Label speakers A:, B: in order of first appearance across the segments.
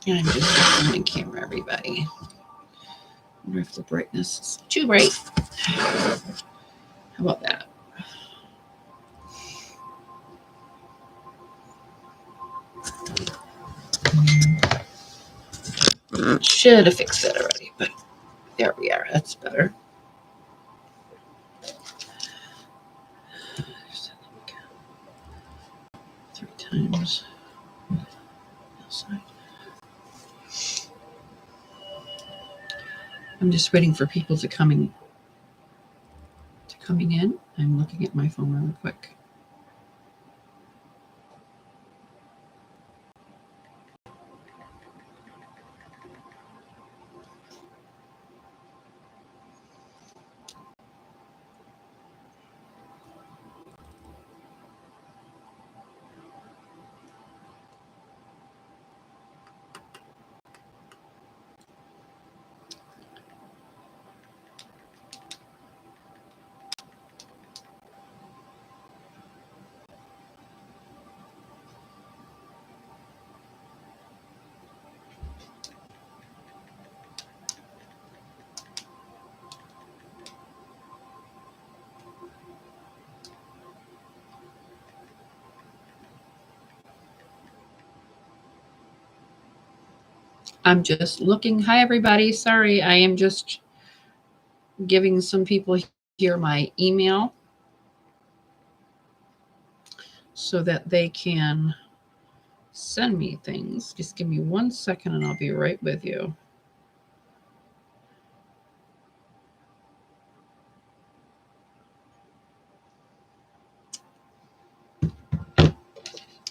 A: I'm just on camera, everybody. I wonder if the brightness is too bright. How about that? Should have fixed that already, but there we are. That's better. Three times. I'm just waiting for people to coming in. I'm looking at my phone really quick. I'm just looking. Hi, everybody. Sorry, I am just giving some people here my email so that they can send me things. Just give me 1 second and I'll be right with you.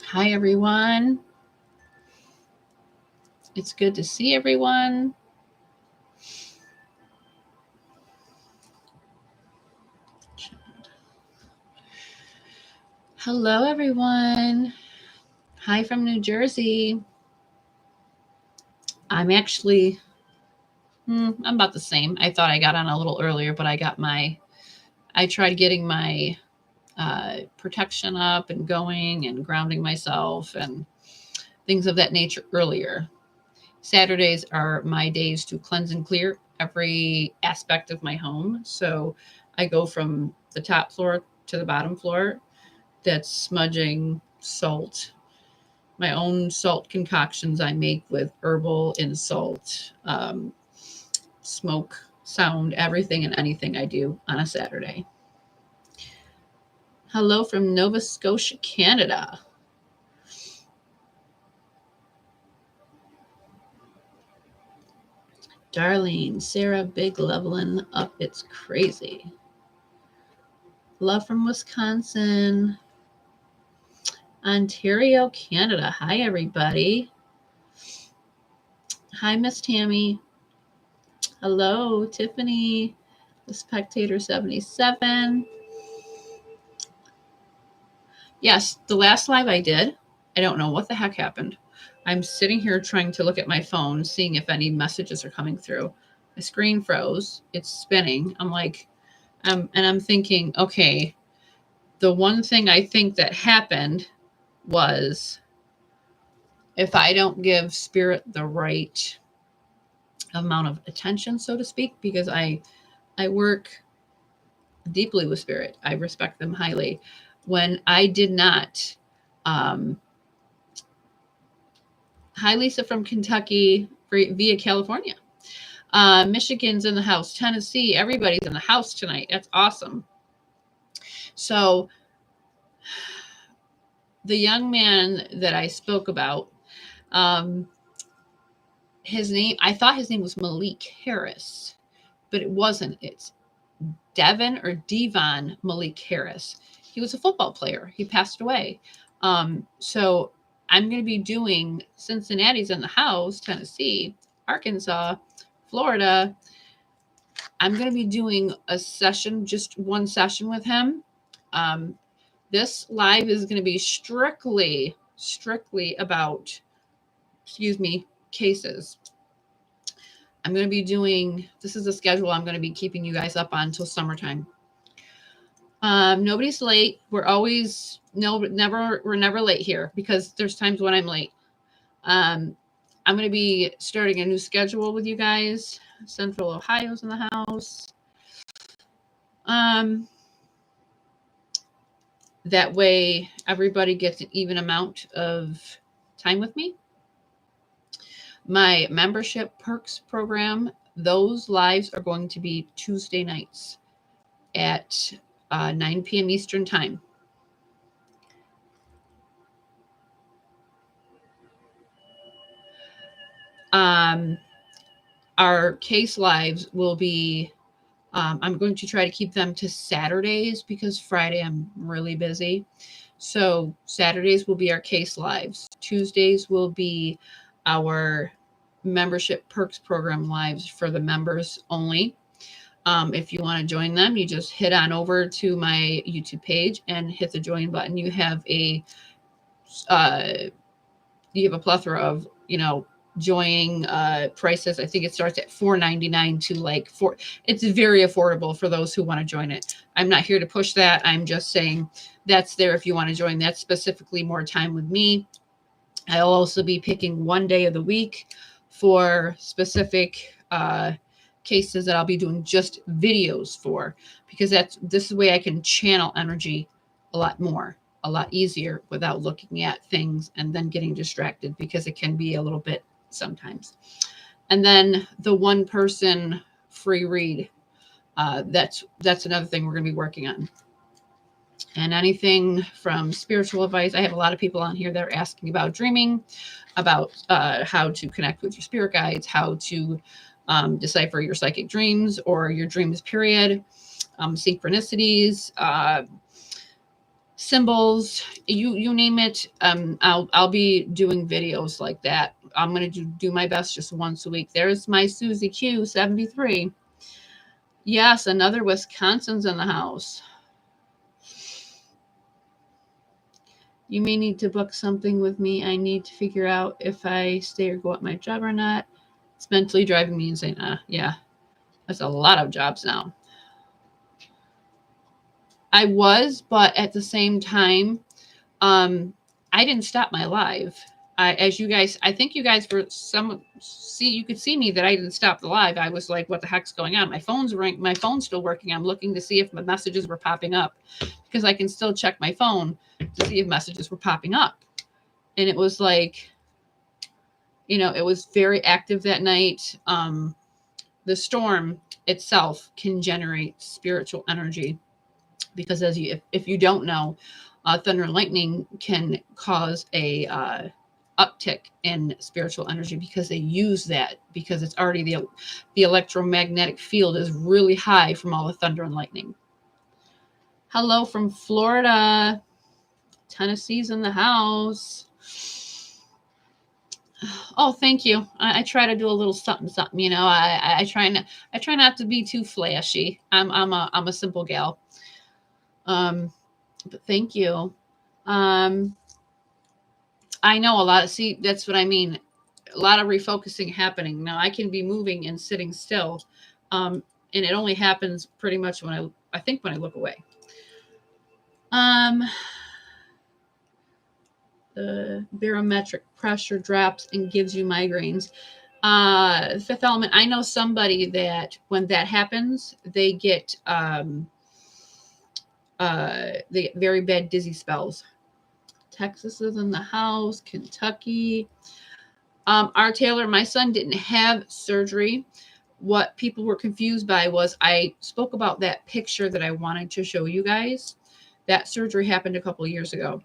A: Hi, everyone. It's good to see everyone. Hello, everyone. Hi from New Jersey. I'm actually, I'm about the same. I thought I got on a little earlier, but I tried getting my protection up and going and grounding myself and things of that nature earlier. Saturdays are my days to cleanse and clear every aspect of my home. So I go from the top floor to the bottom floor. That's smudging, salt, my own salt concoctions I make with herbal and salt, smoke, sound, everything and anything I do on a Saturday. Hello from Nova Scotia, Canada. Darlene, Sarah, big leveling up. It's crazy. Love from Wisconsin. Ontario, Canada. Hi, everybody. Hi, Miss Tammy. Hello, Tiffany, the Spectator 77. Yes, the last live I did, I don't know what the heck happened. I'm sitting here trying to look at my phone, seeing if any messages are coming through. My screen froze. It's spinning. I'm like, and I'm thinking, okay, the one thing I think that happened was if I don't give spirit the right amount of attention, so to speak, because I work deeply with spirit. I respect them highly. When I did not, hi Lisa from Kentucky via California. Michigan's in the house. Tennessee, everybody's in the house tonight. That's awesome. So the young man that I spoke about, his name, I thought his name was Malik Harris, but it wasn't. It's Devin or Devon Malik Harris. He was a football player. He passed away. So I'm going to be doing Cincinnati's in the house, Tennessee, Arkansas, Florida. I'm going to be doing a session, just one session with him. This live is going to be strictly about, cases. I'm going to be doing, this is the schedule I'm going to be keeping you guys up on until summertime. Nobody's late. We're always, we're never late here because there's times when I'm late. I'm going to be starting a new schedule with you guys. Central Ohio's in the house. That way everybody gets an even amount of time with me. My membership perks program, those lives are going to be Tuesday nights at 9 p.m. Eastern time. Our case lives will be, I'm going to try to keep them to Saturdays because Friday I'm really busy. So Saturdays will be our case lives. Tuesdays will be our membership perks program lives for the members only. If you want to join them, you just hit on over to my YouTube page and hit the join button. You have a plethora of, joining prices. I think it starts at $4.99 to like $4. It's very affordable for those who want to join it. I'm not here to push that. I'm just saying that's there if you want to join. That's specifically more time with me. I'll also be picking one day of the week for specific cases that I'll be doing just videos for, because this is the way I can channel energy a lot more, a lot easier without looking at things and then getting distracted, because it can be a little bit sometimes. And then the one person free read, that's another thing we're going to be working on. And anything from spiritual advice. I have a lot of people on here that are asking about dreaming, about how to connect with your spirit guides, how to decipher your psychic dreams or your dreams, period, synchronicities, symbols, you name it. I'll be doing videos like that. I'm going to do my best just once a week. There's my Susie Q 73. Yes, another Wisconsin's in the house. You may need to book something with me. I need to figure out if I stay or go at my job or not. It's mentally driving me insane. Yeah, that's a lot of jobs now. I was, but at the same time, I didn't stop my live. As you guys, I think you guys you could see me that I didn't stop the live. I was like, what the heck's going on? My phone's still working. I'm looking to see if my messages were popping up, because I can still check my phone to see if messages were popping up. And it was like, it was very active that night. The storm itself can generate spiritual energy, because if you don't know, thunder and lightning can cause a uptick in spiritual energy, because they use that, because it's already the electromagnetic field is really high from all the thunder and lightning. Hello from Florida. Tennessee's in the house. Oh, thank you. I try to do a little something. I try not to be too flashy. I'm a simple gal. But thank you. I know a lot of, that's what I mean. A lot of refocusing happening. Now I can be moving and sitting still. And it only happens pretty much when I think when I look away. The barometric pressure drops and gives you migraines. Fifth element. I know somebody that when that happens, they get very bad dizzy spells. Texas is in the house. Kentucky. Our Taylor, my son didn't have surgery. What people were confused by was I spoke about that picture that I wanted to show you guys. That surgery happened a couple of years ago.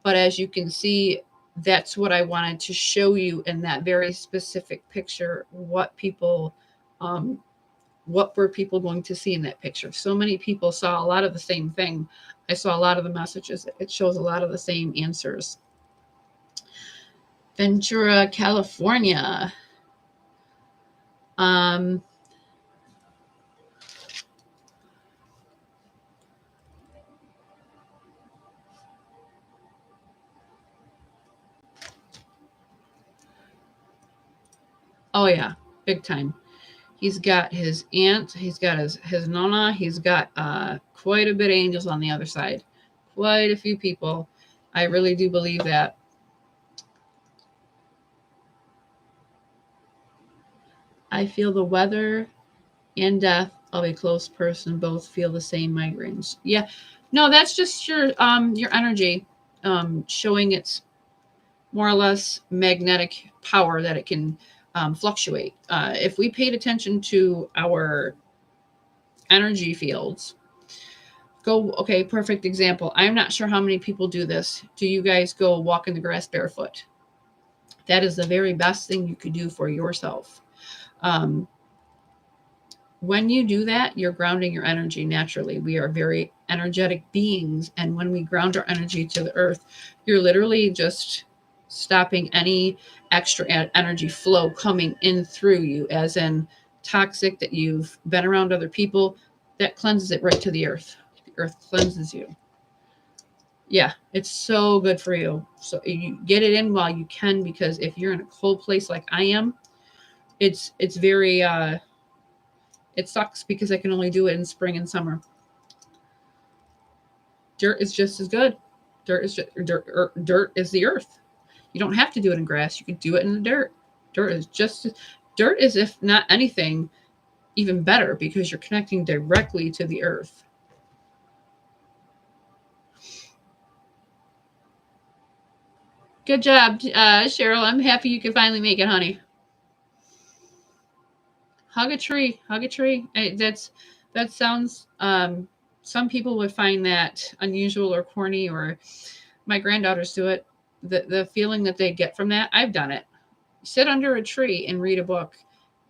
A: But as you can see, that's what I wanted to show you in that very specific picture. What were people going to see in that picture? So many people saw a lot of the same thing. I saw a lot of the messages. It shows a lot of the same answers. Ventura, California. Oh yeah, big time. He's got his aunt, he's got his nonna, he's got quite a bit of angels on the other side. Quite a few people. I really do believe that. I feel the weather and death of a close person both feel the same migraines. Yeah. No, that's just your energy showing its more or less magnetic power that it can fluctuate. If we paid attention to our energy fields, okay, perfect example. I'm not sure how many people do this. Do you guys go walk in the grass barefoot? That is the very best thing you could do for yourself. When you do that, you're grounding your energy naturally. We are very energetic beings. And when we ground our energy to the earth, you're literally just stopping any extra energy flow coming in through you, as in toxic that you've been around other people. That cleanses it right to the earth. The earth cleanses you. Yeah, it's so good for you. So you get it in while you can, because if you're in a cold place like I am, it's very it sucks because I can only do it in spring and summer. Dirt is just as good. Dirt is dirt is the earth. You don't have to do it in grass. You can do it in the dirt. Dirt is, if not anything, even better because you're connecting directly to the earth. Good job, Cheryl. I'm happy you could finally make it, honey. Hug a tree. Hug a tree. That sounds. Some people would find that unusual or corny, or my granddaughters do it. The feeling that they get from that, I've done it. Sit under a tree and read a book,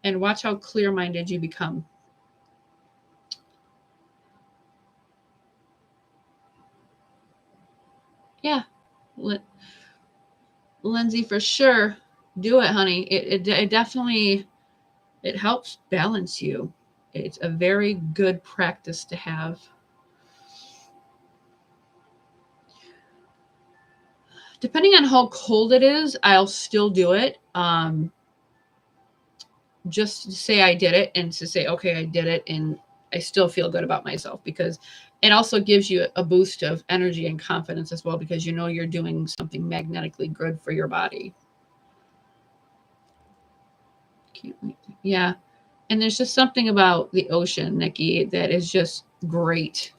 A: and watch how clear-minded you become. Yeah, Lindsay, for sure, do it, honey. It definitely it helps balance you. It's a very good practice to have. Depending on how cold it is, I'll still do it. Just to say I did it, and to say, okay, I did it, and I still feel good about myself, because it also gives you a boost of energy and confidence as well, because you know you're doing something magnetically good for your body. Yeah. And there's just something about the ocean, Nikki, that is just great.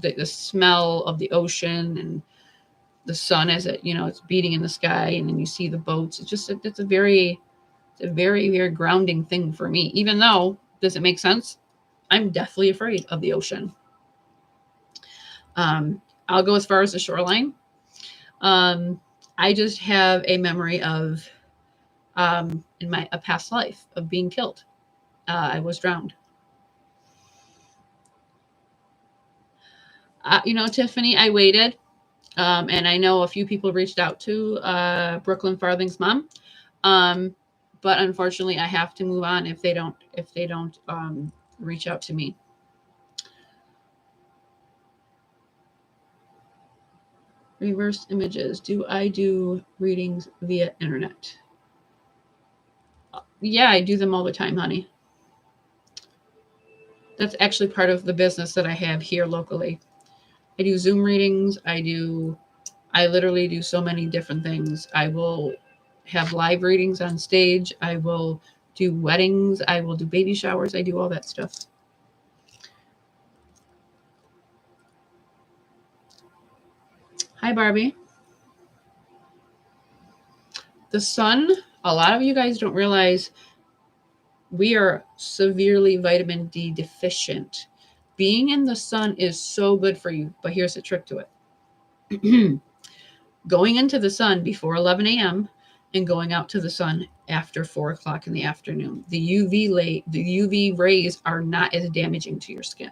A: The smell of the ocean and the sun as it's beating in the sky, and then you see the boats. It's a very very grounding thing for me. Even though, does it make sense? I'm deathly afraid of the ocean. I'll go as far as the shoreline. I just have a memory of in a past life of being killed. I was drowned. Tiffany, I waited. And I know a few people reached out to Brooklyn Farthing's mom, but unfortunately, I have to move on if they don't reach out to me. Reverse images. Do I do readings via internet? Yeah, I do them all the time, honey. That's actually part of the business that I have here locally. I do Zoom readings. I literally do so many different things. I will have live readings on stage. I will do weddings. I will do baby showers. I do all that stuff. Hi, Barbie. The sun, a lot of you guys don't realize we are severely vitamin D deficient. Being in the sun is so good for you, but here's the trick to it. Going into the sun before 11 a.m. and going out to the sun after 4 o'clock in the afternoon. The UV rays are not as damaging to your skin.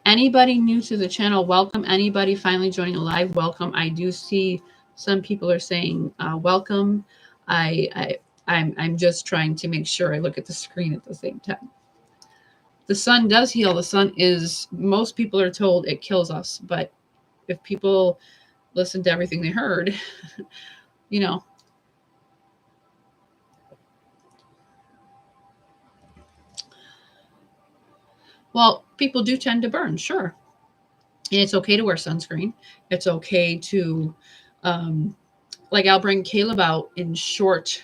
A: Anybody new to the channel, welcome. Anybody finally joining a live, welcome. I do see some people are saying welcome. I'm just trying to make sure I look at the screen at the same time. The sun does heal. The sun most people are told it kills us, but if people listen to everything they heard, well, people do tend to burn, sure. And it's okay to wear sunscreen. It's okay to like I'll bring Caleb out in short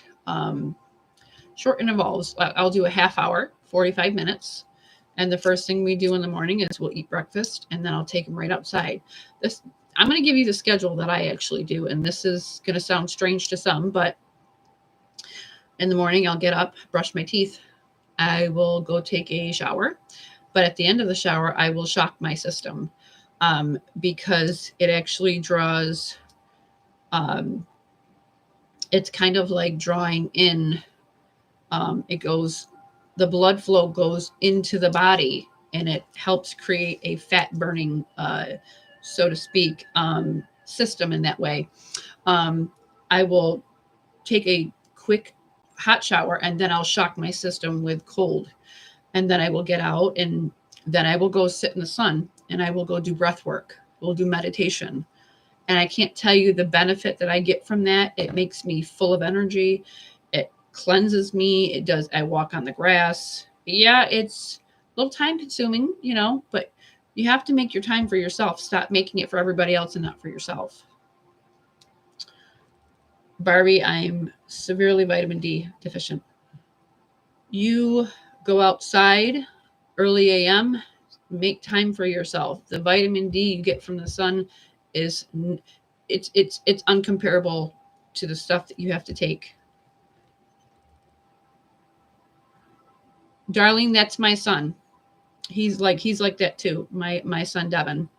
A: intervals. I'll do a half hour, 45 minutes. And the first thing we do in the morning is we'll eat breakfast, and then I'll take him right outside. I'm going to give you the schedule that I actually do. And this is going to sound strange to some, but in the morning, I'll get up, brush my teeth. I will go take a shower. But at the end of the shower, I will shock my system because it actually draws, it's kind of like drawing in, the blood flow goes into the body, and it helps create a fat burning, so to speak, system in that way. I will take a quick hot shower, and then I'll shock my system with cold. And then I will get out, and then I will go sit in the sun, and I will go do breath work. We'll do meditation. And I can't tell you the benefit that I get from that. It makes me full of energy. It cleanses me. It does. I walk on the grass. Yeah, it's a little time consuming, but you have to make your time for yourself. Stop making it for everybody else and not for yourself. Barbie, I'm severely vitamin D deficient. You go outside early AM, make time for yourself. The vitamin D you get from the sun is it's uncomparable to the stuff that you have to take. Darling, that's my son. He's like that too. My son Devin.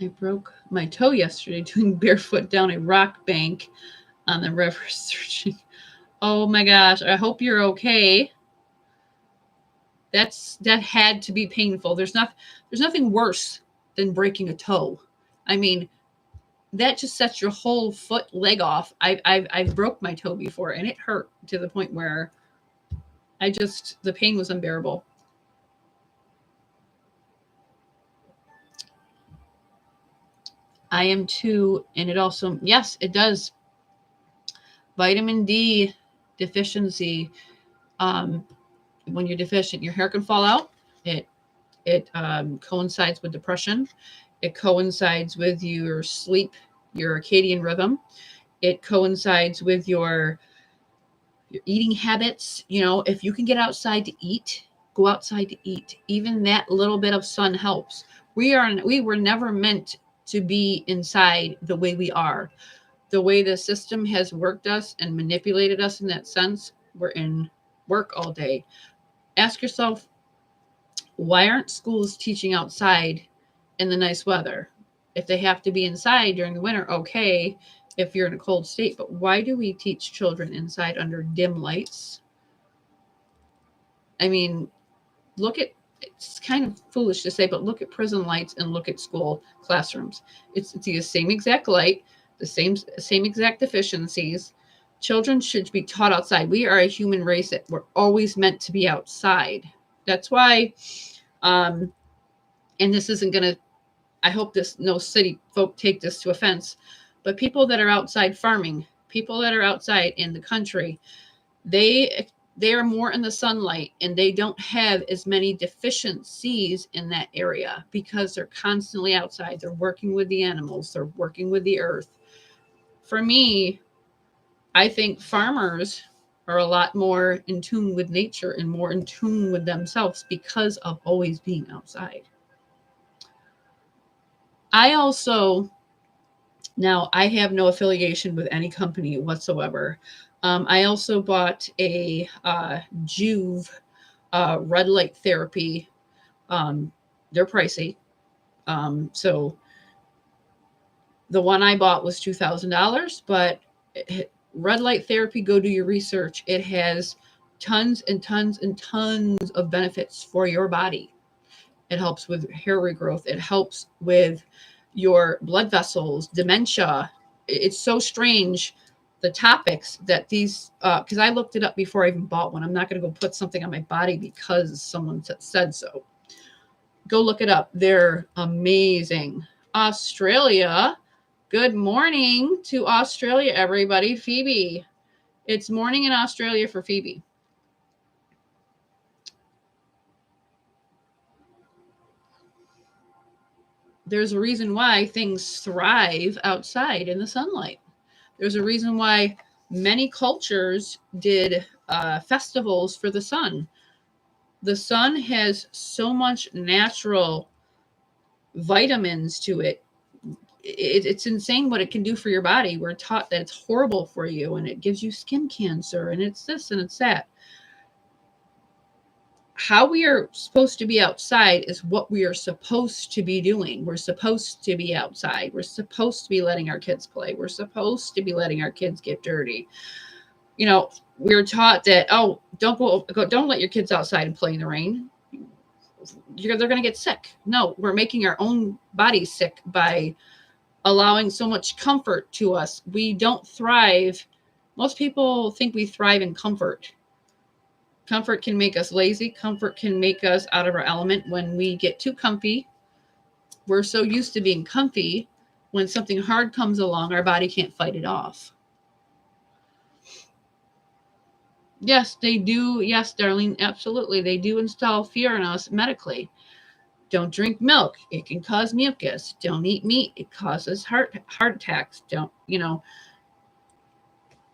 A: I broke my toe yesterday doing barefoot down a rock bank on the river searching. Oh my gosh, I hope you're okay. That had to be painful. There's nothing worse than breaking a toe. I mean, that just sets your whole foot, leg off. I've broke my toe before, and it hurt to the point where the pain was unbearable. I am too, and it also, yes, it does. Vitamin D deficiency. When you're deficient, your hair can fall out. It coincides with depression. It coincides with your sleep, your circadian rhythm. It coincides with your eating habits. If you can get outside to eat, go outside to eat. Even that little bit of sun helps. We were never meant to be inside the way we are. The way the system has worked us and manipulated us in that sense, we're in work all day. Ask yourself, why aren't schools teaching outside in the nice weather? If they have to be inside during the winter, okay, if you're in a cold state, but why do we teach children inside under dim lights? I mean, it's kind of foolish to say, but look at prison lights and look at school classrooms. It's the same exact light, the same exact deficiencies. Children should be taught outside. We are a human race that we're always meant to be outside. That's why, and this isn't going to, I hope no city folk take this to offense, but people that are outside farming, people that are outside in the country, they are more in the sunlight, and they don't have as many deficiencies in that area because they're constantly outside. They're working with the animals. They're working with the earth. For me, I think farmers are a lot more in tune with nature and more in tune with themselves because of always being outside. I have no affiliation with any company whatsoever. I also bought a Juve red light therapy. They're pricey. So the one I bought was $2,000, but red light therapy, go do your research. It has tons and tons and tons of benefits for your body. It helps with hair regrowth. It helps with your blood vessels, dementia. It's so strange, the topics that these, because I looked it up before I even bought one. I'm not going to go put something on my body because someone said so. Go look it up. They're amazing. Australia. Good morning to Australia, everybody. Phoebe. It's morning in Australia for Phoebe. There's a reason why things thrive outside in the sunlight. There's a reason why many cultures did festivals for the sun. The sun has so much natural vitamins to it. It's insane what it can do for your body. We're taught that it's horrible for you and it gives you skin cancer and it's this and it's that. How we are supposed to be outside is what we are supposed to be doing. We're supposed to be outside. We're supposed to be letting our kids play. We're supposed to be letting our kids get dirty. You know, we're taught that, oh, don't let your kids outside and play in the rain. They're going to get sick. No, we're making our own bodies sick by allowing so much comfort to us. We don't thrive. Most people think we thrive in comfort. Comfort can make us lazy. Comfort can make us out of our element when we get too comfy. We're so used to being comfy. When something hard comes along, our body can't fight it off. Yes, they do. Yes, Darlene, absolutely. They do install fear in us medically. Don't drink milk. It can cause mucus. Don't eat meat. It causes heart attacks.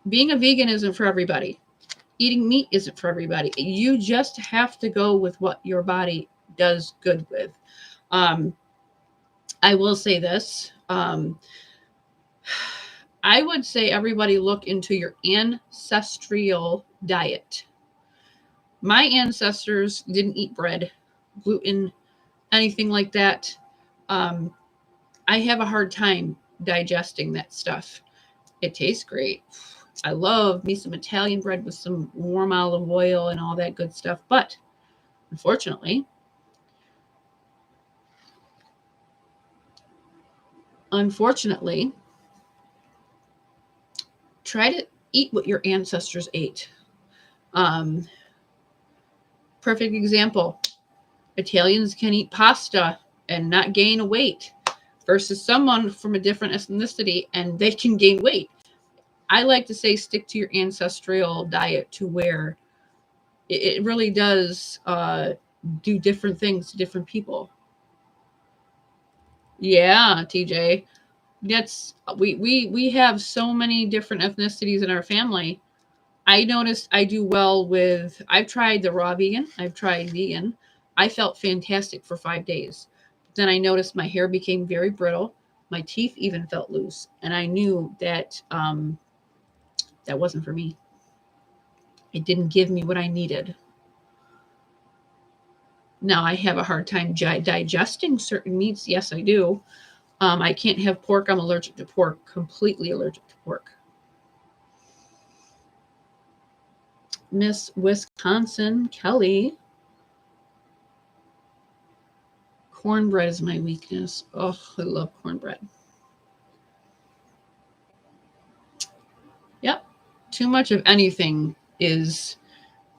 A: Being a vegan isn't for everybody. Eating meat isn't for everybody. You just have to go with what your body does good with. I will say this. I would say everybody look into your ancestral diet. My ancestors didn't eat bread, gluten, anything like that. I have a hard time digesting that stuff. It tastes great. I love me some Italian bread with some warm olive oil and all that good stuff. But unfortunately, try to eat what your ancestors ate. Perfect example. Italians can eat pasta and not gain weight versus someone from a different ethnicity and they can gain weight. I like to say stick to your ancestral diet to where it really does do different things to different people. Yeah, TJ. That's we have so many different ethnicities in our family. I noticed I do well with I've tried the raw vegan, I've tried vegan. I felt fantastic for 5 days. Then I noticed my hair became very brittle. My teeth even felt loose, and I knew that that wasn't for me. It didn't give me what I needed. Now I have a hard time digesting certain meats. Yes, I do. I can't have pork. I'm allergic to pork, completely allergic to pork. Miss Wisconsin, Kelly. Cornbread is my weakness. Oh, I love cornbread. Yep. Too much of anything is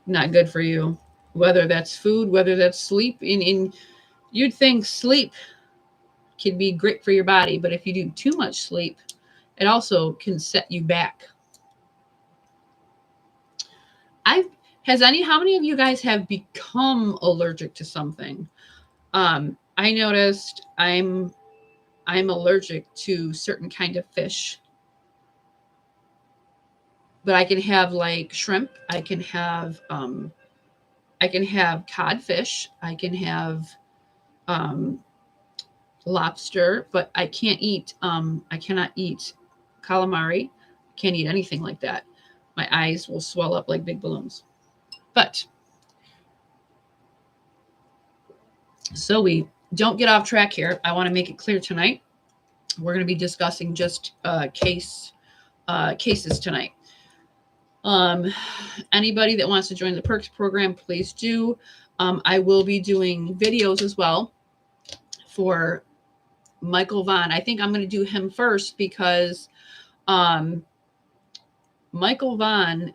A: not good for you. Whether that's food, whether that's sleep. You'd think sleep could be great for your body, but if you do too much sleep, it also can set you back. How many of you guys have become allergic to something? I noticed I'm allergic to certain kind of fish. But I can have like shrimp, I can have codfish, I can have lobster, but I cannot eat calamari, can't eat anything like that. My eyes will swell up like big balloons. But so we don't get off track here. I want to make it clear tonight. We're going to be discussing just cases tonight. Anybody that wants to join the Perks program, please do. I will be doing videos as well for Michael Vaughn. I think I'm going to do him first because Michael Vaughn,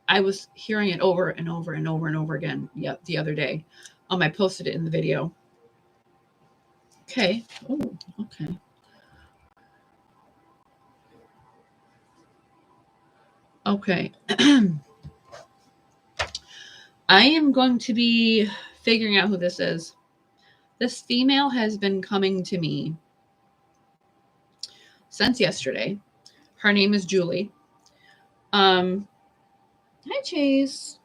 A: I was hearing it over and over and over and over again the other day. I posted it in the video. Okay. Oh, okay. Okay. I am going to be figuring out who this is. This female has been coming to me since yesterday. Her name is Julie. Hi Chase.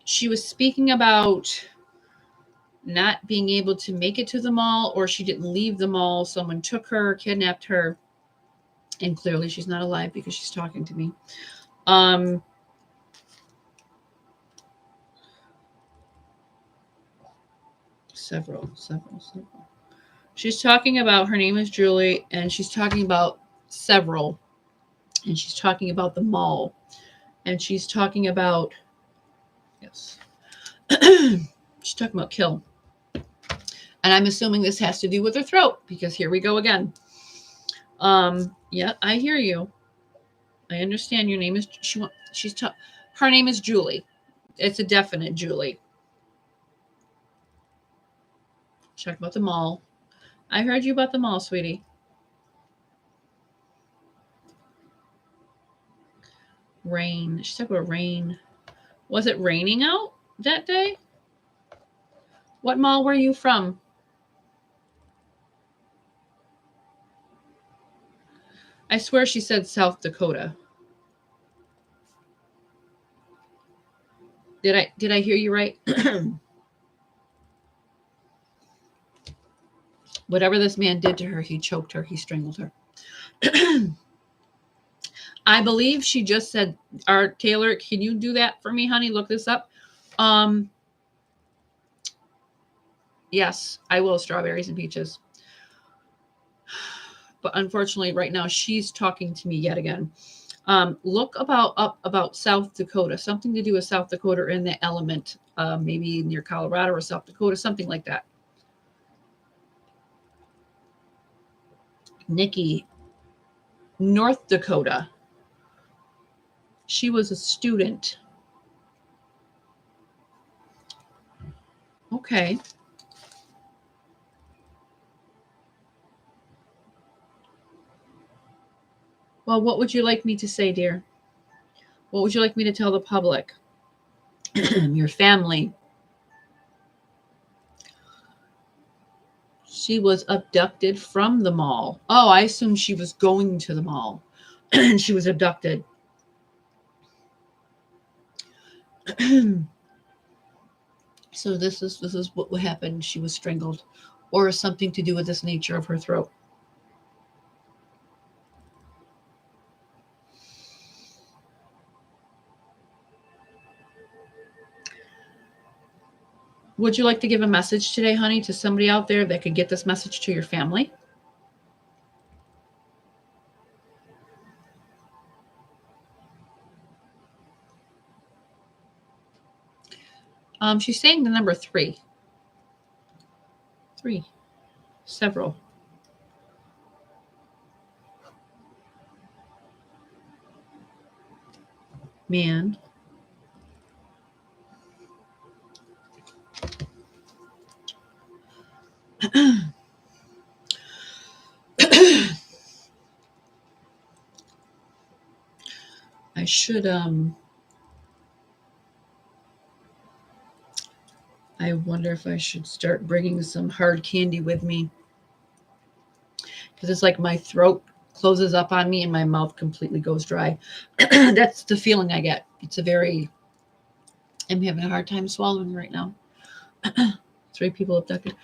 A: She was speaking about not being able to make it to the mall, or she didn't leave the mall. Someone took her, kidnapped her, and clearly she's not alive because she's talking to me. Several. She's talking about, her name is Julie, and she's talking about several, and she's talking about the mall, and she's talking about, yes, she's talking about kill. And I'm assuming this has to do with her throat, because here we go again. Yeah, I hear you. I understand your name is, her name is Julie. It's a definite Julie. Talk about the mall. I heard you about the mall, sweetie. Rain. She's talking about rain. Was it raining out that day? What mall were you from? I swear she said South Dakota. Did I hear you right? Whatever this man did to her, he choked her, he strangled her. I believe she just said, Taylor, can you do that for me, honey? Look this up. Yes, I will. Strawberries and peaches. But unfortunately, right now, she's talking to me yet again. Look about South Dakota, something to do with South Dakota in the element, maybe near Colorado or South Dakota, something like that. Nikki, North Dakota. She was a student. Okay. Well, what would you like me to say, dear? What would you like me to tell the public? Your family. She was abducted from the mall. Oh, I assume she was going to the mall and she was abducted. So this is what happened. She was strangled, or something to do with this nature of her throat. Would you like to give a message today, honey, to somebody out there that could get this message to your family? She's saying the number 3. 3. Several. Man. I should I wonder if I should start bringing some hard candy with me, because it's like my throat closes up on me and my mouth completely goes dry. That's the feeling I get. I'm having a hard time swallowing right now. 3 people abducted.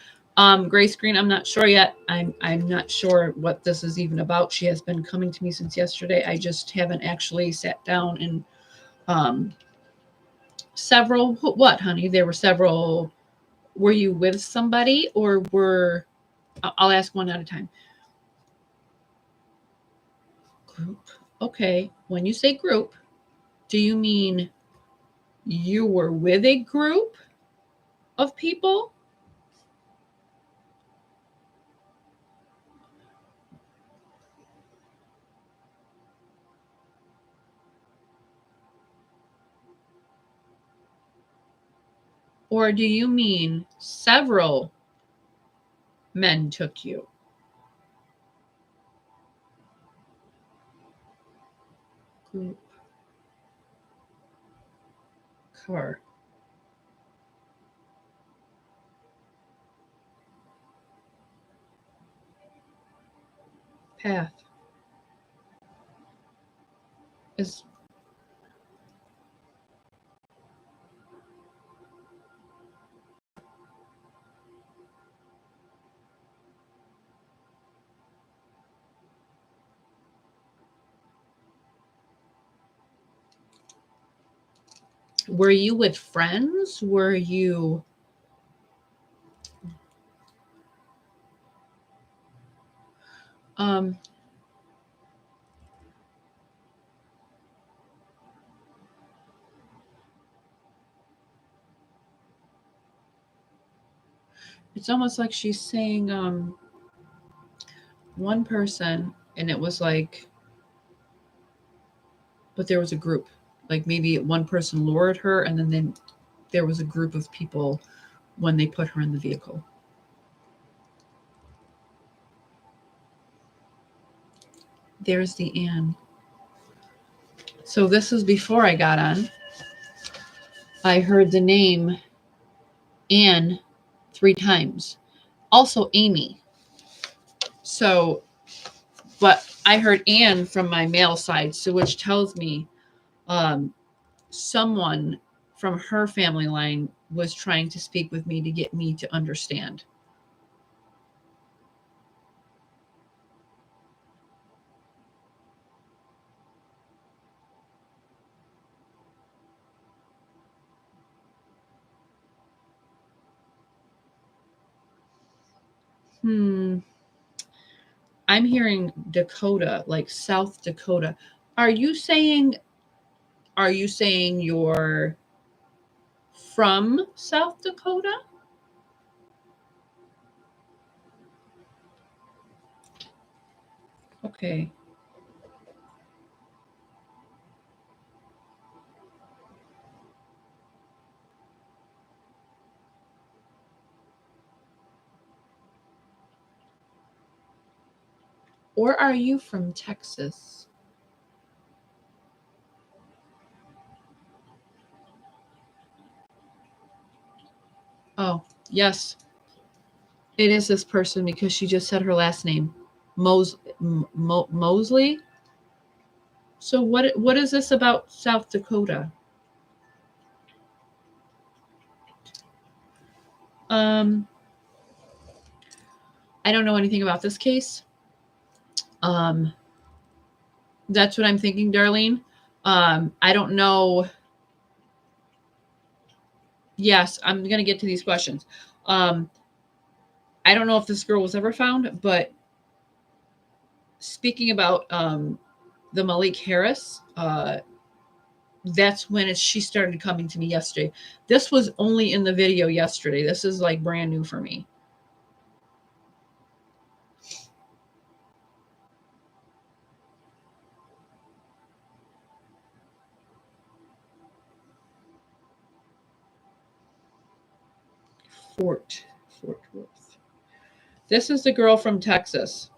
A: Grace Green, I'm not sure yet. I'm not sure what this is even about. She has been coming to me since yesterday. I just haven't actually sat down and several. What, honey? There were several. Were you with somebody, or were? I'll ask one at a time. Group. Okay. When you say group, do you mean you were with a group of people? Or do you mean several men took you? Group. Car. path is. Were you with friends? Were you? Um, it's almost like she's saying one person, and it was like, but there was a group. Like maybe one person lured her, and then there was a group of people when they put her in the vehicle. There's the Anne. So this is before I got on. I heard the name Anne 3 times. Also Amy. So, but I heard Anne from my male side, so which tells me someone from her family line was trying to speak with me to get me to understand. I'm hearing Dakota, like South Dakota. Are you saying you're from South Dakota? Okay. Or are you from Texas? Oh, yes. It is this person because she just said her last name. Mosley? So what is this about South Dakota? Um I don't know anything about this case. Um that's what I'm thinking, Darlene. I don't know. Yes, I'm going to get to these questions. I don't know if this girl was ever found, but speaking about the Malik Harris, that's when she started coming to me yesterday. This was only in the video yesterday. This is like brand new for me. Fort Worth. This is the girl from Texas.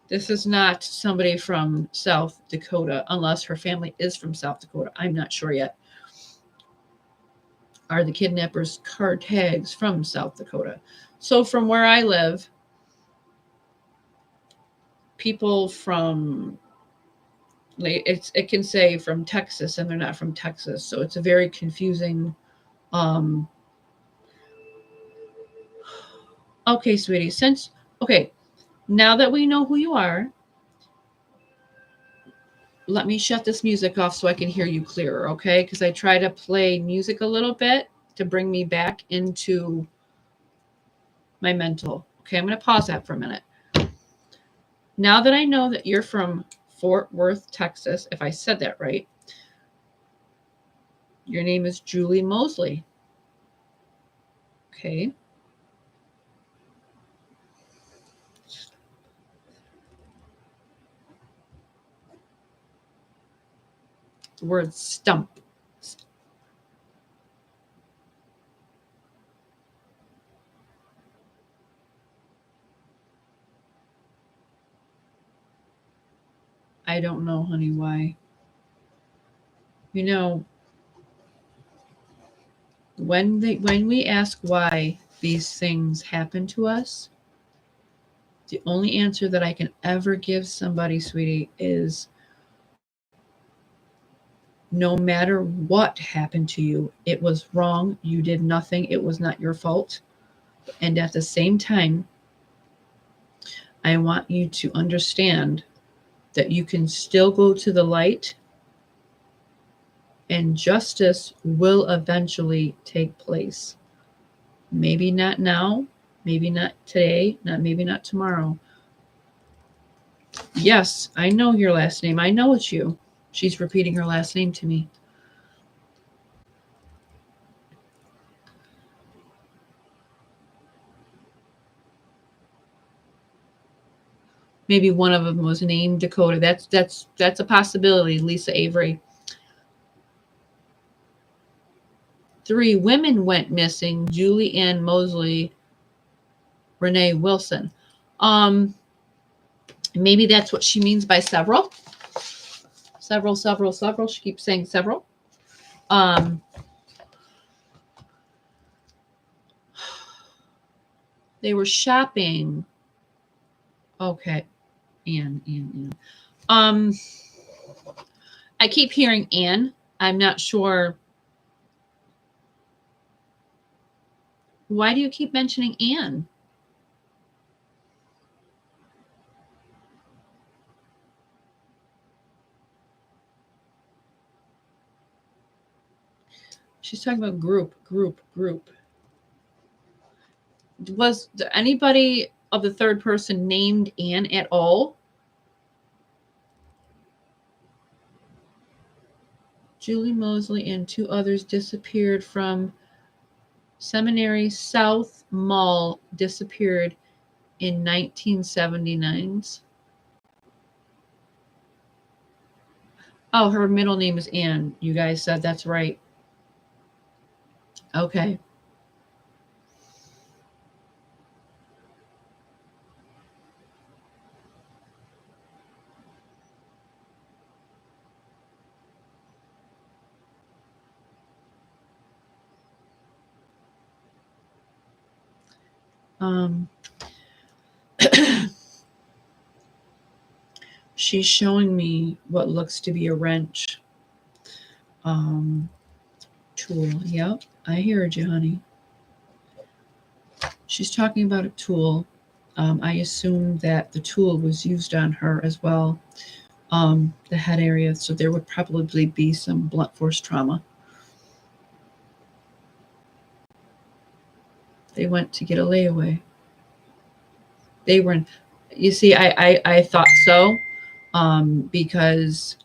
A: This is not somebody from South Dakota, unless her family is from South Dakota. I'm not sure yet. Are the kidnappers' card tags from South Dakota? So from where I live, people from it can say from Texas and they're not from Texas. So it's a very confusing. Okay, sweetie, okay, now that we know who you are, let me shut this music off so I can hear you clearer, okay? Because I try to play music a little bit to bring me back into my mental. Okay, I'm going to pause that for a minute. Now that I know that you're from Fort Worth, Texas, if I said that right, your name is Julie Mosley. Okay. The word stump. I don't know, honey, why. You know, when we ask why these things happen to us, The only answer that I can ever give somebody, sweetie, is no matter what happened to you, it was wrong. You did nothing. It was not your fault. And at the same time, I want you to understand that you can still go to the light and justice will eventually take place. Maybe not now, maybe not today, maybe not tomorrow. Yes, I know your last name. I know it's you. She's repeating her last name to me. Maybe one of them was named Dakota. That's a possibility, Lisa Avery. 3 women went missing: Julie Ann Mosley, Renee Wilson. Maybe that's what she means by several. Several. She keeps saying several. They were shopping. Okay. Ann. I keep hearing Ann. I'm not sure. Why do you keep mentioning Ann? She's talking about group. Was anybody of the third person named Ann at all? Julie Mosley and 2 others disappeared from Seminary South Mall, disappeared in 1979. Oh, her middle name is Ann. You guys said that's right. Okay. She's showing me what looks to be a wrench tool. Yep, I heard you, honey. She's talking about a tool. I assume that the tool was used on her as well, the head area, so there would probably be some blunt force trauma. They went to get a layaway. They were in, you see, I thought so, because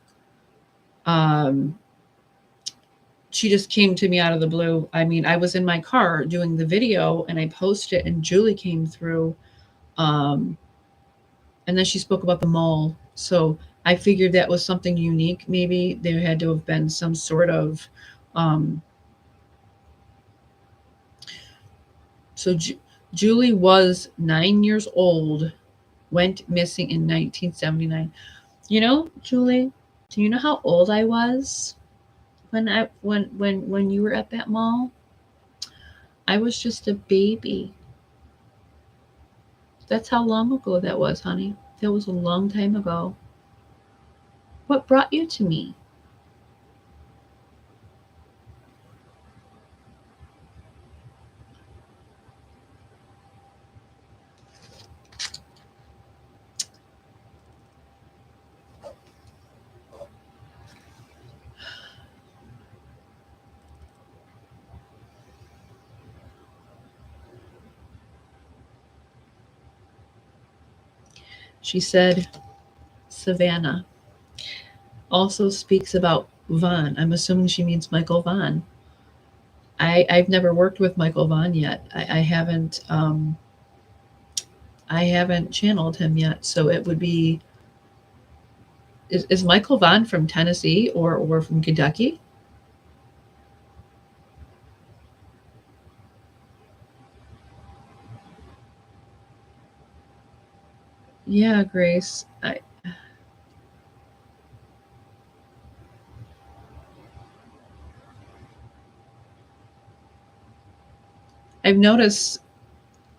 A: she just came to me out of the blue. I mean, I was in my car doing the video and I posted it and Julie came through. And then she spoke about the mall. So I figured that was something unique. Maybe there had to have been some sort of, so Julie was 9 years old, went missing in 1979. You know, Julie, do you know how old I was when you were at that mall? I was just a baby. That's how long ago that was, honey. That was a long time ago. What brought you to me? She said, Savannah also speaks about Vaughn. I'm assuming she means Michael Vaughn. I've never worked with Michael Vaughn yet. I haven't channeled him yet. So it would be, is Michael Vaughn from Tennessee or from Kentucky? Yeah, Grace. I've noticed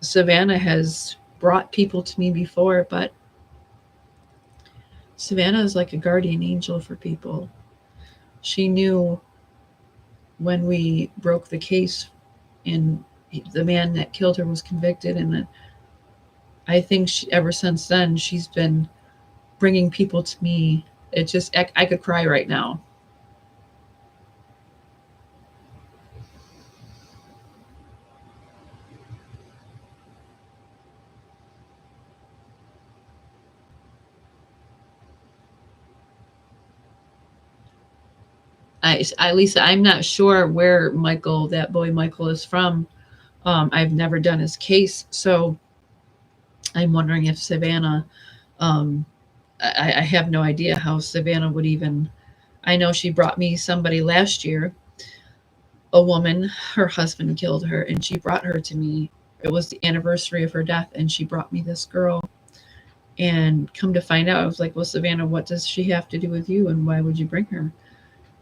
A: Savannah has brought people to me before, but Savannah is like a guardian angel for people. She knew when we broke the case and the man that killed her was convicted, and I think ever since then she's been bringing people to me. It just, I could cry right now. Lisa, I'm not sure where Michael, that boy Michael, is from. I've never done his case, so I'm wondering if Savannah. I have no idea how Savannah would even. I know she brought me somebody last year, a woman. Her husband killed her, and she brought her to me. It was the anniversary of her death, and she brought me this girl. And come to find out, I was like, "Well, Savannah, what does she have to do with you, and why would you bring her?"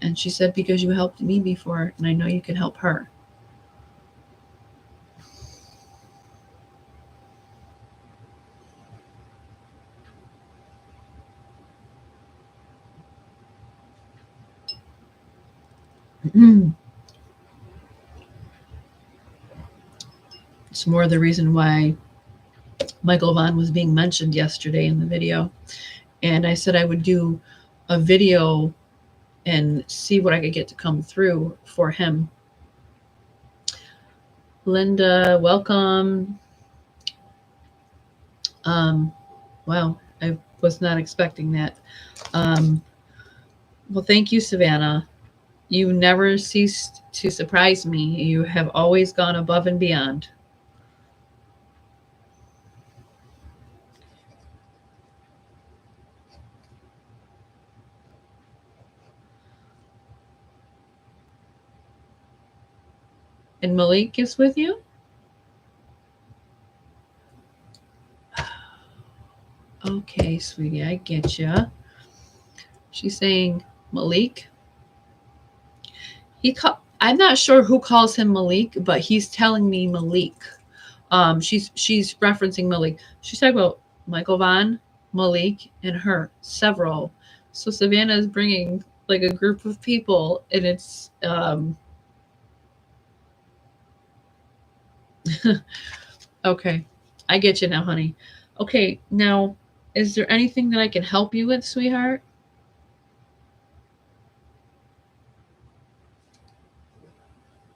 A: And she said, "Because you helped me before, and I know you can help her." It's more the reason why Michael Vaughn was being mentioned yesterday in the video. And I said I would do a video and see what I could get to come through for him. Linda, welcome. Wow, I was not expecting that. Well, thank you, Savannah. You never ceased to surprise me. You have always gone above and beyond. And Malik is with you? Okay, sweetie, I get you. She's saying Malik. I'm not sure who calls him Malik, but he's telling me Malik. She's referencing Malik. She's talking about Michael Vaughn, Malik, and her, several. So Savannah is bringing like a group of people, and it's okay. I get you now, honey. Okay, now, is there anything that I can help you with, sweetheart?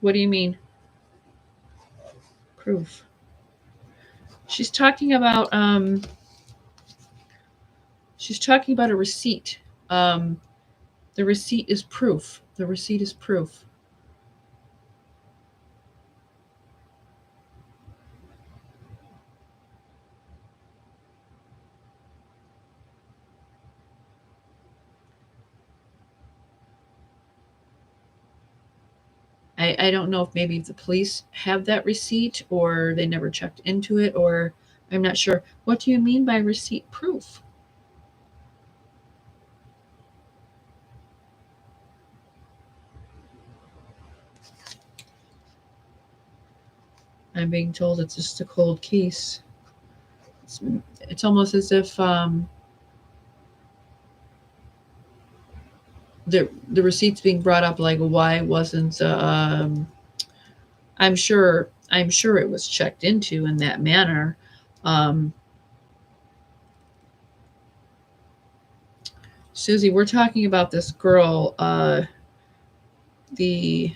A: What do you mean? Proof. She's talking about a receipt. The receipt is proof. The receipt is proof. I don't know if maybe the police have that receipt or they never checked into it, or I'm not sure. What do you mean by receipt proof? I'm being told it's just a cold case. It's almost as if the receipt's being brought up, like why wasn't I'm sure it was checked into in that manner. Susie, we're talking about this girl, the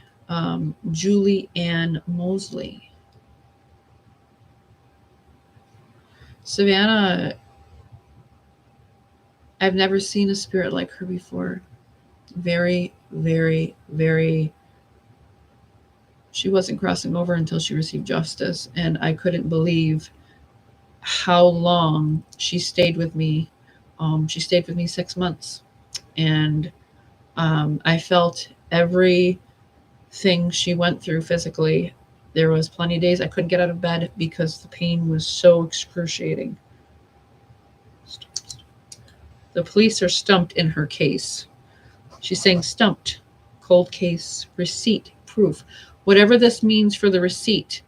A: Julie Ann Mosley. Savannah, I've never seen a spirit like her before. Very, very, very. She wasn't crossing over until she received justice, and I couldn't believe how long she stayed with me. She stayed with me 6 months, and I felt everything she went through physically. There was plenty of days I couldn't get out of bed because the pain was so excruciating. The police are stumped in her case. She's saying stumped, cold case, receipt, proof. Whatever this means for the receipt,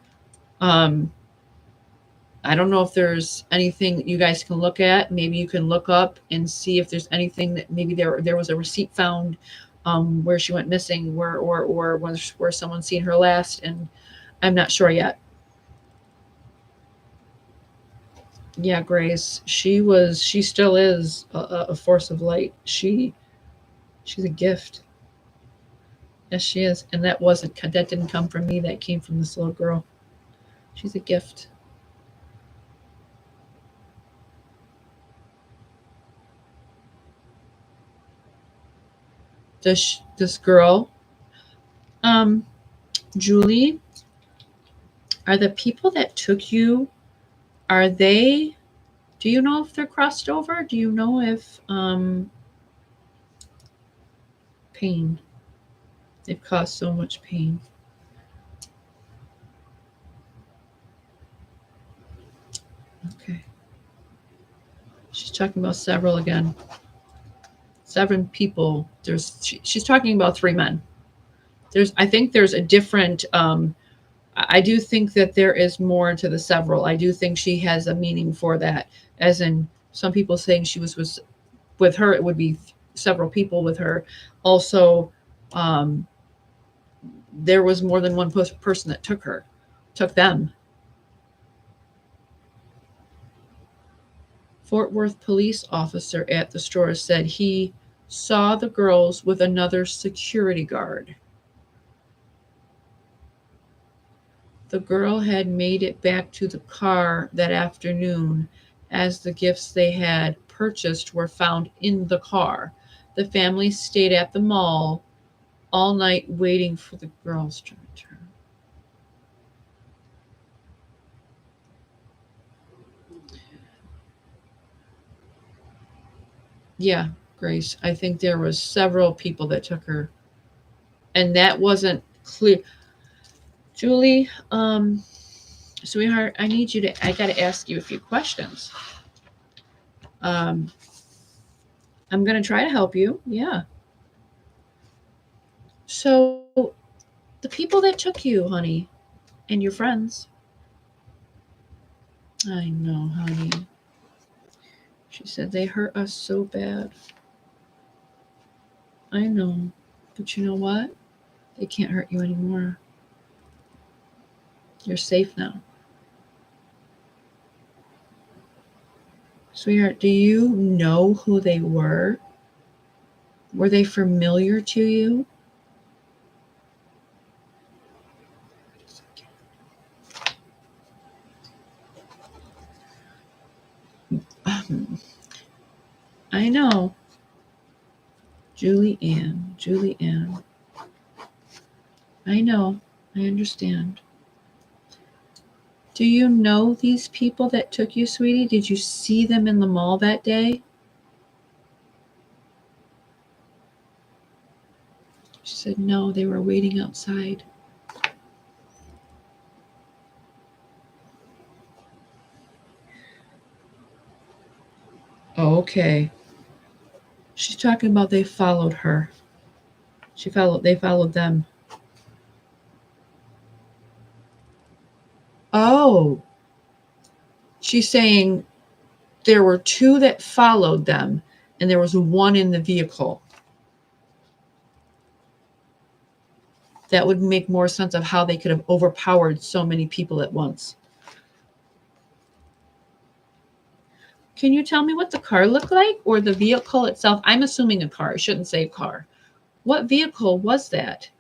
A: I don't know if there's anything that you guys can look at. Maybe you can look up and see if there's anything that maybe there was a receipt found where she went missing, where someone seen her last, and I'm not sure yet. Yeah, Grace, she still is a force of light. She's a gift. Yes, she is, and that didn't come from me. That came from this little girl. She's a gift. This girl, um, Julie, are the people that took you? Are they? Do you know if they're crossed over? Do you know if pain? They've caused so much pain. Okay, she's talking about several again. 7 people. She's talking about 3 men. I think there's a different. I do think that there is more to the several. I do think she has a meaning for that, as in some people saying she was with her. It would be several people with her. Also, um, there was more than one person that took them. Fort Worth police officer at the store said he saw the girls with another security guard. The girl had made it back to the car that afternoon as the gifts they had purchased were found in the car. The family stayed at the mall all night waiting for the girls to return. Yeah, Grace, I think there was several people that took her, and that wasn't clear. Julie, sweetheart, I got to ask you a few questions. Um, I'm going to try to help you. Yeah. So, the people that took you, honey, and your friends. I know, honey. She said they hurt us so bad. I know. But you know what? They can't hurt you anymore. You're safe now. Sweetheart, do you know who they were? Were they familiar to you? I know. Julie Ann. I know. I understand. Do you know these people that took you, sweetie? Did you see them in the mall that day? She said, no, they were waiting outside. Okay. She's talking about they followed her. They followed them. Oh. She's saying there were 2 that followed them and there was 1 in the vehicle. That would make more sense of how they could have overpowered so many people at once. Can you tell me what the car looked like or the vehicle itself? I'm assuming a car. I shouldn't say car. What vehicle was that?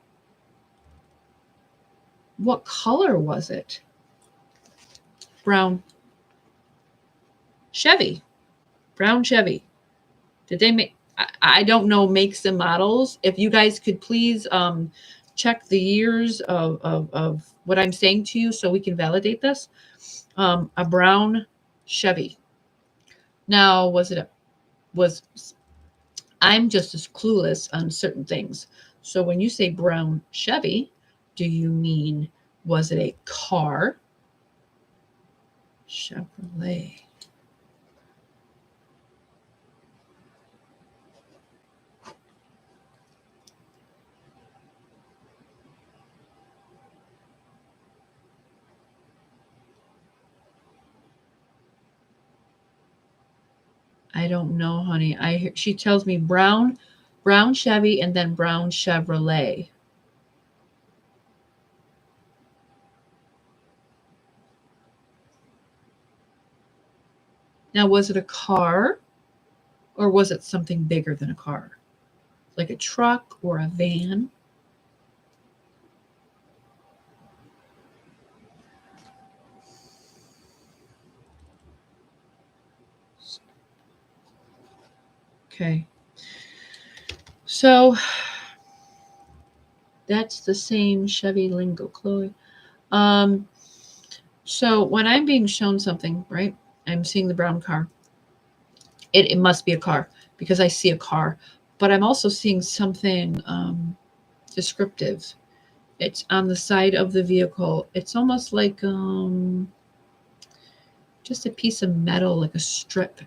A: What color was it? Brown. Chevy. Brown Chevy. Did they make? I don't know makes and models. If you guys could please check the years of what I'm saying to you so we can validate this. A brown Chevy. Now, was I'm just as clueless on certain things. So when you say brown Chevy, do you mean was it a car? Chevrolet. I don't know, honey. She tells me brown Chevy and then brown Chevrolet. Now, was it a car or was it something bigger than a car? Like a truck or a van? Okay. So that's the same Chevy lingo, Chloe. So when I'm being shown something, right? I'm seeing the brown car. It must be a car because I see a car, but I'm also seeing something descriptive. It's on the side of the vehicle. It's almost like just a piece of metal, like a strip.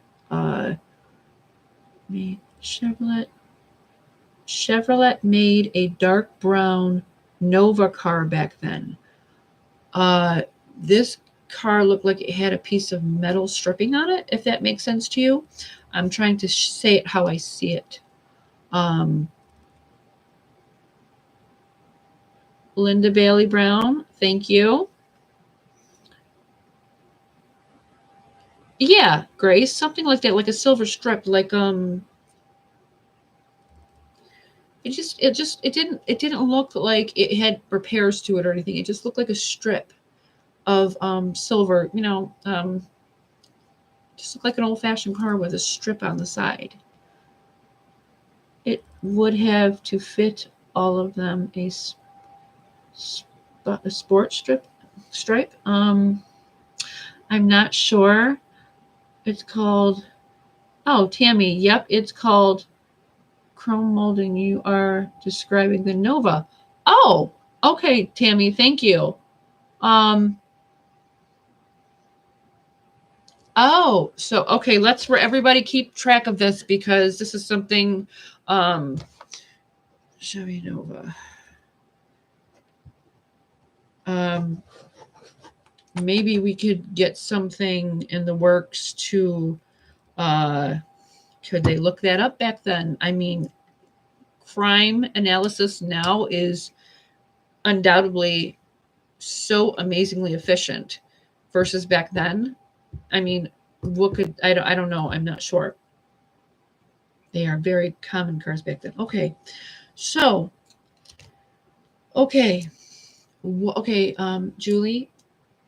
A: Chevrolet made a dark brown Nova car back then. This car looked like it had a piece of metal stripping on it, if that makes sense to you. I'm trying to say it how I see it. Linda Bailey Brown, thank you. Yeah, Grace, something like that, like a silver strip, like it didn't look like it had repairs to it or anything. It just looked like a strip of silver, just looked like an old-fashioned car with a strip on the side. It would have to fit all of them a sport stripe. I'm not sure. It's called. Oh, Tammy. Yep, it's called chrome molding. You are describing the Nova. Oh, okay, Tammy. Thank you. Oh, so okay. Let's for everybody keep track of this because this is something. Chevy Nova. Maybe we could get something in the works to could they look that up back then? I mean, crime analysis now is undoubtedly so amazingly efficient versus back then. I mean, what could I don't know. I'm not sure. They are very common cars back then. Okay. So, okay. Okay, Julie,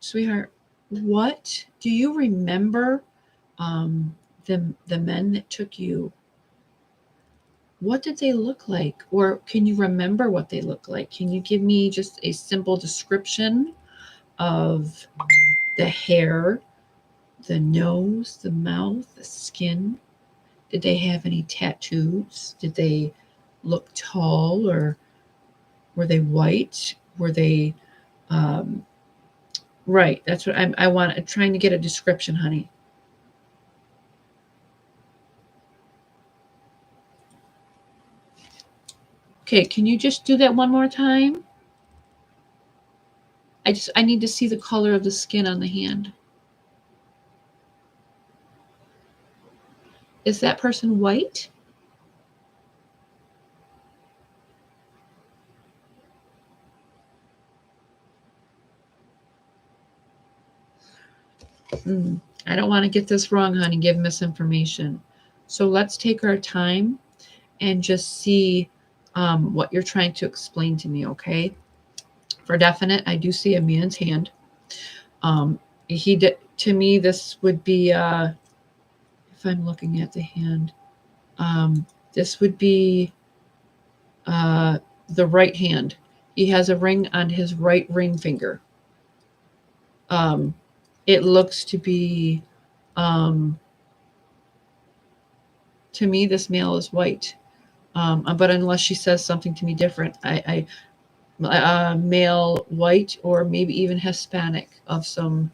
A: sweetheart, what do you remember the men that took you? What did they look like? Or can you remember what they look like? Can you give me just a simple description of the hair, the nose, the mouth, the skin? Did they have any tattoos? Did they look tall or were they white? Were they right? That's what I want. I'm trying to get a description, honey. Okay, can you just do that one more time? I need to see the color of the skin on the hand. Is that person white? I don't want to get this wrong, honey, give misinformation. So let's take our time and just see what you're trying to explain to me, okay? For definite, I do see a man's hand. He did to me. This would be if I'm looking at the hand. This would be the right hand. He has a ring on his right ring finger. It looks to be, to me, this male is white. But unless she says something to me different, male, white, or maybe even Hispanic of some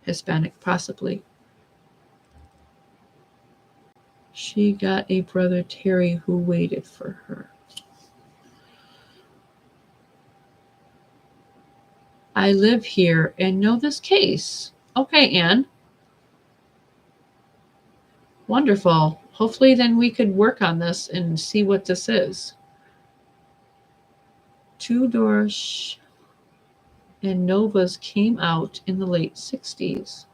A: Hispanic, possibly. She got a brother Terry who waited for her. I live here and know this case. Okay, Anne. Wonderful. Hopefully then we could work on this and see what this is. Two doors and Novas came out in the late 60s.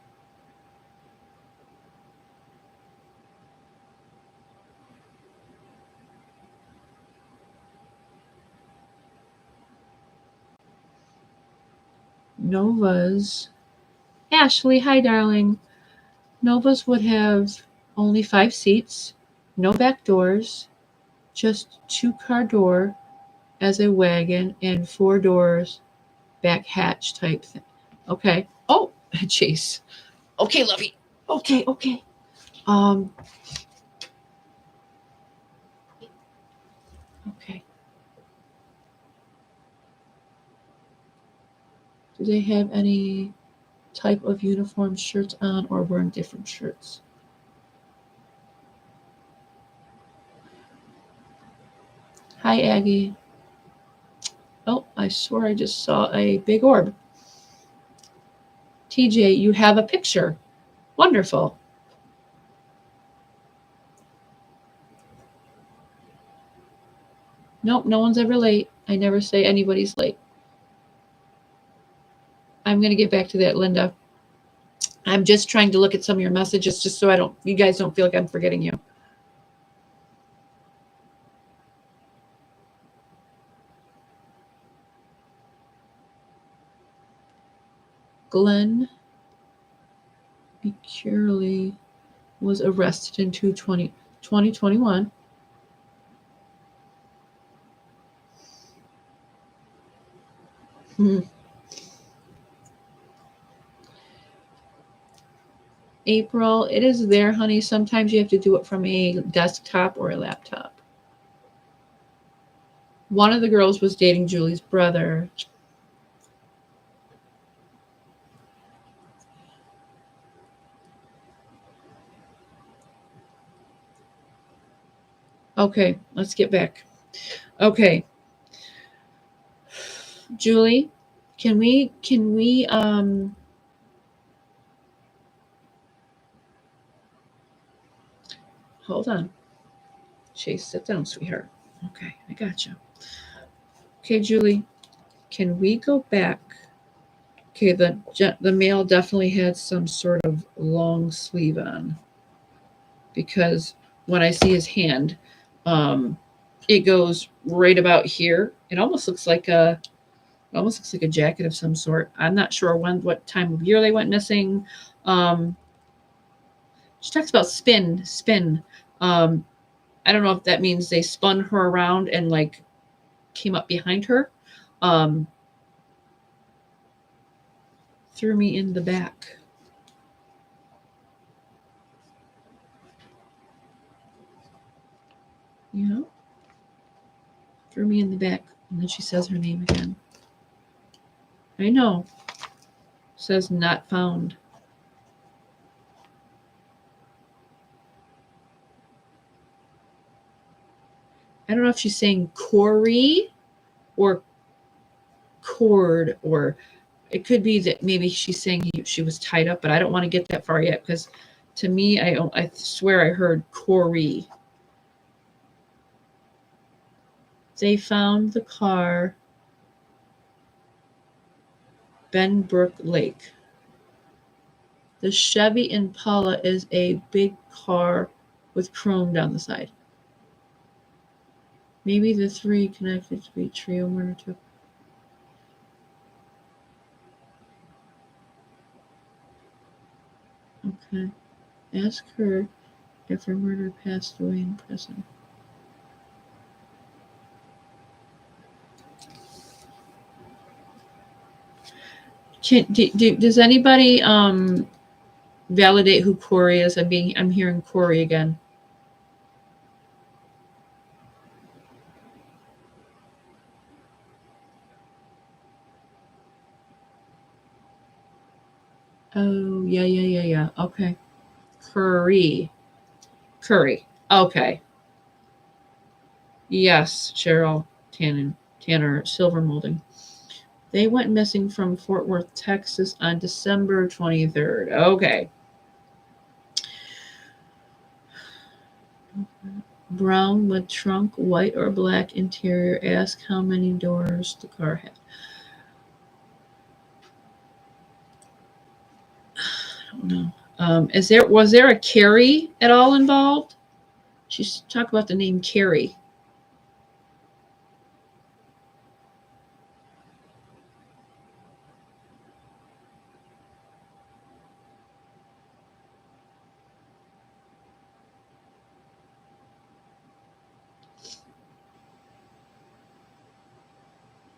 A: Novas. Ashley, hi darling. Novas would have only 5 seats, no back doors, just 2-car door as a wagon and 4 doors back hatch type thing. Okay. Oh, Chase. Okay, Lovey. Okay. Um. Okay. Do they have any type of uniform shirts on or wearing different shirts? Hi, Aggie. Oh, I swear I just saw a big orb. TJ, you have a picture. Wonderful. Nope, no one's ever late. I never say anybody's late. I'm going to get back to that, Linda. I'm just trying to look at some of your messages just so you guys don't feel like I'm forgetting you. Glenn McCurley was arrested in 2021. April, it is there, honey. Sometimes you have to do it from a desktop or a laptop. One of the girls was dating Julie's brother. Okay, let's get back. Okay. Julie, can we hold on. Chase, sit down, sweetheart. Okay, I got you. Okay, Julie, can we go back? Okay, the male definitely had some sort of long sleeve on because when I see his hand, it goes right about here. It almost looks like a jacket of some sort. I'm not sure what time of year they went missing. She talks about spin. I don't know if that means they spun her around and like came up behind her. Threw me in the back. You know? Threw me in the back. And then she says her name again. I know. Says not found. I don't know if she's saying Corey or cord, or it could be that maybe she's saying she was tied up, but I don't want to get that far yet because to me, I swear I heard Corey. They found the car Benbrook Lake. The Chevy Impala is a big car with chrome down the side. Maybe the 3 connected to be trio murder too. Okay. Ask her if her murder passed away in prison. Does anybody validate who Corey is? I'm hearing Corey again. Oh, yeah. Okay. Curry. Okay. Yes, Cheryl Tanner, silver molding. They went missing from Fort Worth, Texas on December 23rd. Okay. Brown with trunk, white or black interior. Ask how many doors the car had. I don't know. Was there a Carrie at all involved? She's talk about the name Carrie.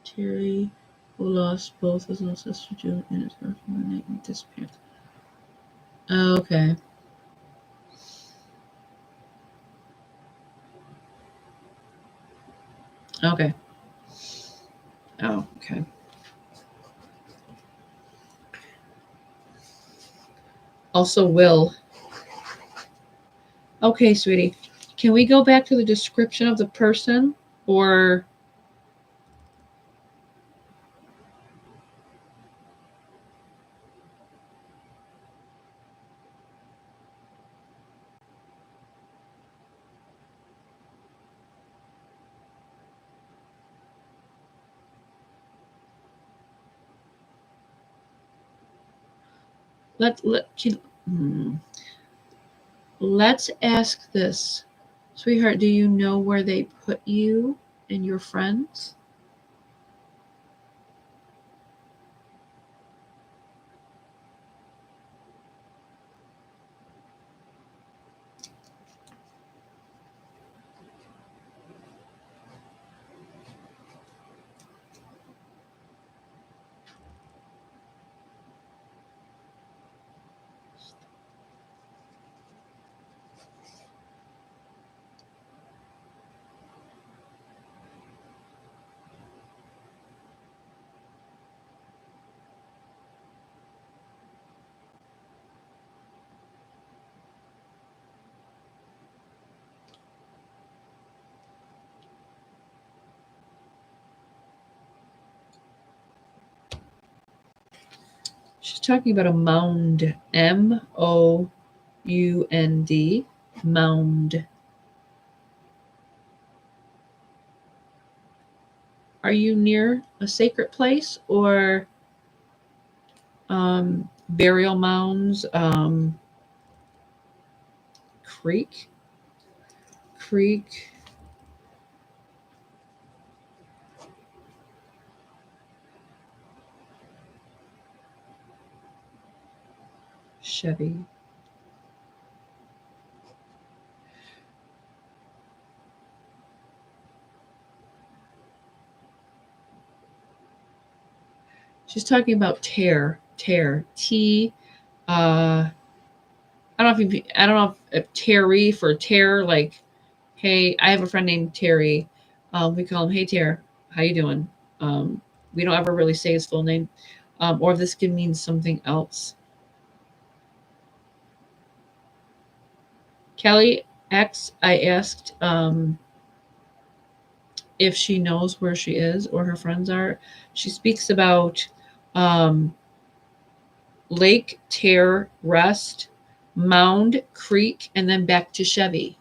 A: Terry, who lost both his little sister June and his girlfriend when they disappeared. Okay. Okay. Oh, okay. Also, Will. Okay, sweetie. Can we go back to the description of the person, or let let can, let's ask this, sweetheart? Do you know where they put you and your friends? She's talking about a mound. MOUND. Mound. Are you near a sacred place or burial mounds? Creek. Chevy. She's talking about tear. T. I don't know if Terry for tear, like, hey, I have a friend named Terry. We call him, hey Terry, how you doing? We don't ever really say his full name. Or this could mean something else. Kelly X, I asked if she knows where she is or her friends are. She speaks about um, Lake Tear Rest, Mound Creek, and then back to Chevy.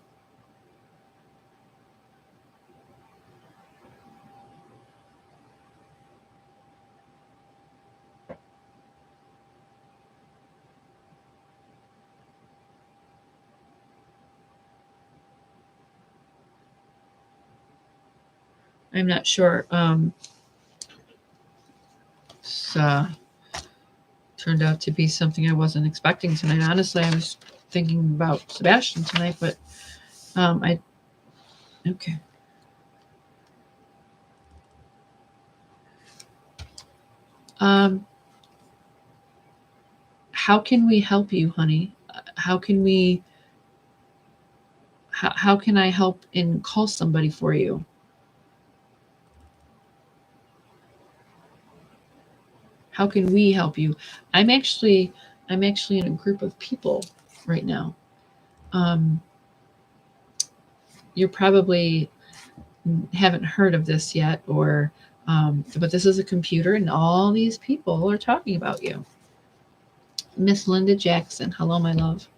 A: I'm not sure. It's turned out to be something I wasn't expecting tonight. Honestly, I was thinking about Sebastian tonight, but I okay. Um, how can we help you, honey? How can we? How can I help and call somebody for you? How can we help you? I'm actually in a group of people right now. Um, you probably haven't heard of this yet, or but this is a computer, and all these people are talking about you. Miss Linda Jackson, hello, my love.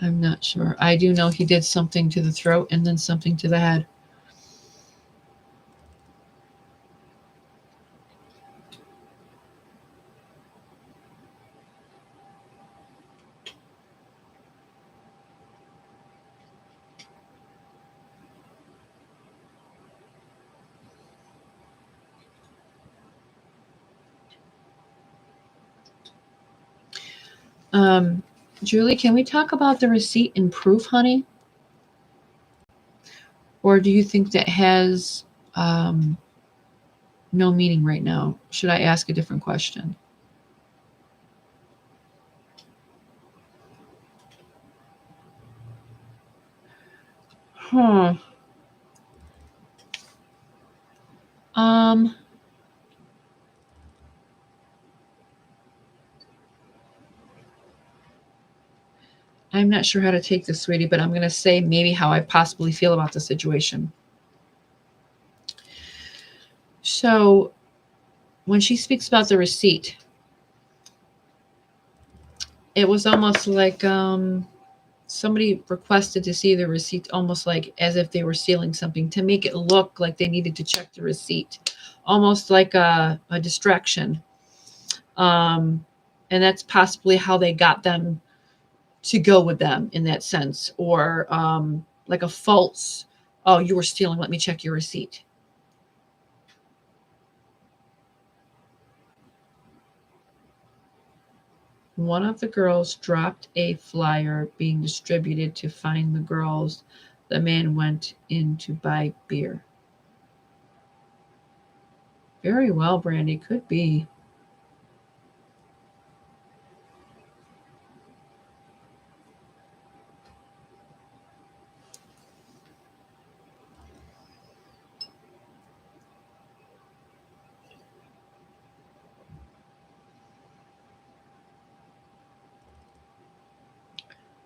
A: I'm not sure. I do know he did something to the throat and then something to the head. Julie, can we talk about the receipt and proof, honey? Or do you think that has no meaning right now? Should I ask a different question? Huh. Um, I'm not sure how to take this, sweetie, but I'm going to say maybe how I possibly feel about the situation. So, when she speaks about the receipt, it was almost like somebody requested to see the receipt, almost like as if they were stealing something to make it look like they needed to check the receipt, almost like a distraction. And that's possibly how they got them to go with them in that sense, or like a false, oh, you were stealing, let me check your receipt. One of the girls dropped a flyer being distributed to find the girls. The man went in to buy beer. Very well, Brandy, could be.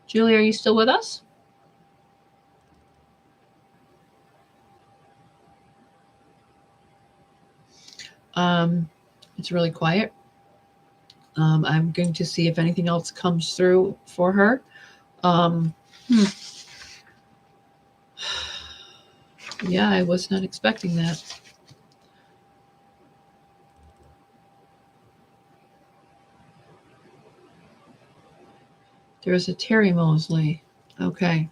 A: Julie, are you still with us? It's really quiet. I'm going to see if anything else comes through for her. Yeah, I was not expecting that. There's a Terry Mosley. Okay.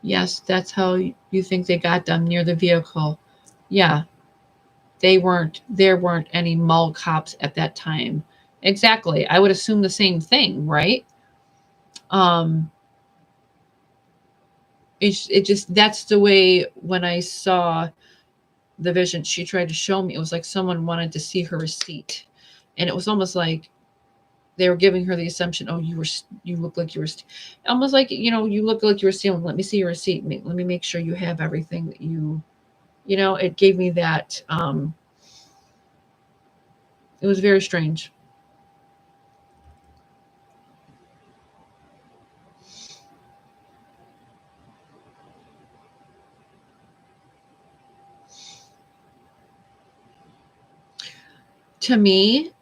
A: Yes, that's how you think they got them near the vehicle. Yeah, there weren't any mall cops at that time. Exactly. I would assume the same thing, right? Um it just that's the way when I saw the vision she tried to show me, it was like someone wanted to see her receipt. And it was almost like they were giving her the assumption, oh, you look like you were almost like, you look like you were stealing. Let me see your receipt. Let me make sure you have everything that it gave me that. It was very strange. To me,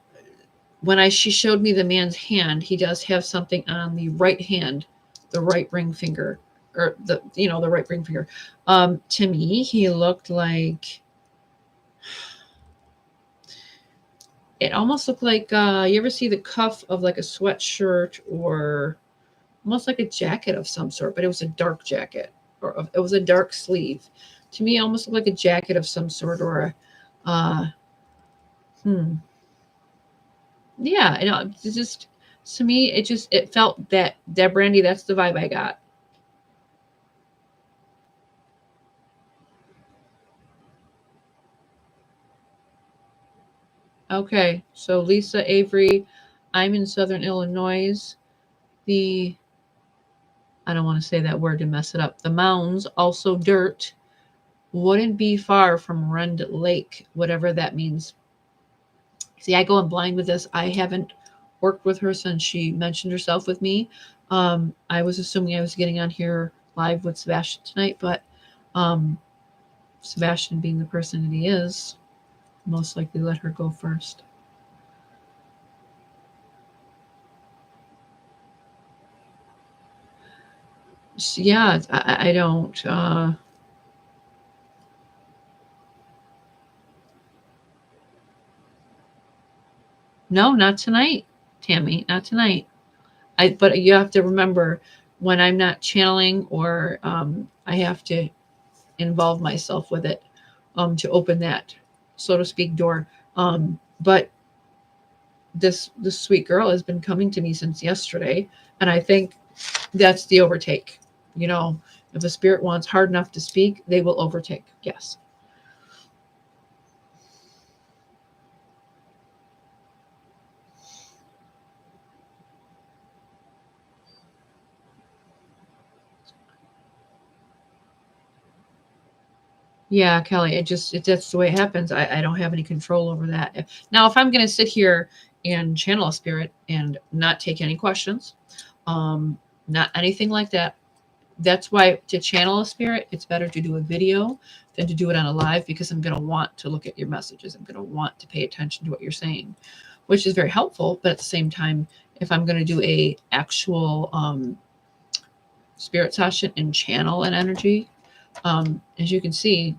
A: when she showed me the man's hand, he does have something on the right hand, the right ring finger, or the right ring finger. To me, he looked like, it almost looked like, you ever see the cuff of like a sweatshirt, or almost like a jacket of some sort, but it was a dark jacket, or it was a dark sleeve. To me, it almost looked like a jacket of some sort, or a, yeah, it's just, to me, it felt that Brandy, that's the vibe I got. Okay, so Lisa Avery, I'm in Southern Illinois. I don't want to say that word to mess it up. The mounds, also dirt, wouldn't be far from Rend Lake, whatever that means. See, I go in blind with this. I haven't worked with her since she mentioned herself with me. I was assuming I was getting on here live with Sebastian tonight, but Sebastian, being the person that he is, most likely let her go first. Yeah, I don't. No, not tonight, Tammy. Not tonight. But you have to remember, when I'm not channeling or I have to involve myself with it to open that, so to speak, door. But this sweet girl has been coming to me since yesterday, and I think that's the overtake. You know, if a spirit wants hard enough to speak, they will overtake. Yes. Yeah, Kelly, that's the way it happens. I don't have any control over that. Now, if I'm going to sit here and channel a spirit and not take any questions, not anything like that, that's why to channel a spirit, it's better to do a video than to do it on a live, because I'm going to want to look at your messages. I'm going to want to pay attention to what you're saying, which is very helpful. But at the same time, if I'm going to do a actual spirit session and channel an energy, as you can see,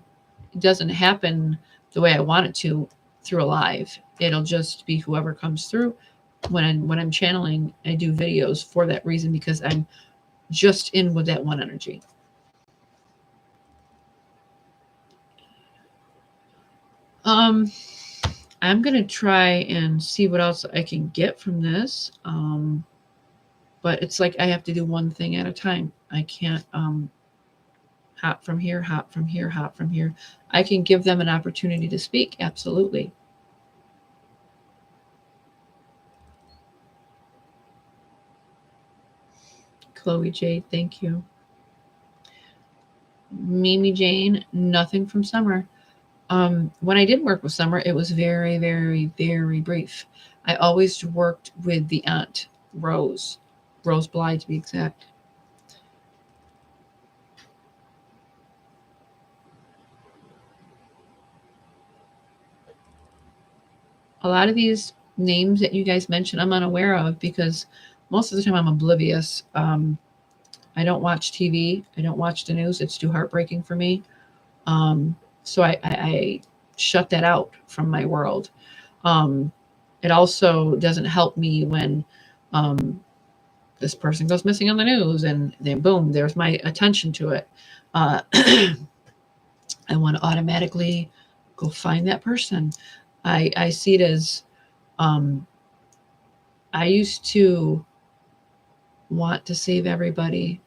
A: it doesn't happen the way I want it to through a live. It'll just be whoever comes through. When I'm channeling, I do videos for that reason, because I'm just in with that one energy. I'm gonna try and see what else I can get from this. But it's like I have to do one thing at a time. I can't hop from here, hop from here, hop from here. I can give them an opportunity to speak, absolutely. Chloe Jade, thank you. Mimi Jane, nothing from Summer. When I did work with Summer, it was very, very, very brief. I always worked with the aunt, Rose Bly to be exact. A lot of these names that you guys mentioned, I'm unaware of, because most of the time I'm oblivious. I don't watch TV. I don't watch the news. It's too heartbreaking for me. So I shut that out from my world. Um, it also doesn't help me when this person goes missing on the news, and then boom, there's my attention to it. I want to automatically go find that person. I see it as um, I used to want to save everybody.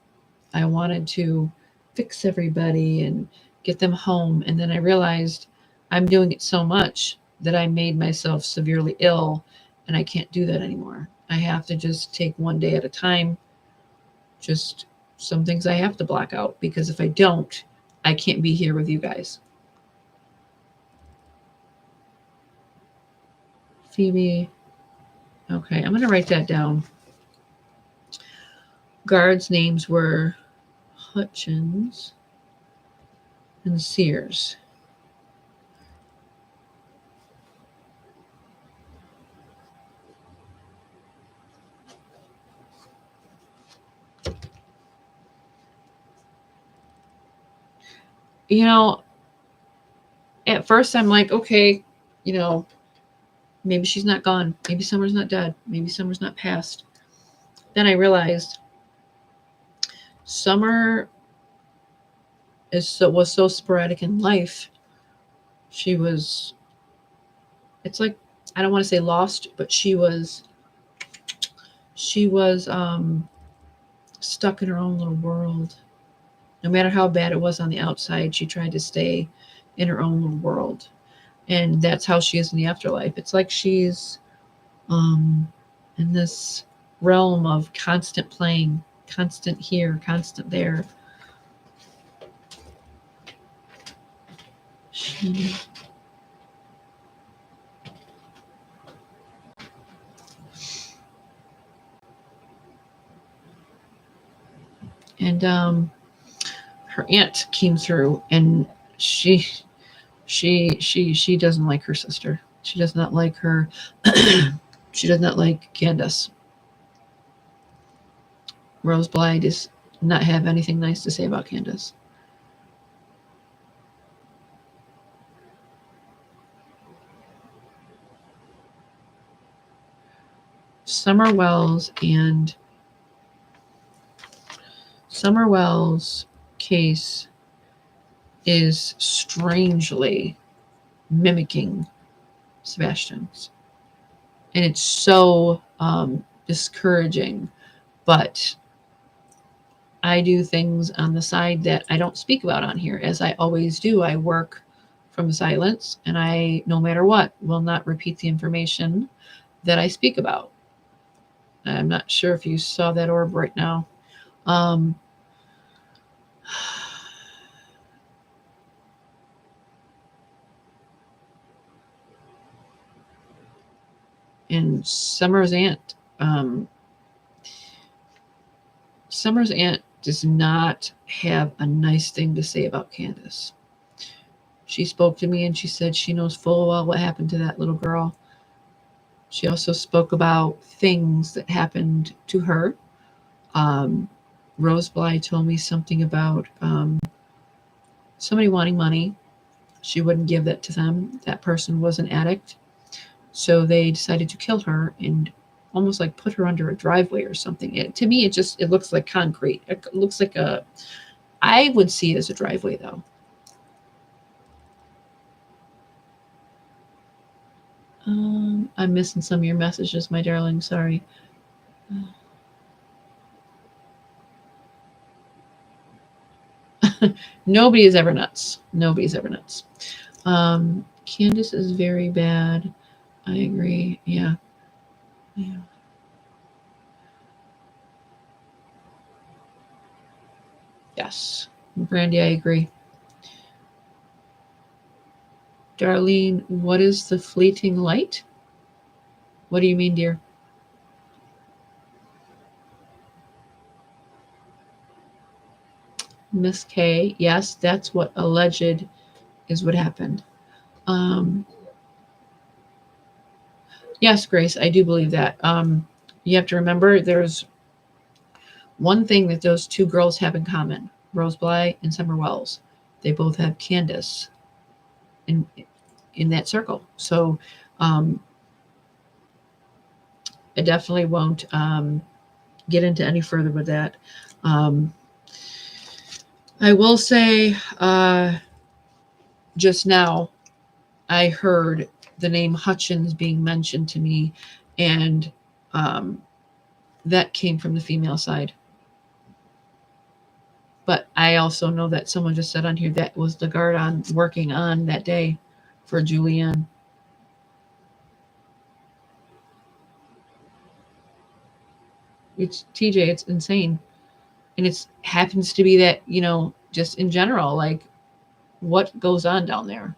A: I wanted to fix everybody and get them home. And then I realized I'm doing it so much that I made myself severely ill, and I can't do that anymore. I have to just take one day at a time. Just some things I have to block out, because if I don't, I can't be here with you guys. Phoebe. Okay, I'm going to write that down. Guards' names were Hutchins and Sears. You know, at first I'm like, okay, you know, maybe she's not gone. Maybe Summer's not dead. Maybe Summer's not passed. Then I realized Summer was so sporadic in life. She was, it's like, I don't want to say lost, but she was stuck in her own little world. No matter how bad it was on the outside, she tried to stay in her own little world. And that's how she is in the afterlife. It's like she's in this realm of constant playing, constant here, constant there. And her aunt came through, and she doesn't like her sister. She does not like her. She does not like Candace. Rose Bly does not have anything nice to say about Candace. Summer Wells' case is strangely mimicking Sebastian's. And it's so discouraging. But I do things on the side that I don't speak about on here, as I always do. I work from silence, and I, no matter what, will not repeat the information that I speak about. I'm not sure if you saw that orb right now. And Summer's aunt does not have a nice thing to say about Candace. She spoke to me and she said she knows full well what happened to that little girl. She also spoke about things that happened to her. Rose Bly told me something about somebody wanting money. She wouldn't give that to them. That person was an addict. So they decided to kill her and almost like put her under a driveway or something. To me, it looks like concrete. It looks like I would see it as a driveway, though. I'm missing some of your messages, my darling. Sorry. Nobody is ever nuts. Nobody's ever nuts. Candace is very bad. I agree. Yeah. Yes. Brandy, I agree. Darlene, what is the fleeting light? What do you mean, dear? Miss K, yes, that's what alleged is what happened. Yes, Grace, I do believe that. You have to remember there's one thing that those two girls have in common, Rose Bly and Summer Wells. They both have Candace in that circle. So I definitely won't get into any further with that. I will say just now I heard the name Hutchins being mentioned to me, and that came from the female side. But I also know that someone just said on here that was the guard on working on that day for Julianne. It's TJ, it's insane. And it happens to be that, just in general, like what goes on down there.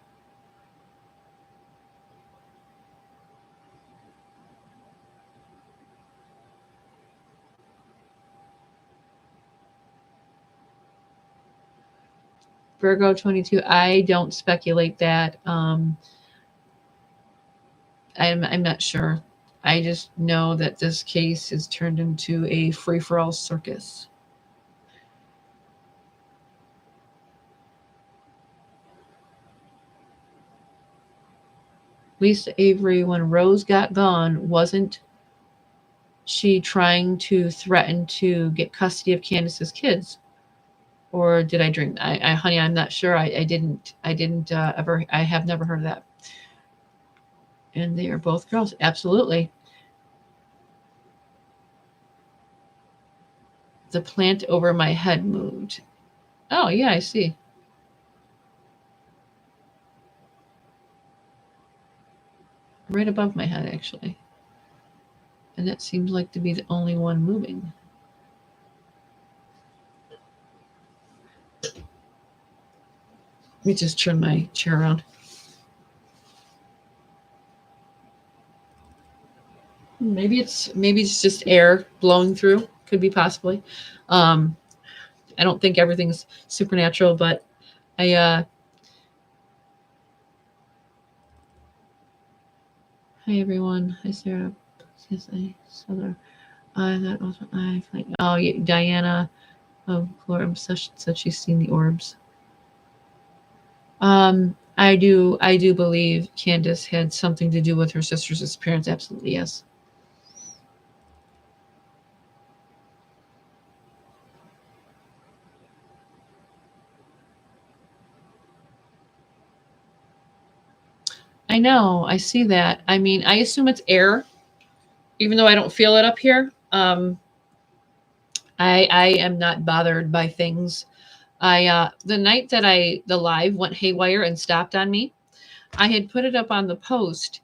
A: Virgo 22, I don't speculate that. I'm not sure. I just know that this case has turned into a free-for-all circus. Lisa Avery, when Rose got gone, wasn't she trying to threaten to get custody of Candace's kids? Or did I dream? Honey, I'm not sure. I didn't ever. I have never heard of that. And they are both girls. Absolutely. The plant over my head moved. Oh yeah, I see. Right above my head, actually. And that seems like to be the only one moving. Let me just turn my chair around. Maybe it's just air blowing through. Could be possibly. I don't think everything's supernatural, but I hi everyone. Hi Sarah. Yes, I saw there. That was I like. Oh, yeah, Diana of Florida said she's seen the orbs. I do believe Candace had something to do with her sister's disappearance. Absolutely, yes. I know. I see that. I mean, I assume it's air, even though I don't feel it up here. I am not bothered by things. I the night that the live went haywire and stopped on me, I had put it up on the post,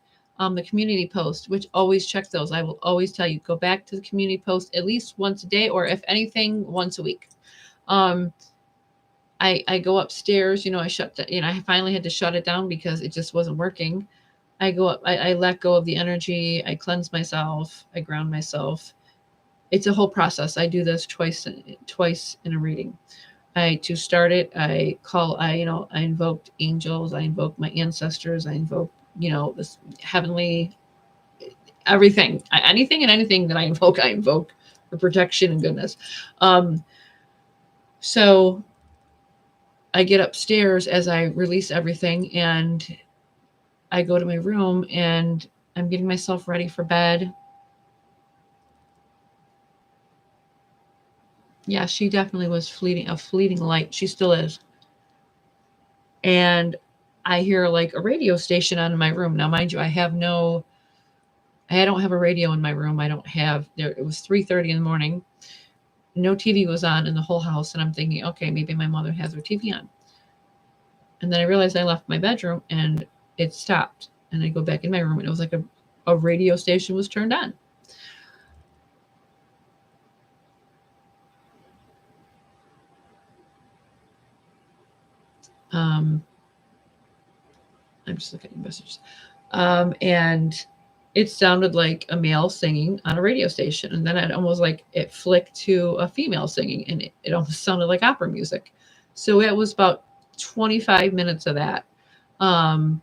A: the community post, which always check those. I will always tell you, go back to the community post at least once a day, or if anything, once a week. Um, I go upstairs, I shut the, I finally had to shut it down because it just wasn't working. I go up, I let go of the energy, I cleanse myself, I ground myself. It's a whole process. I do this twice in a reading. To start it, I invoked angels, I invoked my ancestors, I invoked, this heavenly everything, anything and anything that I invoke for protection and goodness. Um, so I get upstairs as I release everything, and I go to my room and I'm getting myself ready for bed. Yeah, she definitely was a fleeting light. She still is. And I hear like a radio station on in my room. Now, mind you, I don't have a radio in my room. I don't have there. It was 3:30 in the morning. No TV was on in the whole house, and I'm thinking, okay, maybe my mother has her TV on. And then I realized I left my bedroom, and it stopped. And I go back in my room, and it was like a radio station was turned on. Um, I'm just looking at messages. And it sounded like a male singing on a radio station. And then it almost like it flicked to a female singing, and it almost sounded like opera music. So it was about 25 minutes of that. Um,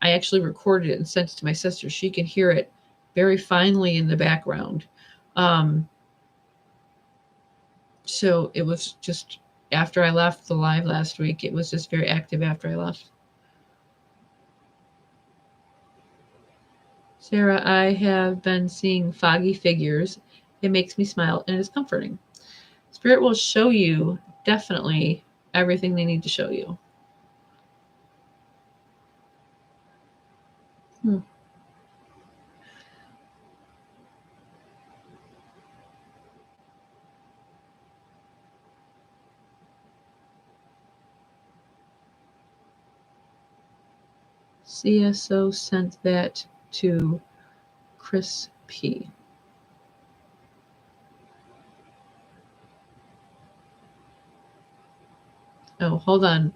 A: I actually recorded it and sent it to my sister. She can hear it very finely in the background. Um, so it was just after I left the live last week, it was just very active after I left. Sarah, I have been seeing foggy figures. It makes me smile and it is comforting. Spirit will show you definitely everything they need to show you. CSO sent that to Chris P. Oh, hold on,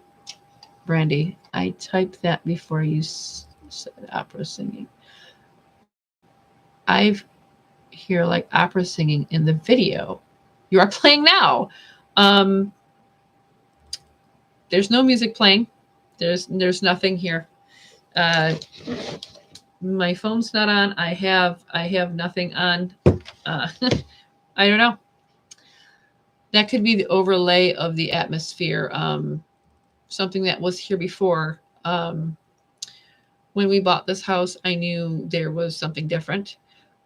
A: Brandy. I typed that before you said opera singing. I've hear like opera singing in the video. You are playing now. Um, there's no music playing. There's nothing here. My phone's not on. I have nothing on. I don't know. That could be the overlay of the atmosphere. Something that was here before. When we bought this house, I knew there was something different.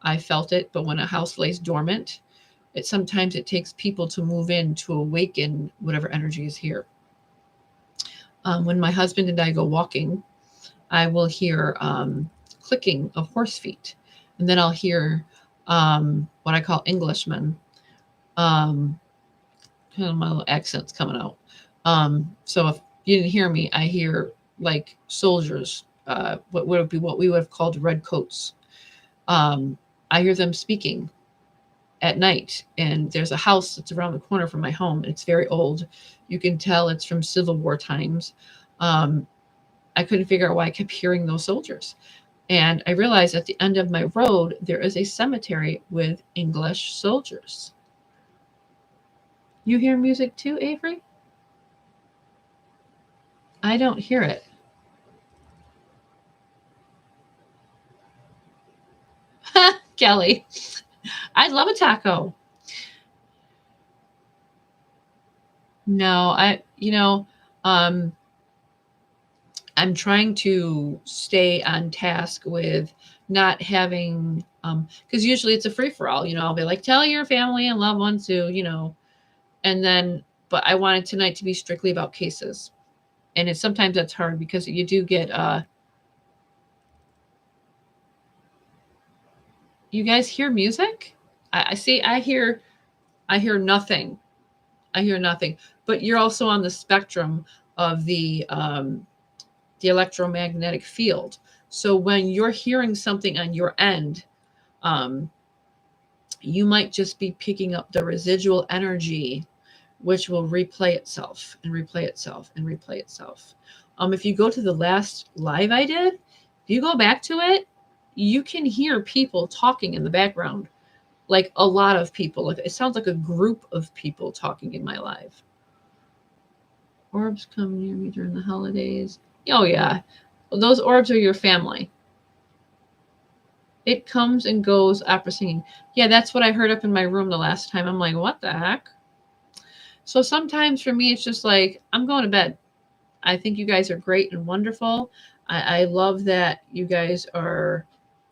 A: I felt it, but when a house lays dormant, sometimes it takes people to move in to awaken whatever energy is here. When my husband and I go walking, I will hear clicking of horse feet, and then I'll hear what I call Englishmen. Kind of my little accent's coming out. So if you didn't hear me, I hear like soldiers, what would be what we would have called red coats. I hear them speaking at night, and there's a house that's around the corner from my home. It's very old. You can tell it's from Civil War times. I couldn't figure out why I kept hearing those soldiers. And I realized at the end of my road, there is a cemetery with English soldiers. You hear music too, Avery? I don't hear it. Kelly, I'd love a taco. No, um, I'm trying to stay on task with not having, because usually it's a free for all. I'll be like, tell your family and loved ones to, and then, but I wanted tonight to be strictly about cases, and it's sometimes that's hard because you do get. You guys hear music? I see. I hear nothing. I hear nothing. But you're also on the spectrum of the electromagnetic field. So when you're hearing something on your end, um, you might just be picking up the residual energy, which will replay itself and replay itself and replay itself. If you go to the last live I did, if you go back to it, you can hear people talking in the background, like a lot of people. Like it sounds like a group of people talking in my live. Orbs come near me during the holidays. Oh yeah, well, those orbs are your family. It comes and goes, opera singing. Yeah, that's what I heard up in my room the last time. I'm like, what the heck? So sometimes for me, it's just like, I'm going to bed. I think you guys are great and wonderful. I love that you guys are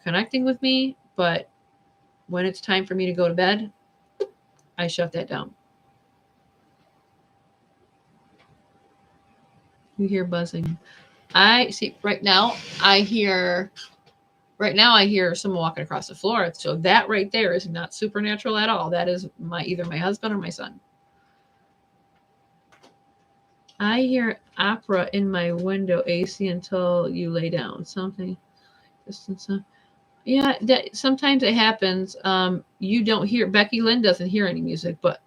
A: connecting with me, but when it's time for me to go to bed, I shut that down. You hear buzzing. I see right now I hear someone walking across the floor. So that right there is not supernatural at all. That is either my husband or my son. I hear opera in my window AC until you lay down. Something. Yeah, that sometimes it happens. You don't hear. Becky Lynn doesn't hear any music, but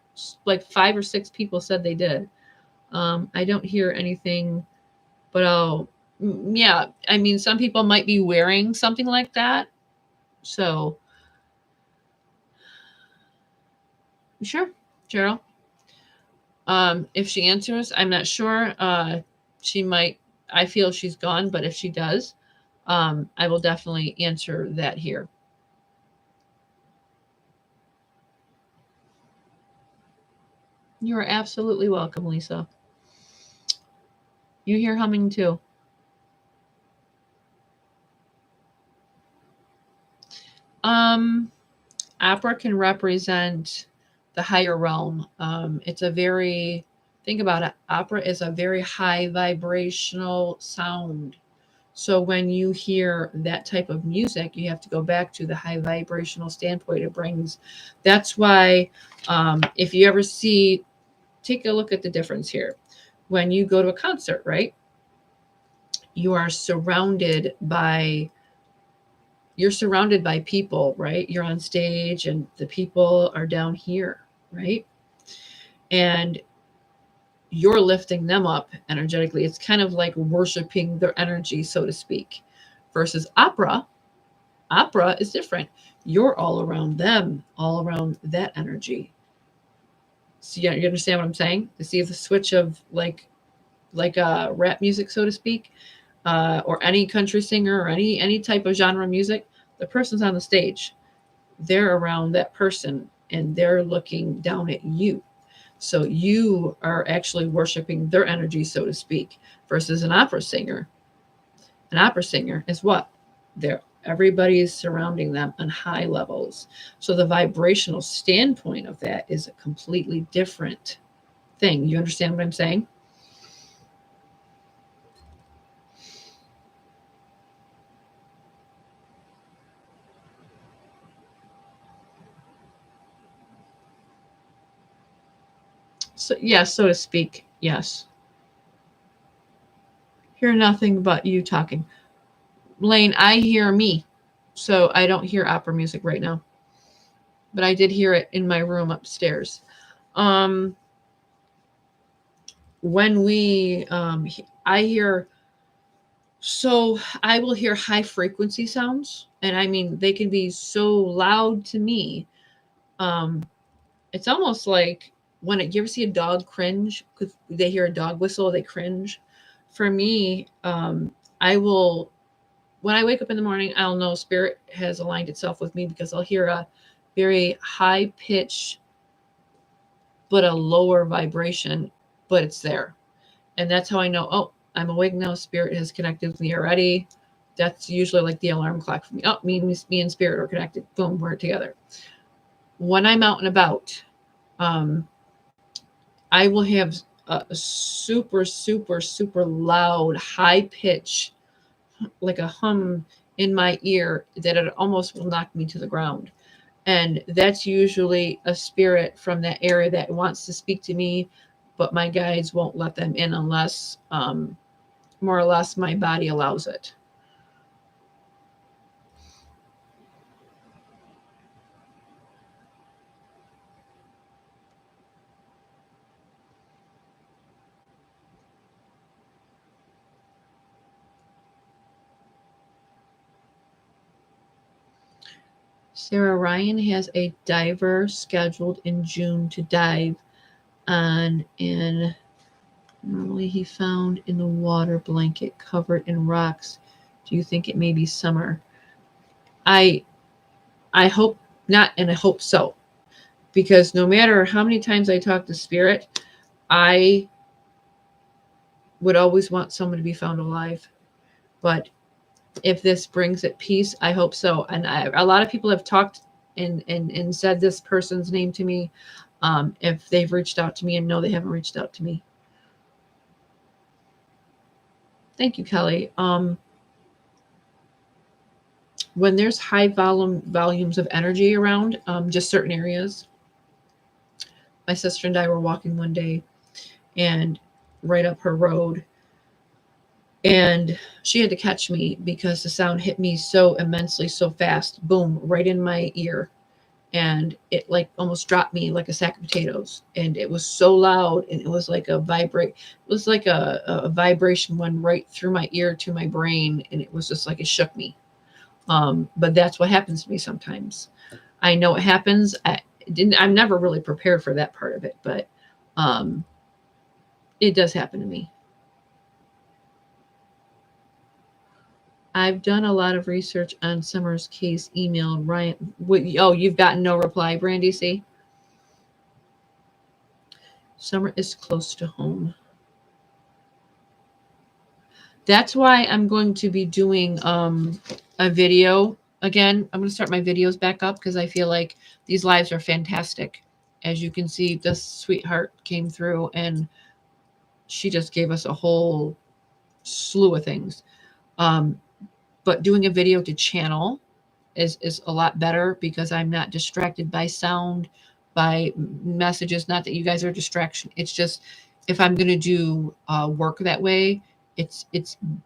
A: like 5 or 6 people said they did. I don't hear anything, but yeah. I mean, some people might be wearing something like that. So, sure, Cheryl. If she answers, I'm not sure. She might. I feel she's gone, but if she does, I will definitely answer that here. You are absolutely welcome, Lisa. You hear humming too. Um, Opera can represent the higher realm. It's a very, think about it, opera is a very high vibrational sound. So when you hear that type of music, you have to go back to the high vibrational standpoint it brings. That's why, if you ever see, take a look at the difference here. When you go to a concert, right? You are surrounded by people, right? You're on stage and the people are down here, right? And you're lifting them up energetically. It's kind of like worshiping their energy, so to speak. Versus opera is different. You're all around them, all around that energy. So you understand what I'm saying? You see the switch of like rap music, so to speak, or any country singer or any type of genre music. The person's on the stage, they're around that person and they're looking down at you. So you are actually worshiping their energy, so to speak, versus an opera singer. An opera singer is what? Everybody is surrounding them on high levels. So the vibrational standpoint of that is a completely different thing. You understand what I'm saying? So yes, so to speak, yes. Hear nothing but you talking. Lane, I hear me. So I don't hear opera music right now. But I did hear it in my room upstairs. Um when we I hear, so I will hear high frequency sounds, and I mean they can be so loud to me. Um it's almost like you ever see a dog cringe, because they hear a dog whistle, they cringe. For me, I will, when I wake up in the morning, I'll know spirit has aligned itself with me because I'll hear a very high pitch, but a lower vibration, but it's there. And that's how I know, oh, I'm awake now. Spirit has connected with me already. That's usually like the alarm clock for me. Oh, me and spirit are connected. Boom, we're together. When I'm out and about, um, I will have a super, super, super loud, high pitch, like a hum in my ear that it almost will knock me to the ground. And that's usually a spirit from that area that wants to speak to me, but my guides won't let them in unless, more or less, my body allows it. Sarah, Ryan has a diver scheduled in June to dive on in, normally he found in the water blanket covered in rocks. Do you think it may be summer? I I hope not, and I hope so. Because no matter how many times I talk to spirit, I would always want someone to be found alive. But if this brings it peace, I hope so. And a lot of people have talked and said this person's name to me, if they've reached out to me, and no, they haven't reached out to me. Thank you, Kelly. When there's high volumes of energy around, just certain areas. My sister and I were walking one day, and right up her road, and she had to catch me because the sound hit me so immensely, so fast, boom, right in my ear, and it like almost dropped me like a sack of potatoes. And it was so loud, and it was like a vibration went right through my ear to my brain, and it was just like it shook me. But that's what happens to me sometimes. I know it happens. I'm never really prepared for that part of it, but um, it does happen to me. I've done a lot of research on Summer's case. Email Ryan. Oh, you've gotten no reply, Brandy. See, Summer is close to home. That's why I'm going to be doing a video again. I'm going to start my videos back up because I feel like these lives are fantastic. As you can see, this sweetheart came through and she just gave us a whole slew of things. But doing a video to channel is a lot better because I'm not distracted by sound, by messages. Not that you guys are a distraction. It's just if I'm going to do work that way, it's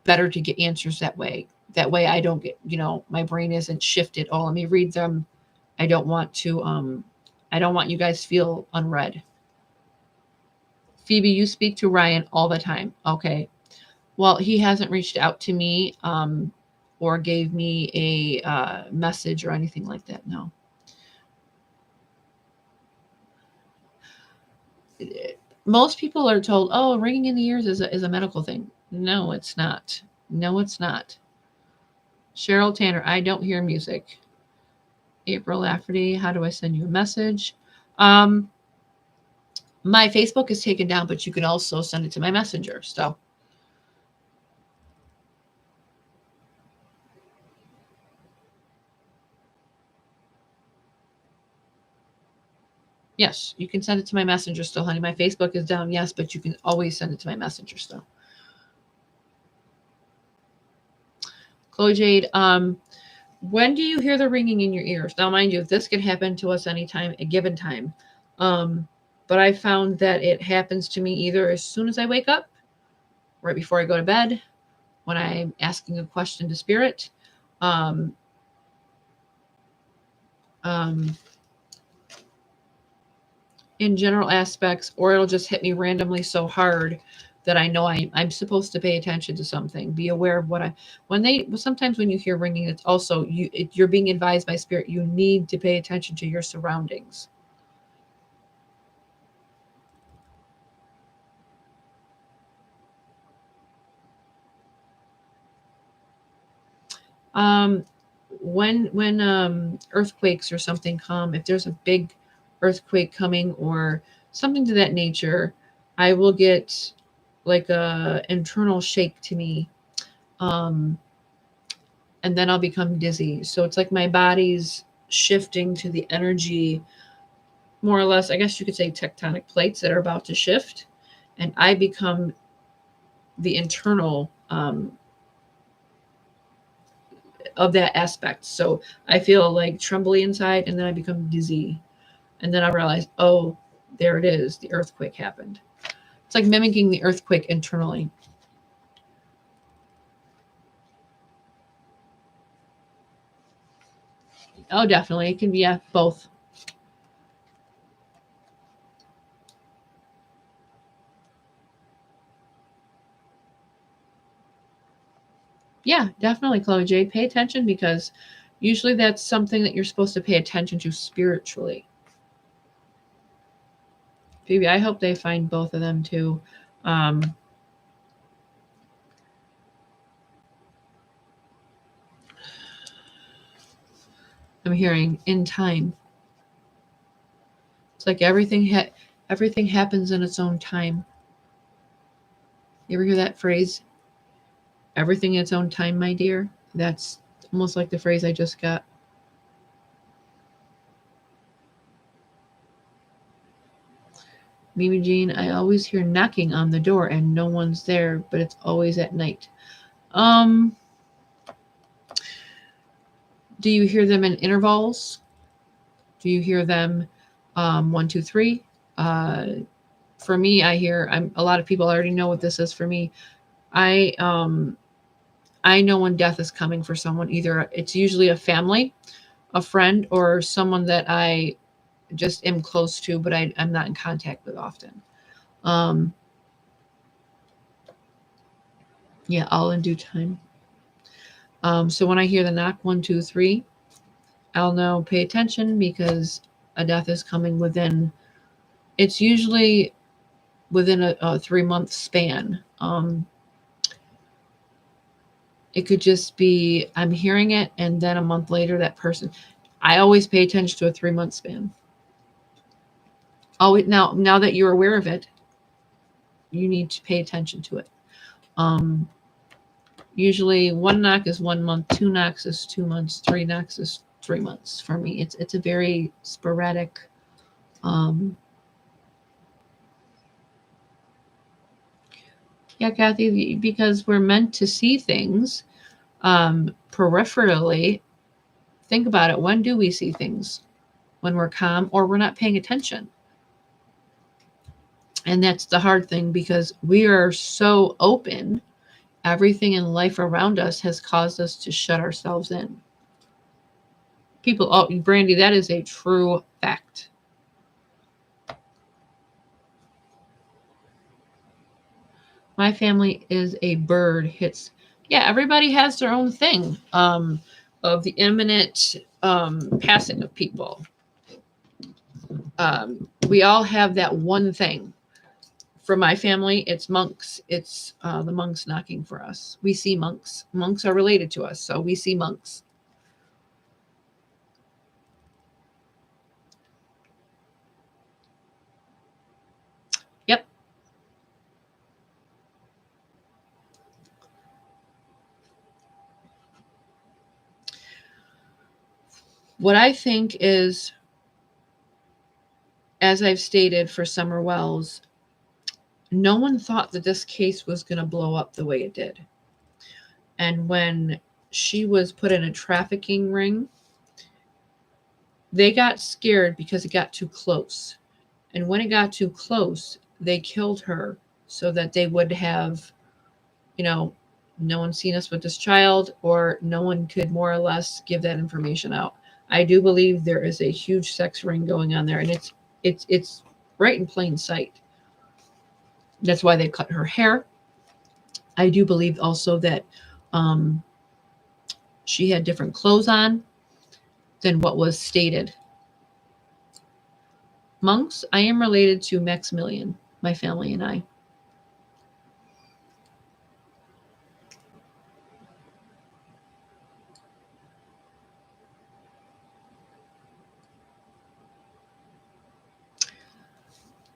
A: better to get answers that way. That way I don't get, my brain isn't shifted. Oh, let me read them. I don't want to I don't want you guys feel unread. Phoebe, you speak to Ryan all the time. Okay. Well, he hasn't reached out to me or gave me a message or anything like that. No. Most people are told, oh, ringing in the ears is a medical thing. No, it's not. No, it's not. Cheryl Tanner, I don't hear music. April Lafferty, how do I send you a message? My Facebook is taken down, but you can also send it to my messenger. So yes, you can send it to my messenger still, honey. My Facebook is down, yes, but you can always send it to my messenger still. Chloe Jade, when do you hear the ringing in your ears? Now, mind you, this can happen to us anytime, a given time. But I found that it happens to me either as soon as I wake up, right before I go to bed, when I'm asking a question to spirit, um, in general aspects, or it'll just hit me randomly so hard that I know I'm supposed to pay attention to something. Be aware of sometimes when you hear ringing, it's also you're being advised by spirit. You need to pay attention to your surroundings. When earthquakes or something come, if there's a big earthquake coming or something to that nature, I will get like a internal shake to me, um, and then I'll become dizzy. So it's like my body's shifting to the energy, more or less. I guess you could say tectonic plates that are about to shift, and I become the internal of that aspect. So I feel like trembly inside, and then I become dizzy, and then I realize, oh, there it is. The earthquake happened. It's like mimicking the earthquake internally. Oh, definitely. It can be both. Yeah, definitely, Chloe J. Pay attention because usually that's something that you're supposed to pay attention to spiritually. Phoebe, I hope they find both of them too. Um, I'm hearing in time. It's like everything happens in its own time. You ever hear that phrase? Everything in its own time, my dear. That's almost like the phrase I just got. Mimi Jean, I always hear knocking on the door and no one's there, but it's always at night. Um, do you hear them in intervals? Do you hear them 1, 2, 3? For me, I'm a lot of people already know what this is for me. I um I know when death is coming for someone. Either it's usually a family, a friend, or someone that I just am close to, but I'm not in contact with often. Um, yeah, all in due time. So when I hear the knock 1, 2, 3, I'll know pay attention because a death is coming within. It's usually within a 3 month span. It could just be I'm hearing it, and then a month later, that person. I always pay attention to a 3 month span. Always now that you're aware of it, you need to pay attention to it. Um, Usually, one knock is 1 month, 2 knocks is 2 months, 3 knocks is 3 months. For me, it's a very sporadic. Um, yeah, Kathy, because we're meant to see things peripherally. Think about it. When do we see things? When we're calm or we're not paying attention. And that's the hard thing because we are so open. Everything in life around us has caused us to shut ourselves in. People, oh, Brandy, that is a true fact. My family is a bird hits. Yeah, everybody has their own thing of the imminent passing of people. We all have that one thing. For my family, it's monks. It's the monks knocking for us. We see monks. Monks are related to us, so we see monks. Yep. What I think is, as I've stated for Summer Wells, no one thought that this case was going to blow up the way it did. And when she was put in a trafficking ring, they got scared because it got too close. And when it got too close, they killed her so that they would have, no one seen us with this child, or no one could more or less give that information out. I do believe there is a huge sex ring going on there, and it's right in plain sight. That's why they cut her hair. I do believe also that um, she had different clothes on than what was stated. Monks, I am related to Maximilian, my family and I.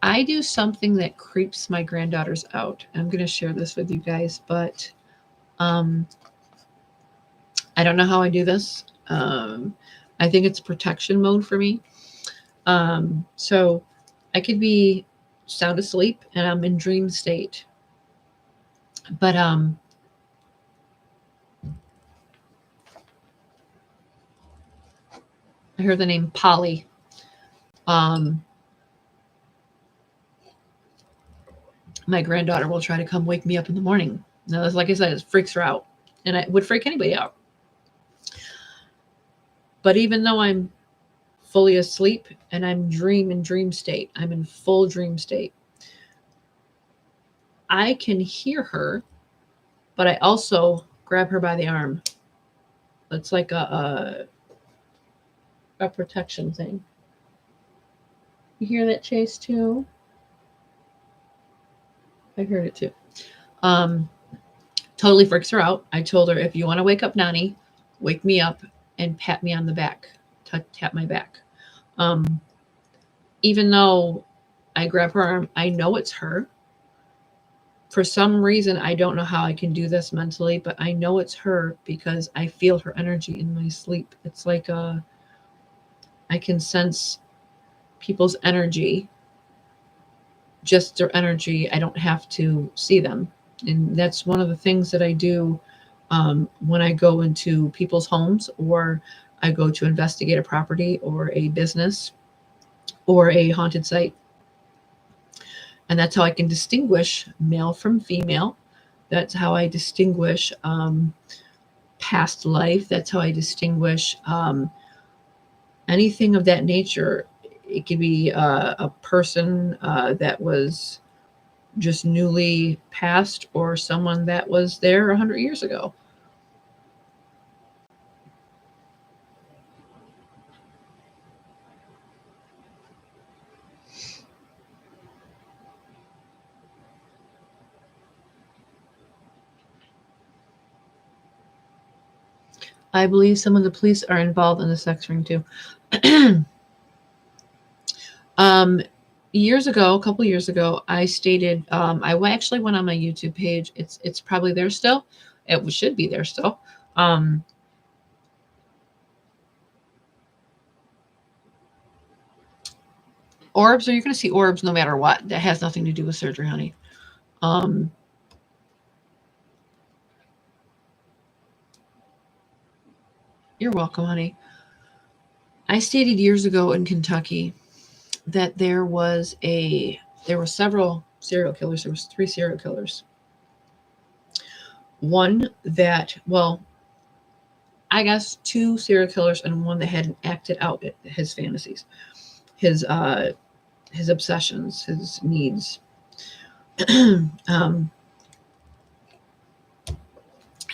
A: I do something that creeps my granddaughters out. I'm going to share this with you guys, but um, I don't know how I do this. I think it's protection mode for me. So I could be sound asleep and I'm in dream state. But I heard the name Polly. Um, my granddaughter will try to come wake me up in the morning. Now, like I said, it freaks her out, and it would freak anybody out. But even though I'm fully asleep and I'm in dream state, I'm in full dream state, I can hear her, but I also grab her by the arm. It's like a protection thing. You hear that, Chase, too? I heard it too. Totally freaks her out. I told her, if you want to wake up Nani, wake me up and pat me on the back, tap my back. Even though I grab her arm, I know it's her. For some reason, I don't know how I can do this mentally, but I know it's her because I feel her energy in my sleep. It's like I can sense people's energy, just their energy. I don't have to see them. And that's one of the things that I do when I go into people's homes, or I go to investigate a property or a business or a haunted site. And that's how I can distinguish male from female. That's how I distinguish past life. That's how I distinguish anything of that nature. It could be a person that was just newly passed, or someone that was there 100 years ago. I believe some of the police are involved in the sex ring too. Years ago, a couple years ago, I stated I actually went on my YouTube page. It's probably there still. It should be there still. Orbs, or you're going to see orbs no matter what. That has nothing to do with surgery, honey. You're welcome, honey. I stated years ago in Kentucky that there were several serial killers. There was 3 serial killers. One that, well, I guess 2 serial killers and one that hadn't acted out his fantasies, his obsessions, his needs.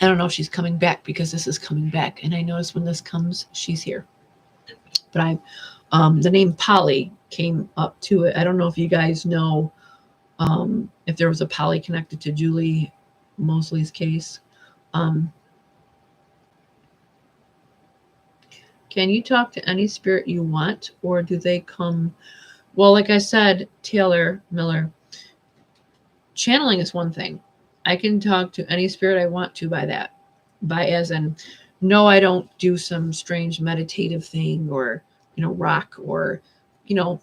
A: I don't know if she's coming back because this is coming back, and I notice when this comes, she's here. But the name Polly came up to it. I don't know if you guys know if there was a Polly connected to Julie Mosley's case. Can you talk to any spirit you want, or do they come? Well, like I said, Taylor Miller, channeling is one thing. I can talk to any spirit I want to by that. By as in, no, I don't do some strange meditative thing or, rock, or,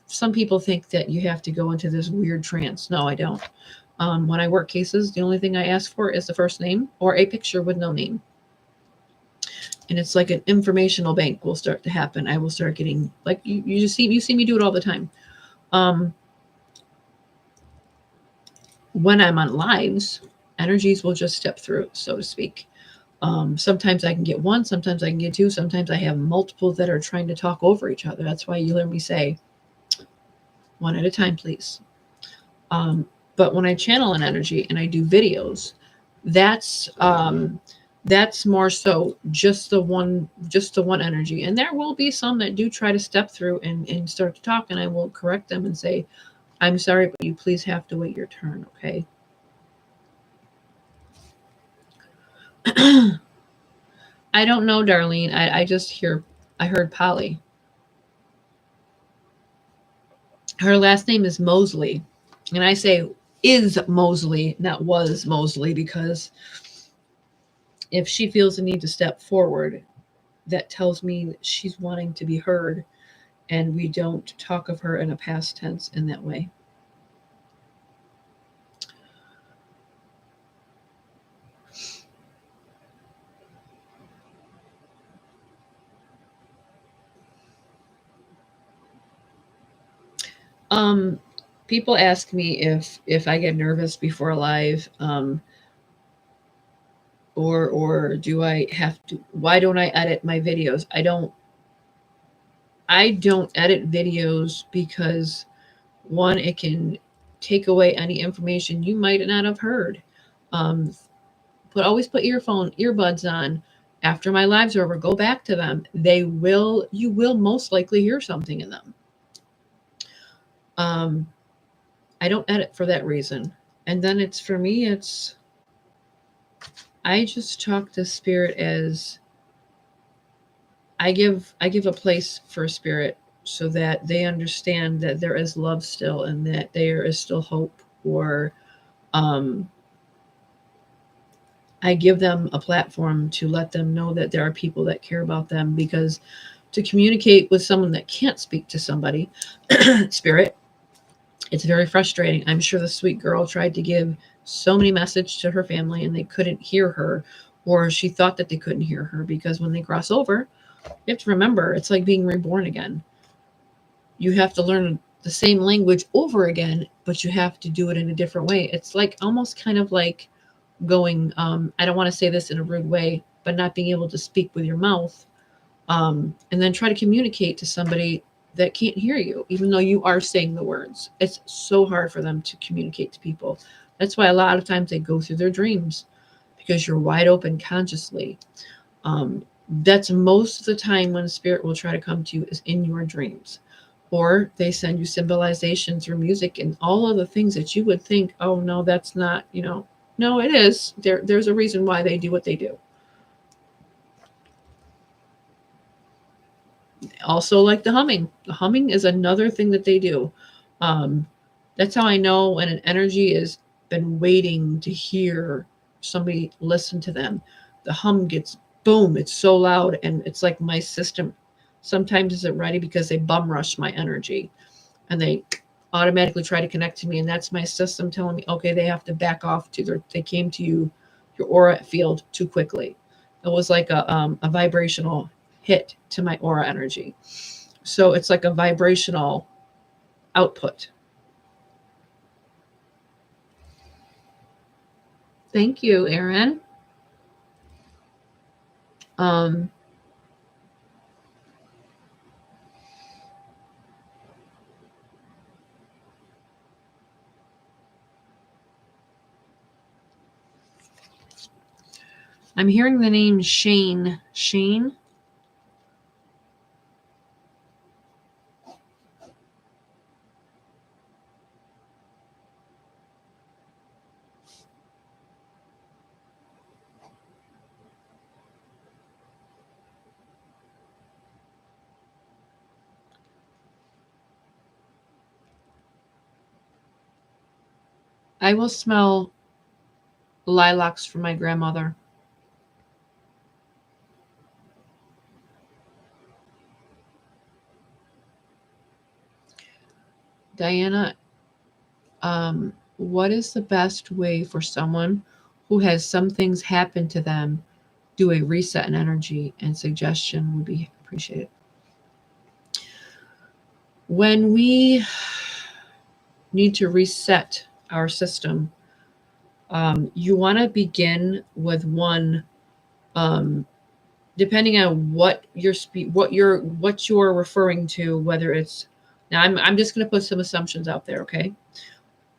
A: some people think that you have to go into this weird trance. No, I don't. When I work cases, the only thing I ask for is the first name or a picture with no name. And it's like an informational bank will start to happen. I will start getting, like, you see me do it all the time. When I'm on lives, energies will just step through, so to speak. Sometimes I can get one, sometimes I can get 2, sometimes I have multiple that are trying to talk over each other. That's why you hear me say, one at a time, please. But when I channel an energy and I do videos, that's more so just the one energy. And there will be some that do try to step through and start to talk, and I will correct them and say, I'm sorry, but you please have to wait your turn, okay? I don't know, Darlene. I heard Polly. Her last name is Mosley. And I say is Mosley, not was Mosley, because if she feels the need to step forward, that tells me that she's wanting to be heard, and we don't talk of her in a past tense in that way. People ask me if I get nervous before a live, or do I have to? Why don't I edit my videos? I don't edit videos because, one, it can take away any information you might not have heard. Um, but always put earbuds on. After my lives are over, go back to them. You will most likely hear something in them. Um, I don't edit for that reason. And then for me, I just talk to spirit as I give a place for spirit so that they understand that there is love still and that there is still hope, or um, I give them a platform to let them know that there are people that care about them, because to communicate with someone that can't speak to somebody, spirit, it's very frustrating. I'm sure the sweet girl tried to give so many messages to her family and they couldn't hear her, or she thought that they couldn't hear her, because when they cross over, you have to remember it's like being reborn again. You have to learn the same language over again, but you have to do it in a different way. It's like almost kind of like going, I don't want to say this in a rude way, but not being able to speak with your mouth, and then try to communicate to somebody that can't hear you, even though you are saying the words. It's so hard for them to communicate to people. That's why a lot of times they go through their dreams, because you're wide open consciously. Um, that's most of the time when spirit will try to come to you is in your dreams, or they send you symbolizations or music and all of the things that you would think, oh no, that's not, no, it is. There's a reason why they do what they do. Also, like the humming. The humming is another thing that they do. Um, that's how I know when an energy has been waiting to hear somebody listen to them. The hum gets boom, it's so loud, and it's like my system sometimes isn't ready because they bum rush my energy and they automatically try to connect to me, and that's my system telling me, okay, they have to back off they came to your aura field too quickly. It was like a vibrational hit to my aura energy. So it's like a vibrational output. Thank you, Aaron. Um, I'm hearing the name Shane. Shane? I will smell lilacs from my grandmother. Diana, what is the best way for someone who has some things happen to them do a reset in energy, and suggestion would be appreciated. When we need to reset our system, you want to begin with one, um, depending on what you're referring to, whether it's, now I'm just going to put some assumptions out there, okay?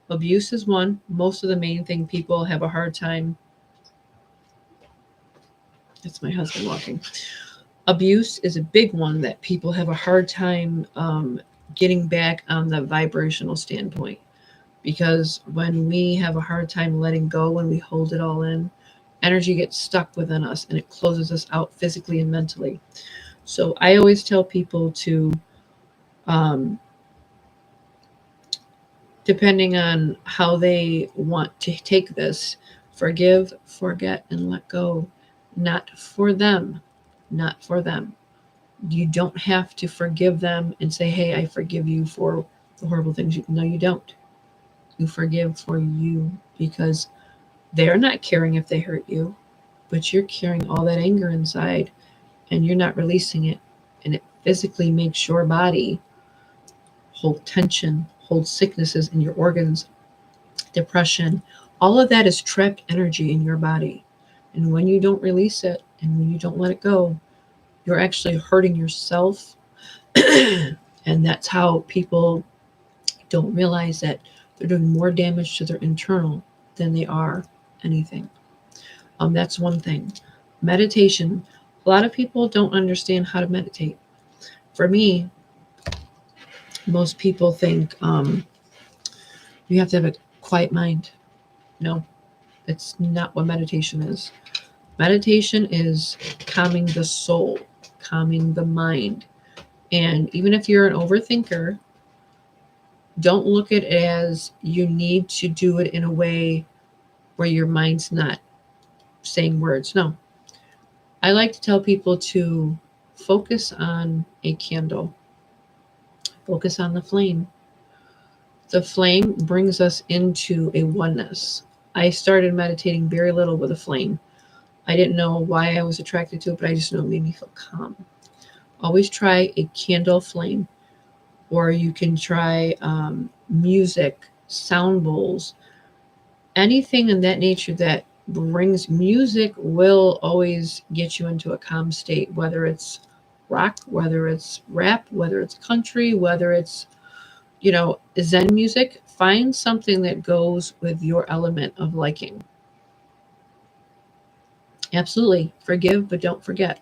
A: Abuse is one. Most of the main thing people have a hard time. That's my husband walking. Abuse is a big one that people have a hard time getting back on the vibrational standpoint, because when we have a hard time letting go, when we hold it all in, energy gets stuck within us and it closes us out physically and mentally. So I always tell people to um, depending on how they want to take this. Forgive, forget, and let go. Not for them. Not for them. You don't have to forgive them and say, hey, I forgive you for the horrible things. No, you don't. You forgive for you, because they're not caring if they hurt you, but you're carrying all that anger inside and you're not releasing it. And it physically makes your body hold tension, hold sicknesses in your organs, depression. All of that is trapped energy in your body. And when you don't release it and when you don't let it go, you're actually hurting yourself. And that's how people don't realize that they're doing more damage to their internal than they are anything. That's one thing. Meditation. A lot of people don't understand how to meditate. For me, most people think you have to have a quiet mind. No, it's not what meditation is. Meditation is calming the soul, calming the mind. And even if you're an overthinker, don't look at it as you need to do it in a way where your mind's not saying words. No. I like to tell people to focus on a candle, focus on the flame. The flame brings us into a oneness. I started meditating very little with a flame. I didn't know why I was attracted to it, but I just know it made me feel calm. Always try a candle flame, or you can try music, sound bowls, anything in that nature that brings music will always get you into a calm state, whether it's rock, whether it's rap, whether it's country, whether it's, Zen music. Find something that goes with your element of liking. Absolutely. Forgive, but don't forget.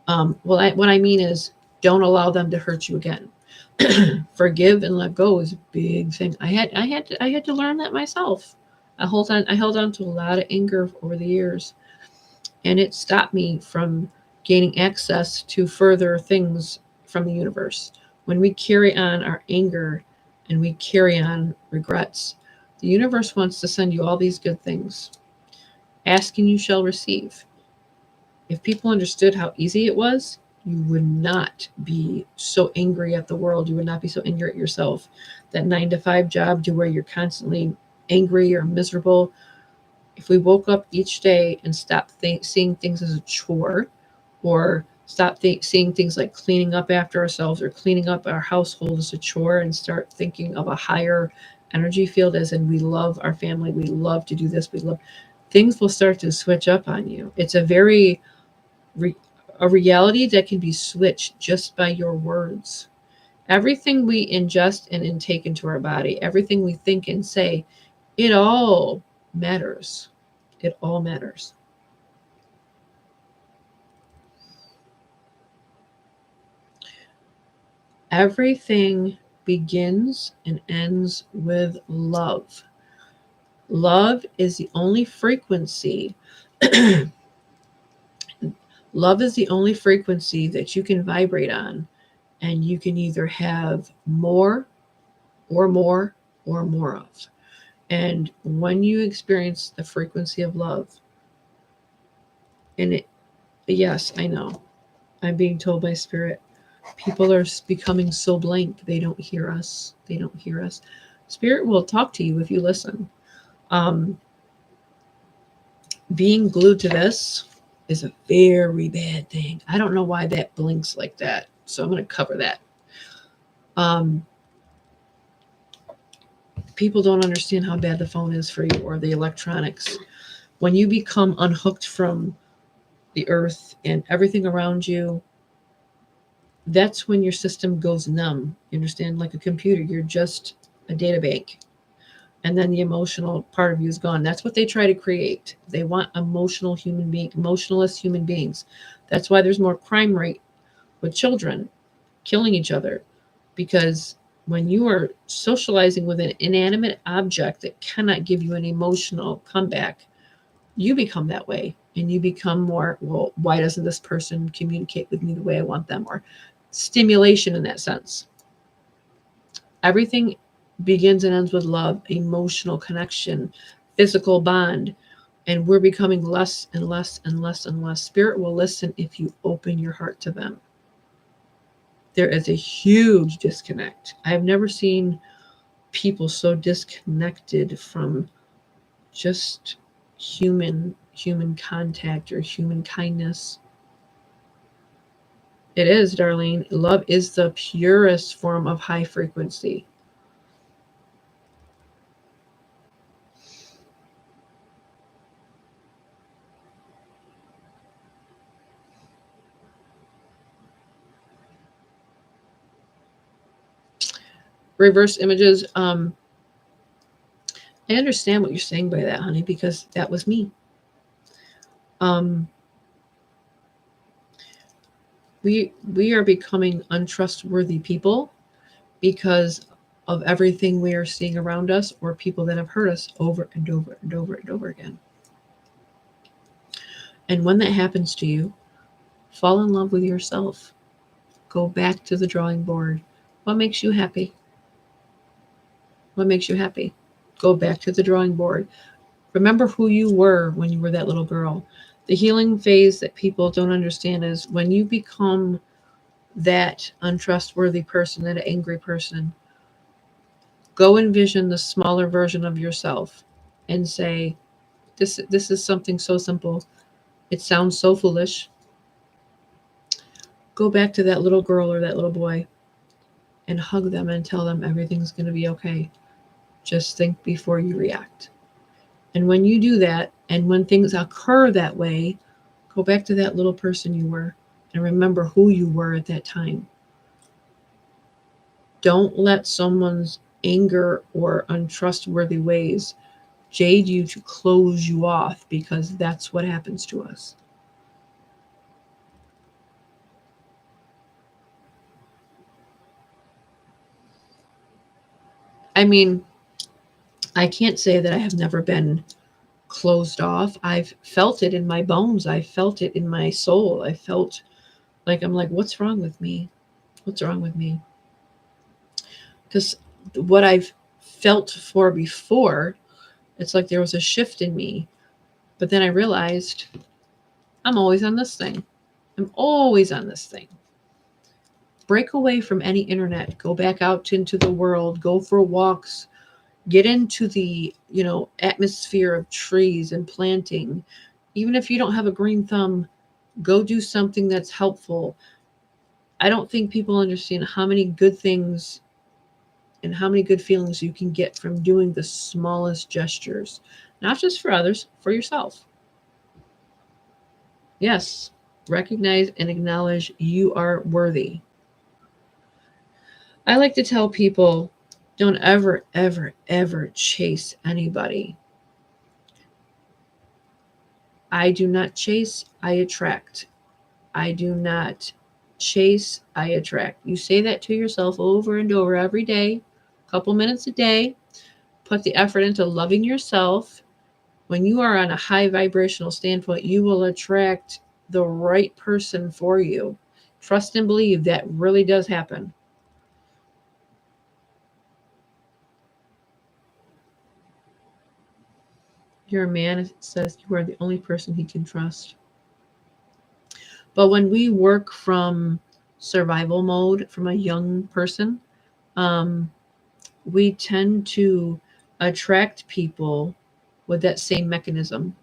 A: What I mean is, don't allow them to hurt you again. Forgive and let go is a big thing. I had to learn that myself. I held on to a lot of anger over the years, and it stopped me from gaining access to further things from the universe. When we carry on our anger and we carry on regrets, the universe wants to send you all these good things. Ask and you shall receive. If people understood how easy it was, you would not be so angry at the world. You would not be so angry at yourself. That 9 to 5 job to where you're constantly angry or miserable. If we woke up each day and stopped seeing things as a chore, or stop seeing things like cleaning up after ourselves or cleaning up our household as a chore, and start thinking of a higher energy field, as in we love our family, we love to do this, we love, things will start to switch up on you. It's a reality that can be switched just by your words. Everything we ingest and intake into our body, everything we think and say, it all matters. It all matters. Everything begins and ends with love. Love is the only frequency. Love is the only frequency that you can vibrate on, and you can either have more or more or more of. And when you experience the frequency of love, and yes, I know, I'm being told by spirit, people are becoming so blank, they don't hear us. They don't hear us. Spirit will talk to you if you listen. Um, Being glued to this is a very bad thing. I don't know why that blinks like that, so I'm going to cover that. People don't understand how bad the phone is for you, or the electronics. When you become unhooked from the earth and everything around you, that's when your system goes numb. You understand? Like a computer, you're just a data bank. And then the emotional part of you is gone. That's what they try to create. They want emotionless human beings. That's why there's more crime rate with children killing each other, because when you are socializing with an inanimate object that cannot give you an emotional comeback, you become that way, and you become more, well, why doesn't this person communicate with me the way I want them, or stimulation in that sense. Everything begins and ends with love, emotional connection, physical bond. And we're becoming less and less and less and less. Spirit will listen if you open your heart to them. There is a huge disconnect. I've never seen people so disconnected from just human contact or human kindness. It is, Darlene. Love is the purest form of high frequency. Reverse images. I understand what you're saying by that, honey, because that was me. Um, we are becoming untrustworthy people because of everything we are seeing around us or people that have hurt us over and over and over and over again. And when that happens to you, fall in love with yourself. Go back to the drawing board. What makes you happy? What makes you happy? Go back to the drawing board. Remember who you were when you were that little girl. The healing phase that people don't understand is when you become that untrustworthy person, that angry person, go envision the smaller version of yourself and say, this is something so simple. It sounds so foolish. Go back to that little girl or that little boy and hug them and tell them everything's going to be okay. Just think before you react. And when you do that, and when things occur that way, go back to that little person you were and remember who you were at that time. Don't let someone's anger or untrustworthy ways jade you to close you off, because that's what happens to us. I mean, I can't say that I have never been closed off. I've felt it in my bones. I felt it in my soul. I felt like, I'm like, what's wrong with me? What's wrong with me? Because what I've felt for before, it's like there was a shift in me. But then I realized I'm always on this thing. I'm always on this thing. Break away from any internet. Go back out into the world. Go for walks. Get into the, atmosphere of trees and planting. Even if you don't have a green thumb, go do something that's helpful. I don't think people understand how many good things and how many good feelings you can get from doing the smallest gestures, not just for others, for yourself. Yes, recognize and acknowledge you are worthy. I like to tell people, don't ever, ever, ever chase anybody. I do not chase, I attract. I do not chase, I attract. You say that to yourself over and over every day, a couple minutes a day. Put the effort into loving yourself. When you are on a high vibrational standpoint, you will attract the right person for you. Trust and believe that really does happen. You're a man, it says you are the only person he can trust. But when we work from survival mode from a young person, um, we tend to attract people with that same mechanism.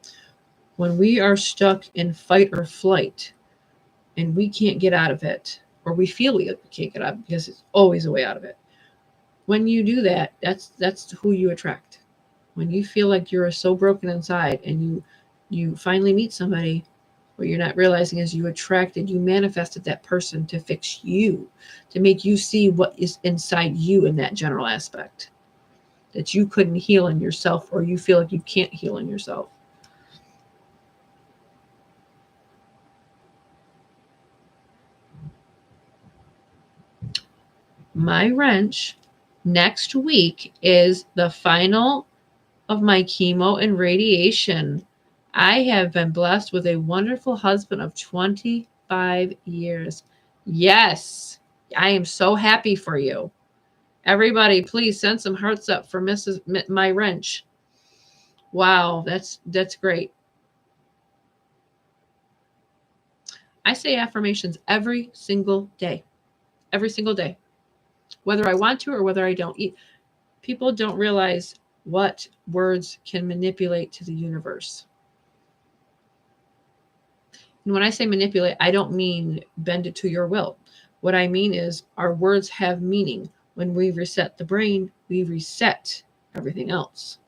A: When we are stuck in fight or flight and we can't get out of it, or we feel we can't get out because it's always a way out of it. When you do that, that's who you attract. When you feel like you're so broken inside and you finally meet somebody, what you're not realizing is you manifested that person to fix you, to make you see what is inside you in that general aspect that you couldn't heal in yourself, or you feel like you can't heal in yourself. My wrench next week is the final of my chemo and radiation. I have been blessed with a wonderful husband of 25 years. Yes, I am so happy for you. Everybody, please send some hearts up for My Wrench. Wow, that's great. I say affirmations every single day. Every single day. Whether I want to or whether I don't. People don't realize what words can manipulate to the universe. And when I say manipulate, I don't mean bend it to your will. What I mean is our words have meaning. When we reset the brain, we reset everything else.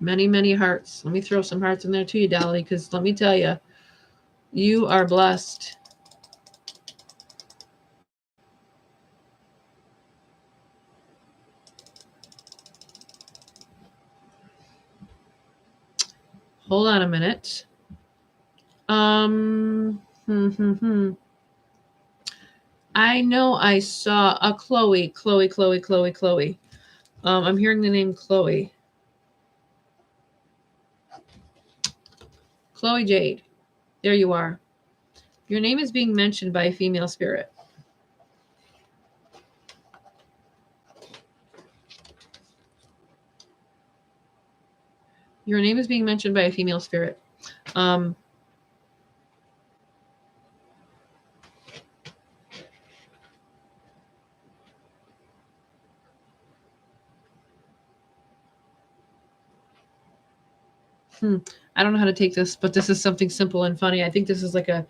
A: Many, many hearts. Let me throw some hearts in there to you, Dolly, because let me tell you, you are blessed. Hold on a minute. I know I saw a Chloe. I'm hearing the name Chloe. Chloe Jade. There you are. Your name is being mentioned by a female spirit. Your name is being mentioned by a female spirit. I don't know how to take this, but this is something simple and funny. I think this is like a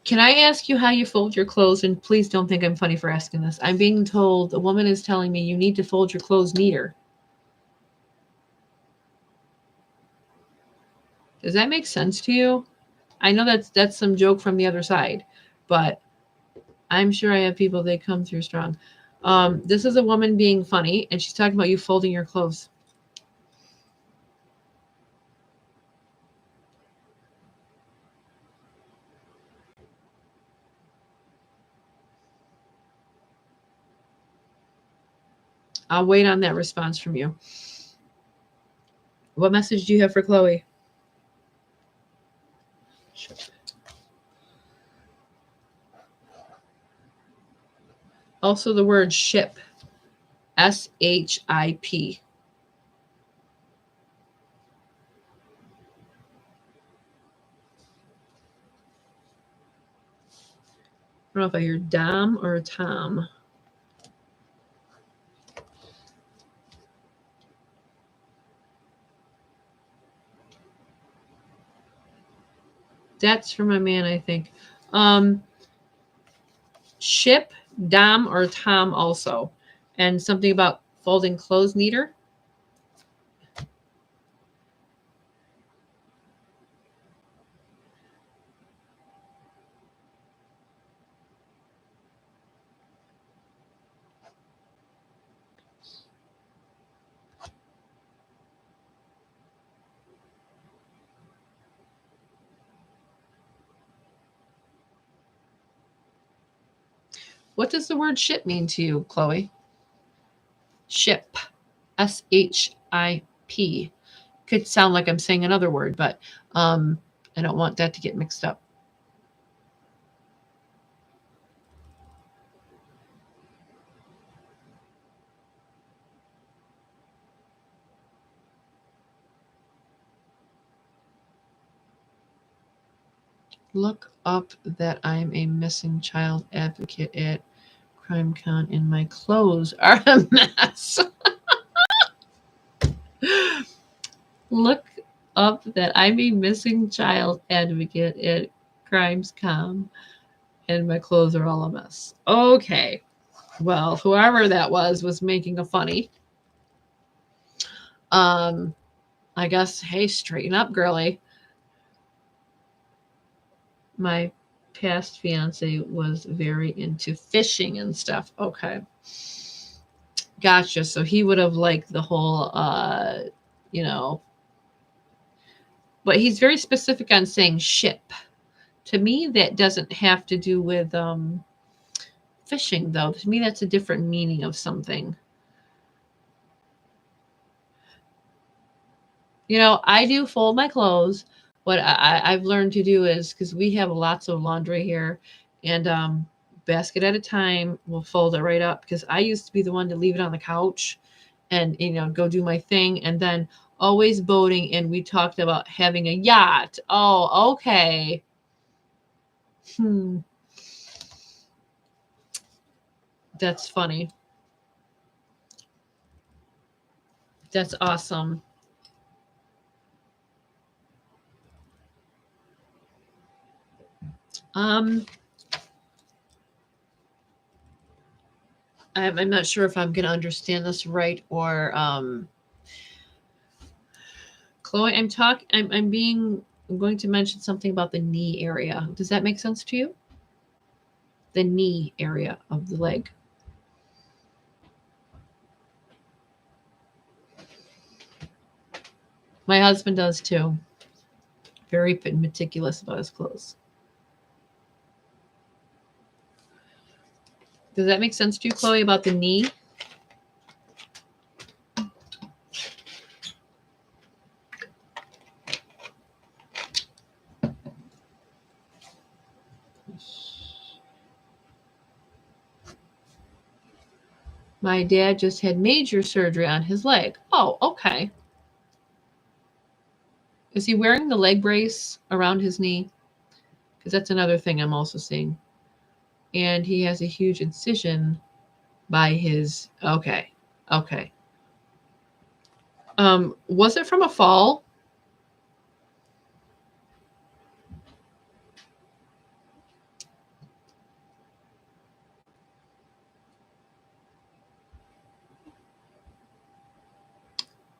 A: Can I ask you how you fold your clothes? And please don't think I'm funny for asking this. I'm being told, a woman is telling me you need to fold your clothes neater. Does that make sense to you? I know that's some joke from the other side, but I'm sure I have people that come through strong. This is a woman being funny, and she's talking about you folding your clothes. I'll wait on that response from you. What message do you have for Chloe? Also the word ship. SHIP. I don't know if I hear Dom or Tom. That's for my man, I think. Ship, Dom, or Tom also. And something about folding clothes neater. What does the word ship mean to you, Chloe? Ship. SHIP. Could sound like I'm saying another word, but I don't want that to get mixed up. Look up that I'm a missing child advocate at CrimeCon and my clothes are a mess. Look up that I'm a missing child advocate at CrimesCon and my clothes are all a mess. Okay. Well, whoever that was making a funny. I guess, hey, straighten up, girly. My past fiance was very into fishing and stuff. Okay. Gotcha. So he would have liked the whole, but he's very specific on saying ship. To me, that doesn't have to do with fishing, though. To me, that's a different meaning of something. You know, I do fold my clothes. What I've learned to do is, because we have lots of laundry here, and basket at a time, we'll fold it right up. Because I used to be the one to leave it on the couch and, you know, go do my thing. And then always boating. And we talked about having a yacht. Oh, okay. That's funny. That's awesome. Um, I'm not sure if I'm going to understand this right or Chloe, I'm going to mention something about the knee area. Does that make sense to you? The knee area of the leg. My husband does too. Very meticulous about his clothes. Does that make sense to you, Chloe, about the knee? My dad just had major surgery on his leg. Oh, okay. Is he wearing the leg brace around his knee? Because that's another thing I'm also seeing. And he has a huge incision by his. Okay. Okay. Was it from a fall?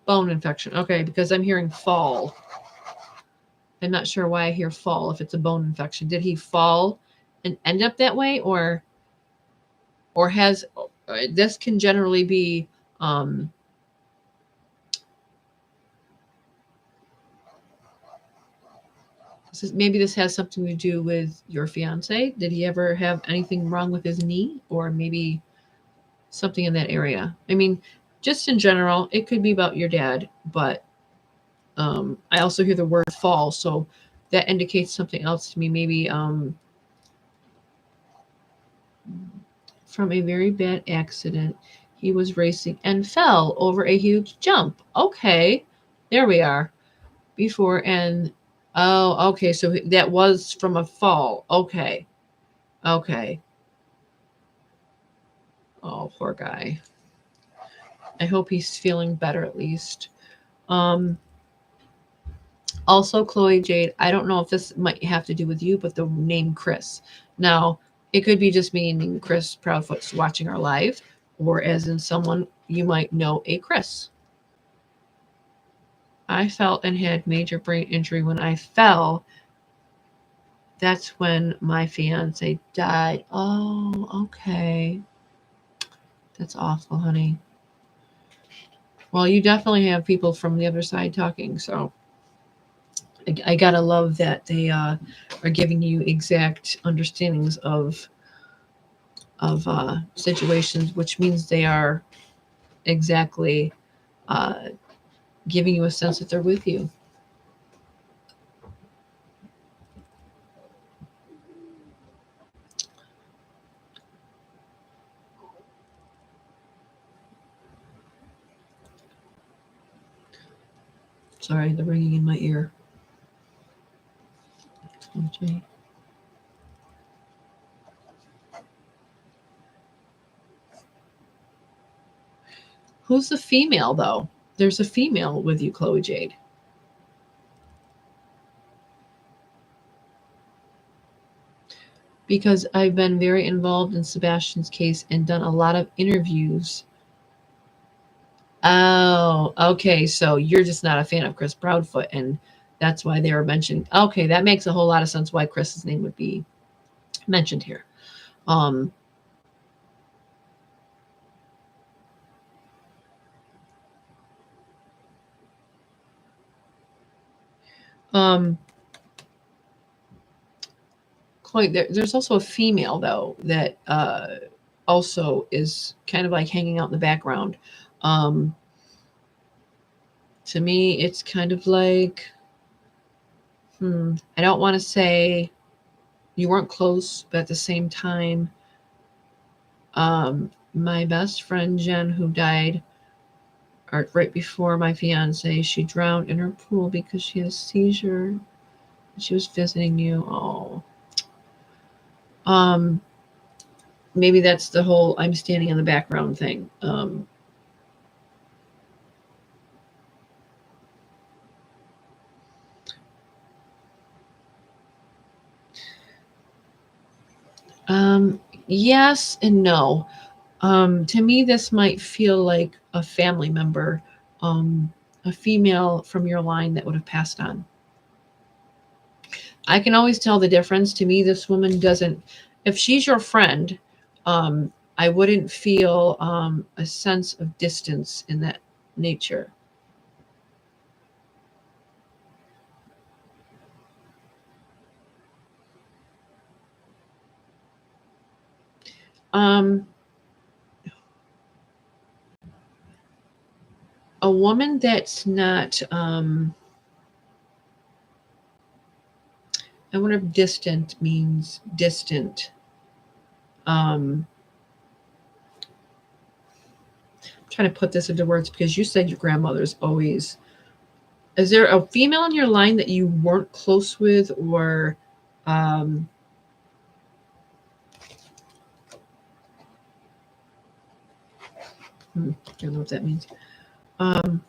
A: Bone infection. Okay, because I'm hearing fall. I'm not sure why I hear fall if it's a bone infection. Did he fall and end up that way, or has this can generally be maybe this has something to do with your fiance? Did he ever have anything wrong with his knee, or maybe something in that area? I mean, just in general, it could be about your dad, but I also hear the word fall, so that indicates something else to me. Maybe from a very bad accident, he was racing and fell over a huge jump. Okay, there we are. Before and oh, okay, so that was from a fall. Okay, okay. Oh, poor guy. I hope he's feeling better at least. Um, Also, Chloe Jade, I don't know if this might have to do with you, but the name Chris. Now, it could be just meaning Chris Proudfoot's watching our live, or as in someone you might know a Chris. I felt and had major brain injury when I fell. That's when my fiance died. Oh, okay. That's awful, honey. Well, you definitely have people from the other side talking, so I gotta love that they are giving you exact understandings of situations, which means they are exactly giving you a sense that they're with you. Sorry, the ringing in my ear. Okay. Who's the female, though? There's a female with you, Chloe Jade. Because I've been very involved in Sebastian's case and done a lot of interviews. Oh, okay. So you're just not a fan of Chris Proudfoot, and that's why they were mentioned. Okay, that makes a whole lot of sense why Chris's name would be mentioned here. Um, um, Chloe, there's also a female though that also is kind of like hanging out in the background. Um, to me, it's kind of like, I don't want to say you weren't close, but at the same time, my best friend Jen, who died right before my fiance, she drowned in her pool because she had a seizure. She was visiting you. Oh, um, maybe that's the whole I'm standing in the background thing. Um, yes and no. To me, this might feel like a family member, a female from your line that would have passed on. I can always tell the difference. To me, this woman doesn't, if she's your friend, I wouldn't feel a sense of distance in that nature. Um, a woman that's not, I wonder if distant means distant. I'm trying to put this into words because you said your grandmother's always. Is there a female in your line that you weren't close with, or um, I don't know what that means. Um,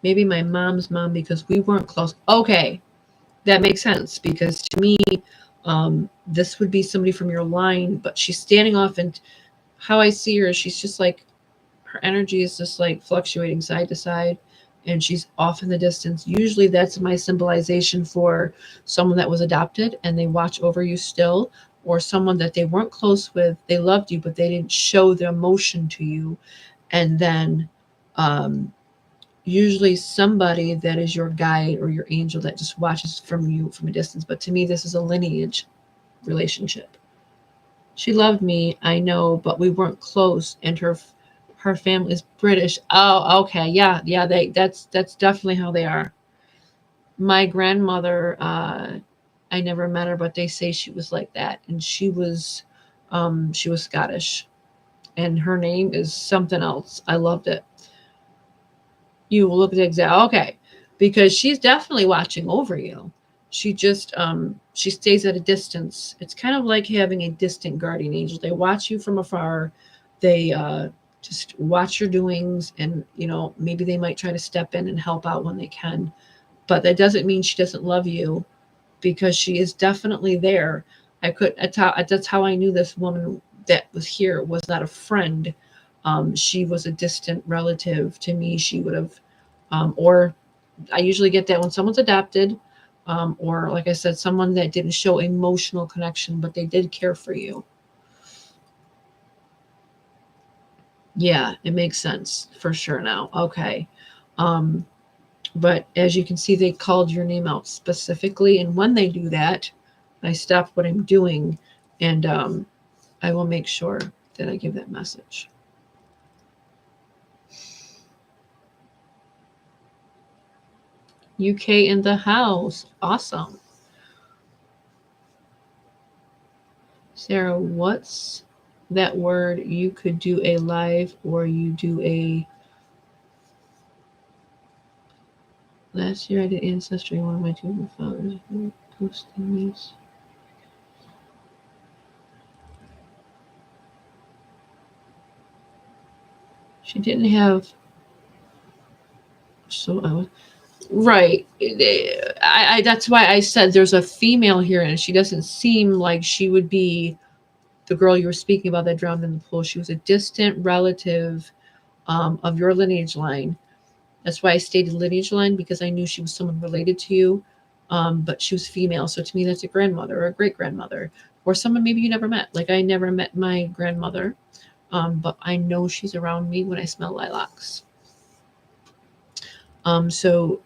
A: maybe my mom's mom because we weren't close. Okay, that makes sense because to me, this would be somebody from your line, but she's standing off, and how I see her, she's just like her energy is just like fluctuating side to side, and she's off in the distance. Usually, that's my symbolization for someone that was adopted and they watch over you still, or someone that they weren't close with. They loved you, but they didn't show the emotion to you, and then um, usually somebody that is your guide or your angel that just watches from you from a distance. But to me, this is a lineage relationship. She loved me, I know, but we weren't close, and her family is British. Oh, okay, yeah, yeah. That's definitely how they are. My grandmother, I never met her, but they say she was like that, and she was Scottish, and her name is something else. I loved it. You will look at the exact okay, because she's definitely watching over you. She just she stays at a distance. It's kind of like having a distant guardian angel. They watch you from afar. They just watch your doings, and maybe they might try to step in and help out when they can. But that doesn't mean she doesn't love you, because she is definitely there. That's how I knew this woman that was here was not a friend. She was a distant relative to me. She would have, or I usually get that when someone's adopted, or like I said, someone that didn't show emotional connection, but they did care for you. Yeah, it makes sense for sure now. Okay. Um, but as you can see, they called your name out specifically. And when they do that, I stop what I'm doing, and I will make sure that I give that message. UK in the house. Awesome. Sarah, what's that word? You could do a live, or you do a. Last year I did Ancestry. One of my two fathers posting these. She didn't have. So I was. Right. That's why I said there's a female here, and she doesn't seem like she would be the girl you were speaking about that drowned in the pool. She was a distant relative of your lineage line. That's why I stated lineage line, because I knew she was someone related to you, but she was female. So to me, that's a grandmother or a great grandmother, or someone maybe you never met. Like I never met my grandmother, but I know she's around me when I smell lilacs. So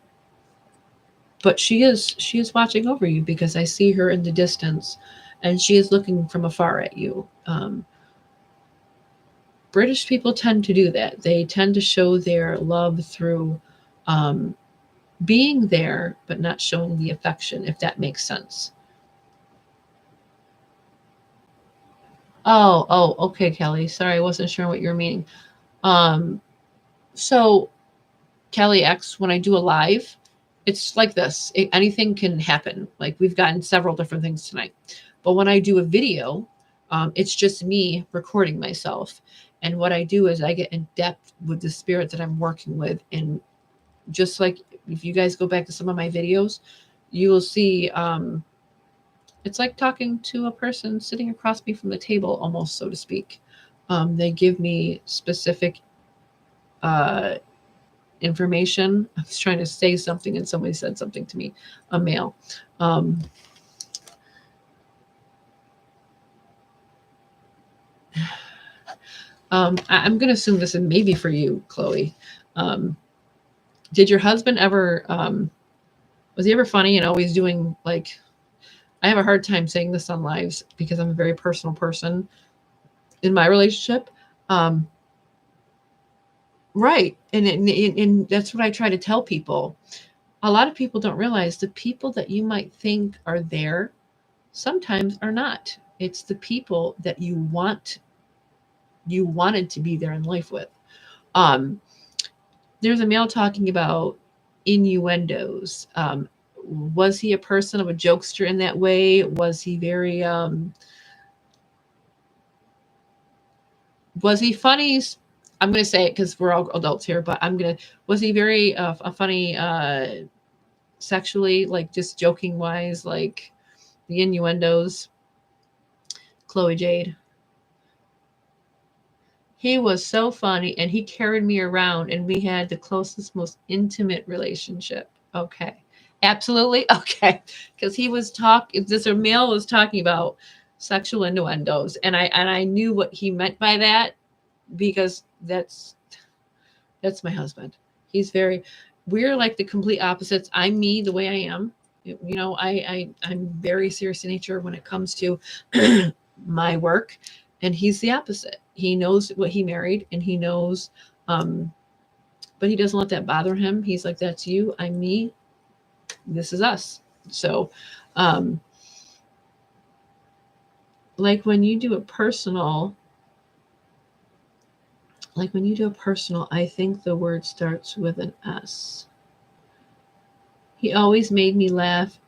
A: but she is watching over you, because I see her in the distance, and she is looking from afar at you. British people tend to do that. They tend to show their love through being there, but not showing the affection, if that makes sense. Oh, okay, Kelly. Sorry, I wasn't sure what you're meaning. So Kelly X, when I do a live, it's like this. Anything can happen. Like we've gotten several different things tonight. But when I do a video, it's just me recording myself. And what I do is I get in depth with the spirit that I'm working with. And just like if you guys go back to some of my videos, you will see it's like talking to a person sitting across me from the table, almost, so to speak. They give me specific information. I was trying to say something and somebody said something to me, a male. I'm going to assume this is maybe for you, Chloe. Did your husband ever, was he ever funny and always doing like, I have a hard time saying this on lives because I'm a very personal person in my relationship. Right. And that's what I try to tell people. A lot of people don't realize the people that you might think are there sometimes are not. It's the people that you wanted to be there in life with. There's a male talking about innuendos. Was he a person of a jokester in that way? Was he very was he funny? I'm going to say it because we're all adults here, but was he very a funny sexually, like just joking wise, like the innuendos? Chloe Jade. He was so funny and he carried me around and we had the closest, most intimate relationship. Okay. Absolutely. Okay. Because he was this male was talking about sexual innuendos. And I knew what he meant by that because that's my husband. We're like the complete opposites. I'm me the way I am. You know, I'm very serious in nature when it comes to my work, and he's the opposite. He knows what he married, and he knows, but he doesn't let that bother him. He's like, that's you, I'm me, this is us. So, like when you do a personal, I think the word starts with an S. He always made me laugh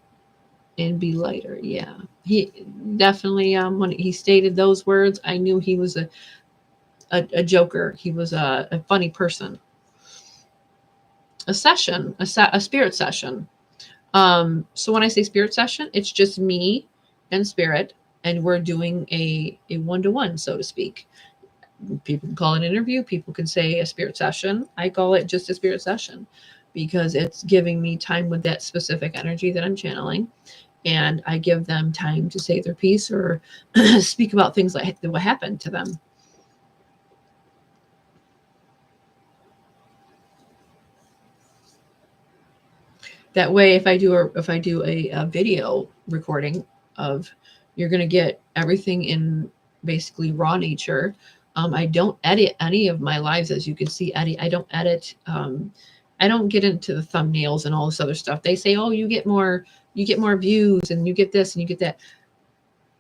A: and be lighter. Yeah, he definitely. When he stated those words, I knew he was a joker. He was a funny person. A session, a spirit session. So when I say spirit session, it's just me and spirit, and we're doing a one-to-one, so to speak. People can call it an interview. People can say a spirit session. I call it just a spirit session because it's giving me time with that specific energy that I'm channeling. And I give them time to say their piece or speak about things like what happened to them. That way, if I do a video recording of, you're going to get everything in basically raw nature. I don't edit any of my lives, as you can see, Eddie. I don't edit. I don't get into the thumbnails and all this other stuff. They say, oh, you get more views and you get this and you get that.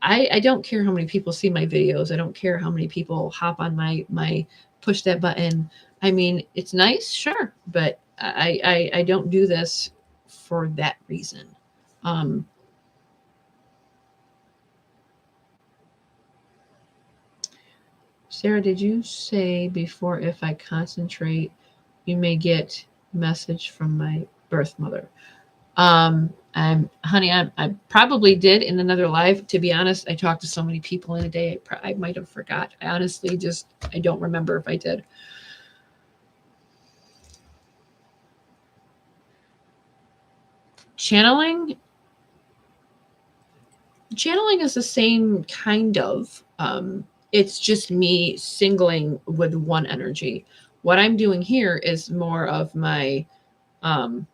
A: I don't care how many people see my videos. I don't care how many people hop on my push that button. I mean, it's nice, sure, but I don't do this for that reason. Sarah, did you say before, if I concentrate, you may get message from my birth mother? Honey, I probably did in another life. To be honest, I talked to so many people in a day. I might have forgot. I honestly I don't remember if I did. Channeling is the same kind of. It's just me singling with one energy. What I'm doing here is more of my. To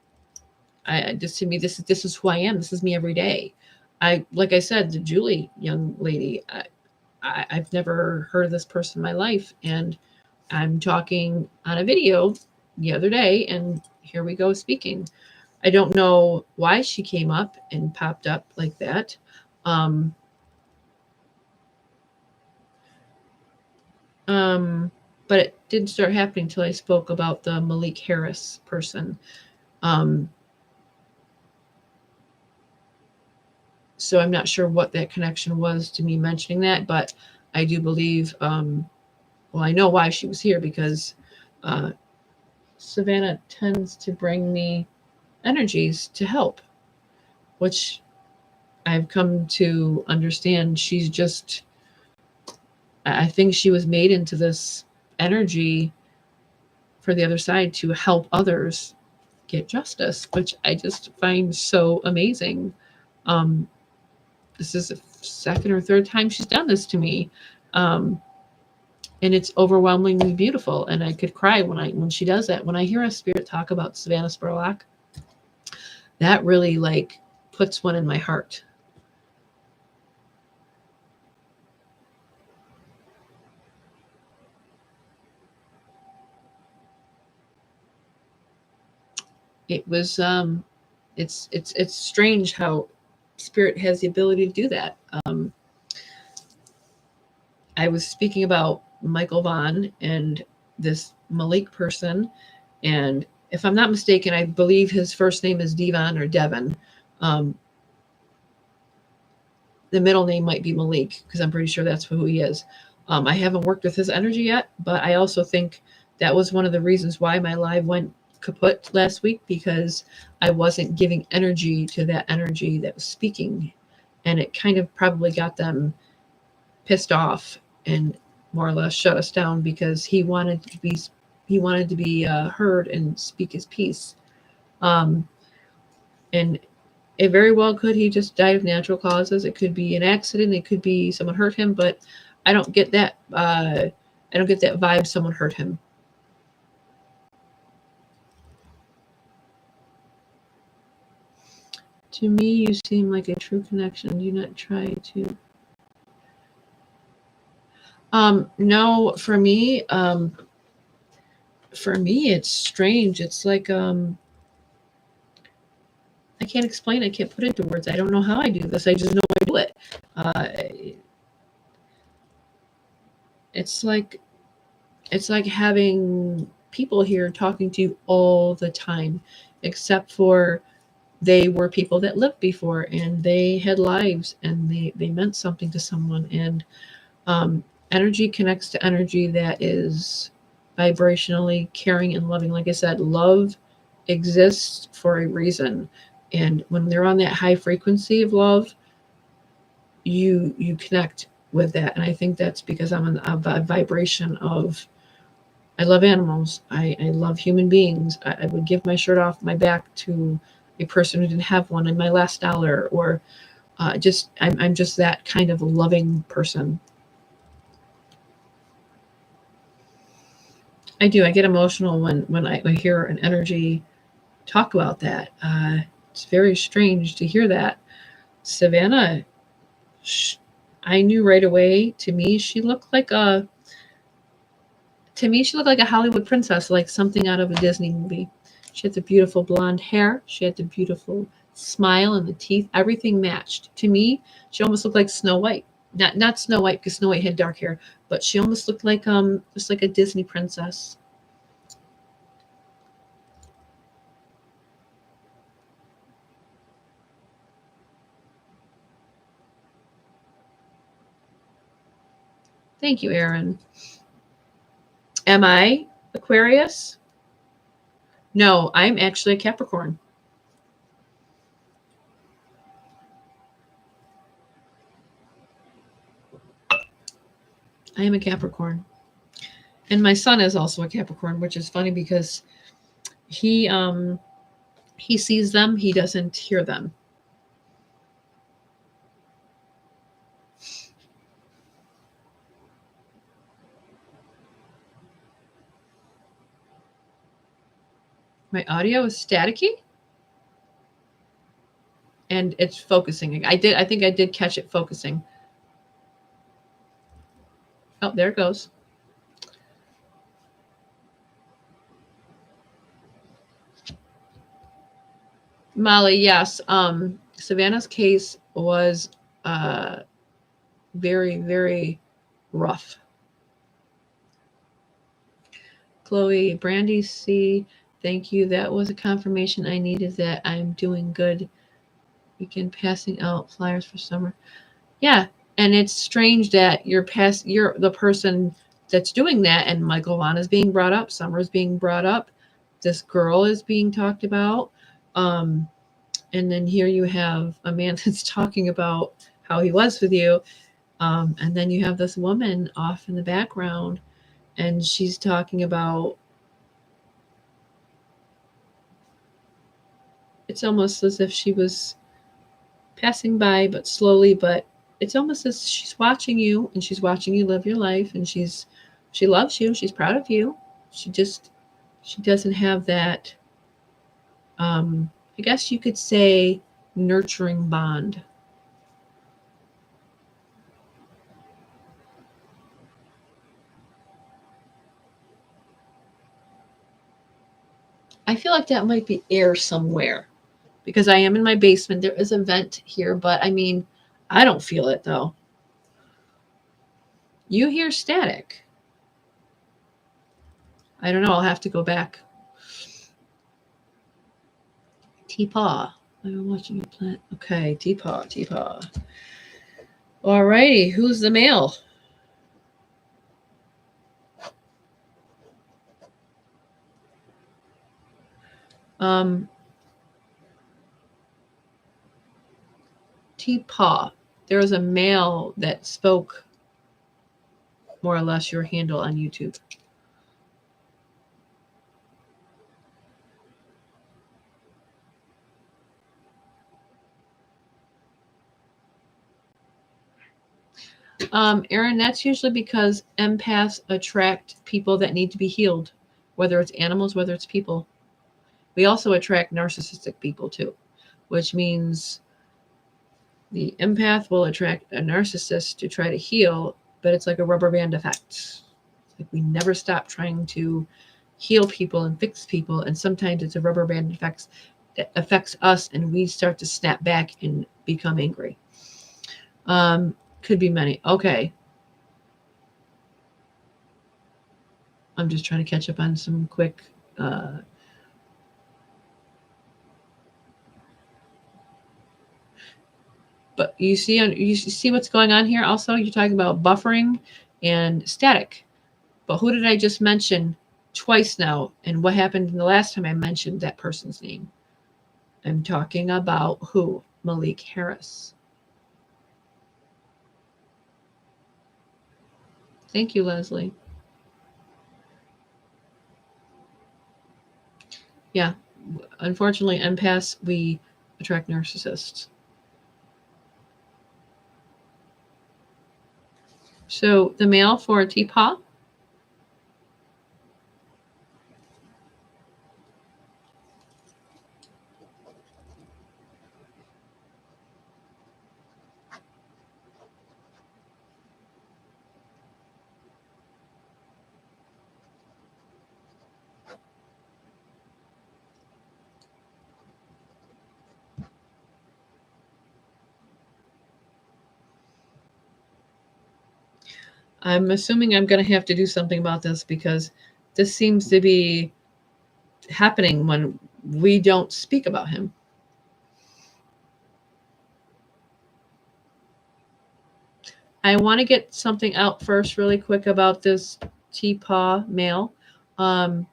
A: me, this is who I am. This is me every day. Like I said, the Julie young lady, I've never heard of this person in my life. And I'm talking on a video the other day, and here we go speaking. I don't know why she came up and popped up like that. But it didn't start happening until I spoke about the Malik Harris person. So I'm not sure what that connection was to me mentioning that, but I do believe, well, I know why she was here, because Savannah tends to bring me energies to help, which I've come to understand. I think she was made into this energy for the other side to help others get justice, which I just find so amazing. This is the second or third time she's done this to me. And it's overwhelmingly beautiful. And I could cry when she does that. When I hear a spirit talk about Savannah Spurlock, that really like puts one in my heart. It was it's strange how spirit has the ability to do that. I was speaking about Michael Vaughn and this Malik person, and if I'm not mistaken, I believe his first name is Devon or Devon. The middle name might be Malik, because I'm pretty sure that's who he is. I haven't worked with his energy yet, but I also think that was one of the reasons why my live went kaput last week, because I wasn't giving energy to that energy that was speaking, and it kind of probably got them pissed off and more or less shut us down, because he wanted to be heard and speak his piece. And it very well could. He just died of natural causes. It could be an accident. It could be someone hurt him, but I don't get that. I don't get that vibe someone hurt him. To me, you seem like a true connection. Do not try to. No, for me, it's strange. It's like, I can't explain. I can't put it into words. I don't know how I do this. I just know I do it. It's like having people here talking to you all the time, except for they were people that lived before, and they had lives, and they meant something to someone. And energy connects to energy that is vibrationally caring and loving. Like I said, love exists for a reason. And when they're on that high frequency of love, you connect with that. And I think that's because I'm a vibration of, I love animals. I love human beings. I would give my shirt off my back to a person who didn't have one in my last dollar, or I'm just that kind of loving person. I do. I get emotional when I hear an energy talk about that. It's very strange to hear that. Savannah, I knew right away. To me, she looked like a Hollywood princess, like something out of a Disney movie. She had the beautiful blonde hair. She had the beautiful smile and the teeth. Everything matched. To me, she almost looked like Snow White. Not Snow White, because Snow White had dark hair, but she almost looked like just like a Disney princess. Thank you, Aaron. Am I Aquarius? No, I'm actually a Capricorn. I am a Capricorn. And my son is also a Capricorn, which is funny because he sees them, he doesn't hear them. My audio is staticky and it's focusing. I think I did catch it focusing. Oh, there it goes. Molly, yes. Savannah's case was very, very rough. Chloe, Brandy C, thank you. That was a confirmation I needed that I'm doing good. We can passing out flyers for summer. Yeah, and it's strange that you're the person that's doing that, and Michael Vaughn is being brought up, Summer's being brought up, this girl is being talked about, and then here you have a man that's talking about how he was with you, and then you have this woman off in the background, and she's talking about. It's almost as if she was passing by, but slowly, but it's almost as she's watching you and she's watching you live your life, and she loves you, she's proud of you. She doesn't have that I guess you could say nurturing bond. I feel like that might be air somewhere because I am in my basement. There is a vent here, but I mean, I don't feel it though. You hear static. I don't know. I'll have to go back. Teapaw. I'm watching you plant. Okay, teapaw, teapaw. Alrighty, who's the male? Um, Teapaw. There was a male that spoke more or less your handle on YouTube. Aaron, that's usually because empaths attract people that need to be healed, whether it's animals, whether it's people. We also attract narcissistic people too, which means the empath will attract a narcissist to try to heal, but it's like a rubber band effect. It's like we never stop trying to heal people and fix people, and sometimes it's a rubber band effect that affects us, and we start to snap back and become angry. Could be many. Okay. I'm just trying to catch up on some quick. But you see what's going on here. Also, you're talking about buffering and static. But who did I just mention twice now? And what happened the last time I mentioned that person's name? I'm talking about who? Malik Harris. Thank you, Leslie. Yeah, unfortunately, empaths, we attract narcissists. So the male for Teapot. I'm assuming I'm going to have to do something about this because this seems to be happening when we don't speak about him. I want to get something out first, really quick, about this Teapaw male. Um,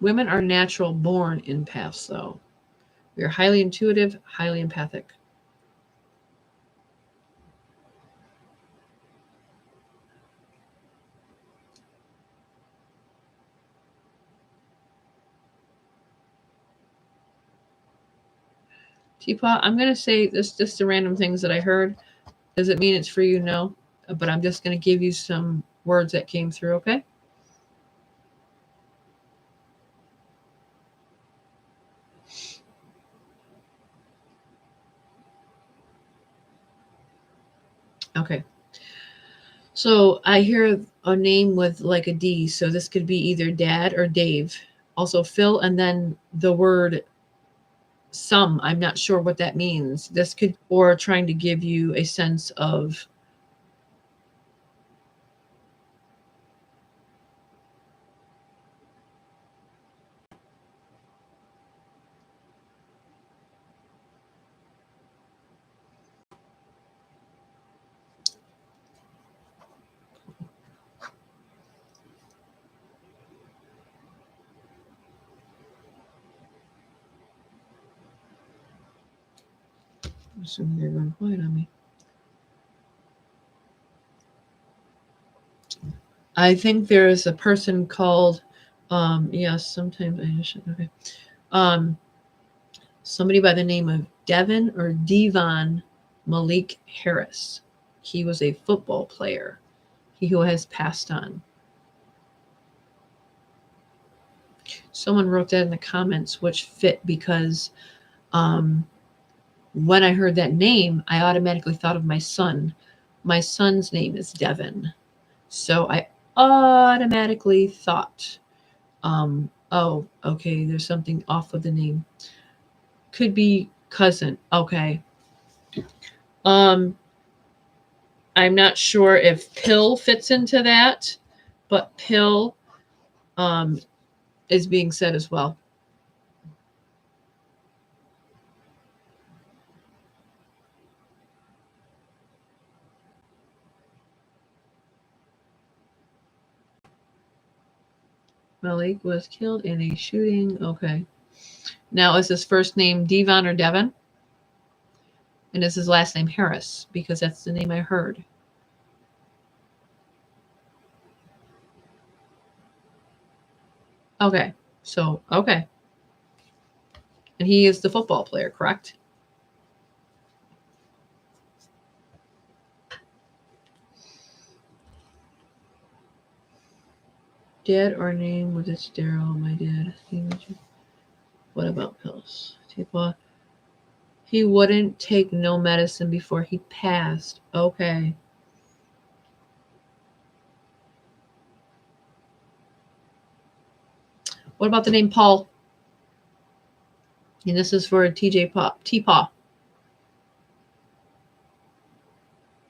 A: Women are natural born empaths, though. We are highly intuitive, highly empathic. Teapot, I'm going to say this just the random things that I heard. Does it mean it's for you? No. But I'm just going to give you some words that came through, okay? Okay. So I hear a name with like a D. So this could be either Dad or Dave. Also Phil, and then the word some. I'm not sure what that means. This could, or trying to give you a sense of I'm assuming they're going quiet on me. I think there is a person called yes, sometimes I should okay. Um Somebody by the name of Devin or Devon Malik Harris. He was a football player. He who has passed on. Someone wrote that in the comments, which fit because when I heard that name, I automatically thought of my son. My son's name is Devin. So I automatically thought, oh, okay, there's something off with the name. Could be cousin. Okay. I'm not sure if pill fits into that, but pill is being said as well. Malik was killed in a shooting. Okay. Now, is his first name Devon or Devon? And is his last name Harris? Because that's the name I heard. Okay. So, okay. And he is the football player, correct? Dad or name was it Daryl? My dad. What about pills? He wouldn't take no medicine before he passed. Okay. What about the name Paul? And this is for TJ Pop, T-Paw.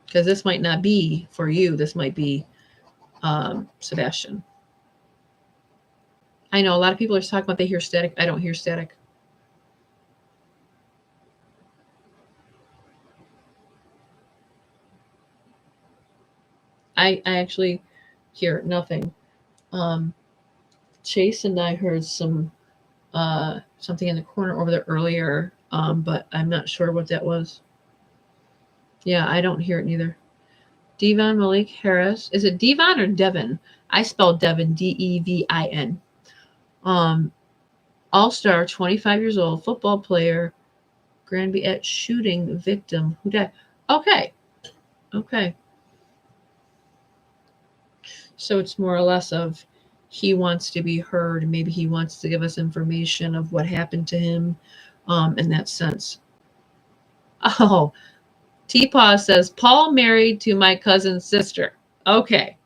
A: Because this might not be for you. This might be Sebastian. I know a lot of people are talking about they hear static. I don't hear static. I actually hear nothing. Chase and I heard something in the corner over there earlier, but I'm not sure what that was. Yeah, I don't hear it neither. Devon Malik Harris. Is it Devon or Devin? I spelled Devin, Devin. All-star, 25 years old, football player, Granby at shooting victim who died. Okay. Okay. So it's more or less of he wants to be heard. Maybe he wants to give us information of what happened to him in that sense. Oh, T-Paw says, Paul married to my cousin's sister. Okay.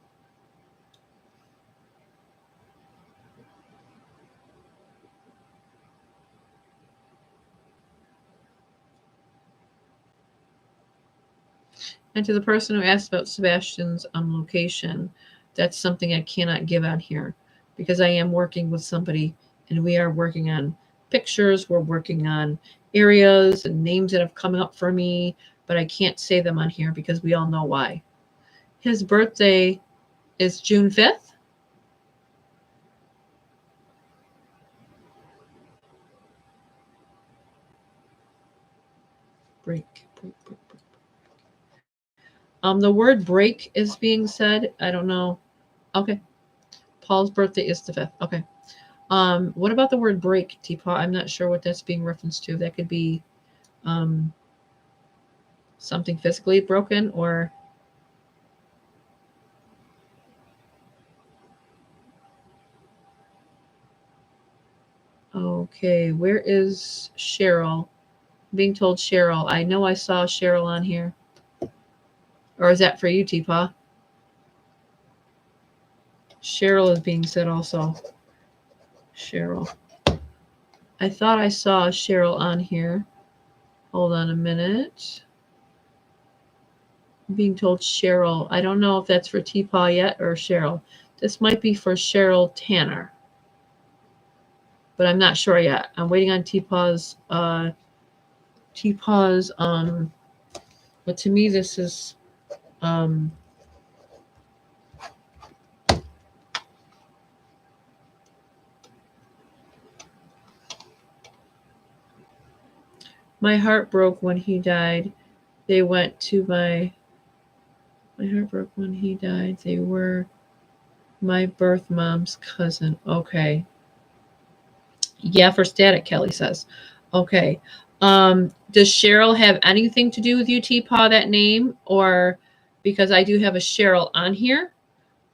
A: And to the person who asked about Sebastian's location, that's something I cannot give out here because I am working with somebody and we are working on pictures. We're working on areas and names that have come up for me, but I can't say them on here because we all know why. His birthday is June 5th. Break. The word break is being said. I don't know. Okay. Paul's birthday is the 5th. Okay. What about the word break, T-Paw? I'm not sure what that's being referenced to. That could be Something physically broken or... Okay, where is Cheryl? I'm being told Cheryl. I know I saw Cheryl on here. Or is that for you, Teepaw? Cheryl is being said also. Cheryl. I thought I saw Cheryl on here. Hold on a minute. I'm being told Cheryl. I don't know if that's for Teepaw yet or Cheryl. This might be for Cheryl Tanner. But I'm not sure yet. I'm waiting on Teepaw's but to me this is my heart broke when he died. They went to my heart broke when he died. They were my birth mom's cousin. Okay. Yeah, for static, Kelly says. Okay. Does Cheryl have anything to do with you, Teepaw, that name? Or because I do have a Cheryl on here,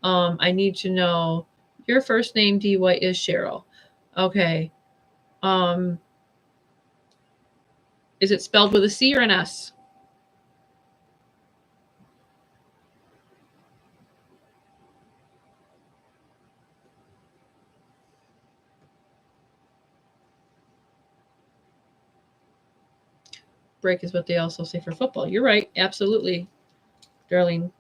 A: I need to know your first name, D. White, is Cheryl. Okay. Is it spelled with a C or an S? Break is what they also say for football. You're right. Absolutely, Darlene.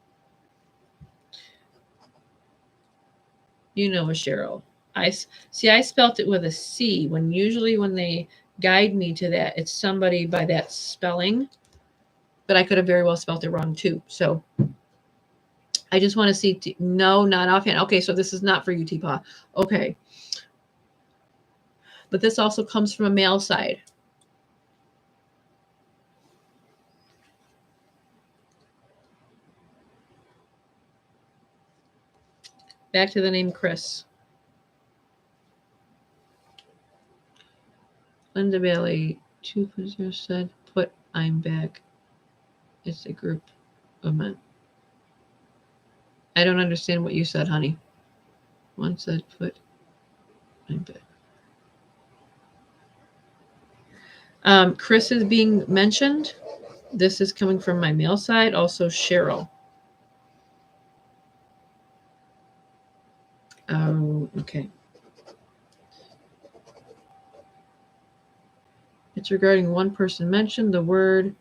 A: You know a Cheryl. I spelt it with a C when usually when they guide me to that, it's somebody by that spelling. But I could have very well spelt it wrong too. So I just want to see. No, not offhand. Okay, so this is not for you, Teepaw. Okay. But this also comes from a male side. Back to the name Chris. Linda Bailey, 2.0 said, put I'm back. It's a group of men. I don't understand what you said, honey. One said, put I'm back. Chris is being mentioned. This is coming from my male side. Also, Cheryl. Oh, okay. It's regarding one person mentioned. The word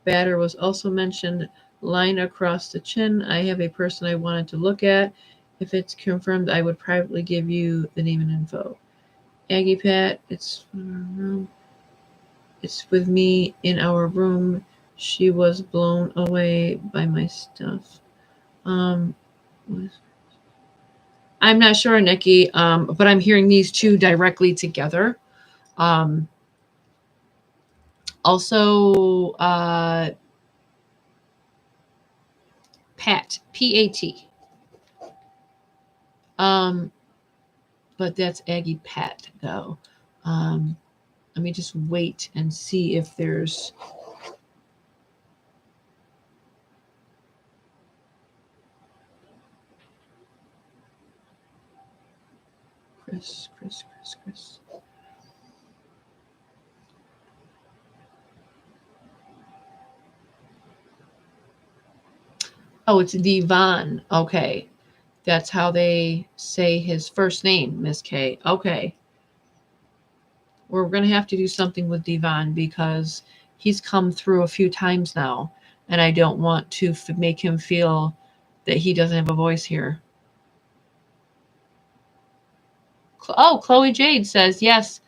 A: batter was also mentioned. Line across the chin. I have a person I wanted to look at. If it's confirmed, I would privately give you the name and info. Aggie Pat, it's with me in our room. She was blown away by my stuff. I'm not sure, Nikki, but I'm hearing these two directly together. Also, Pat, P-A-T. But that's Aggie Pat, though. Let me just wait and see if there's... Chris. Oh, it's Devon. Okay. That's how they say his first name, Miss K. Okay. We're going to have to do something with Devon because he's come through a few times now, and I don't want to make him feel that he doesn't have a voice here. Oh, Chloe Jade says, yes,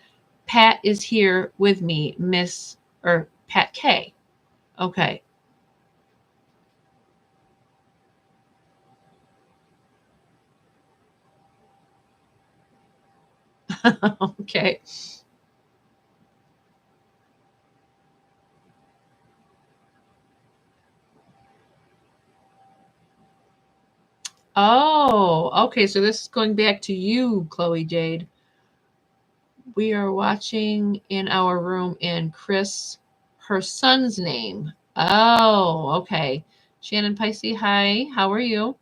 A: Pat is here with me, Pat K. Okay. Okay. Oh, okay. So this is going back to you, Chloe Jade. We are watching in our room, and Chris, her son's name Oh, okay. Shannon Piscey, hi. How are you?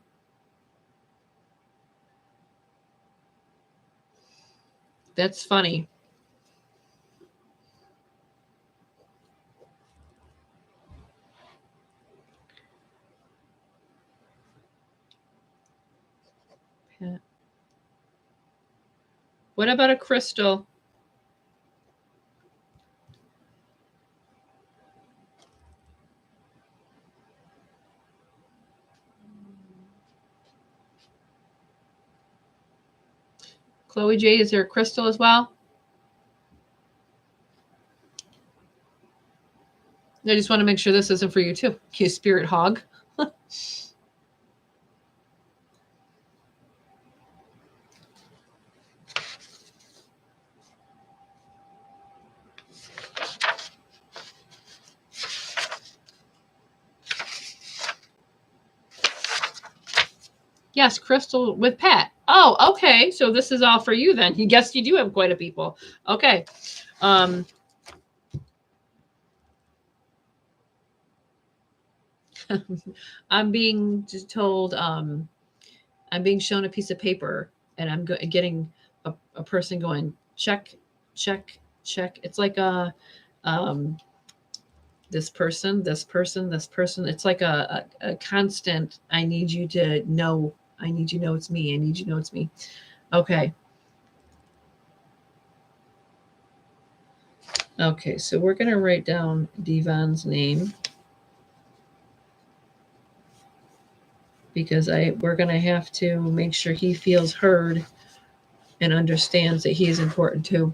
A: That's funny. What about a crystal? Chloe Jade, is there a crystal as well? I just want to make sure this isn't for you too. You spirit hog. Yes, crystal with Pat. Oh, okay. So this is all for you then. You guess you do have quite a people. Okay. Um, I'm being just told. I'm being shown a piece of paper, and I'm getting a person going check, check, check. It's like um, this person, this person, this person. It's like a constant. I need you to know. I need you to know it's me. I need you to know it's me. Okay. Okay. So we're gonna write down Devon's name because we're gonna have to make sure he feels heard and understands that he is important too.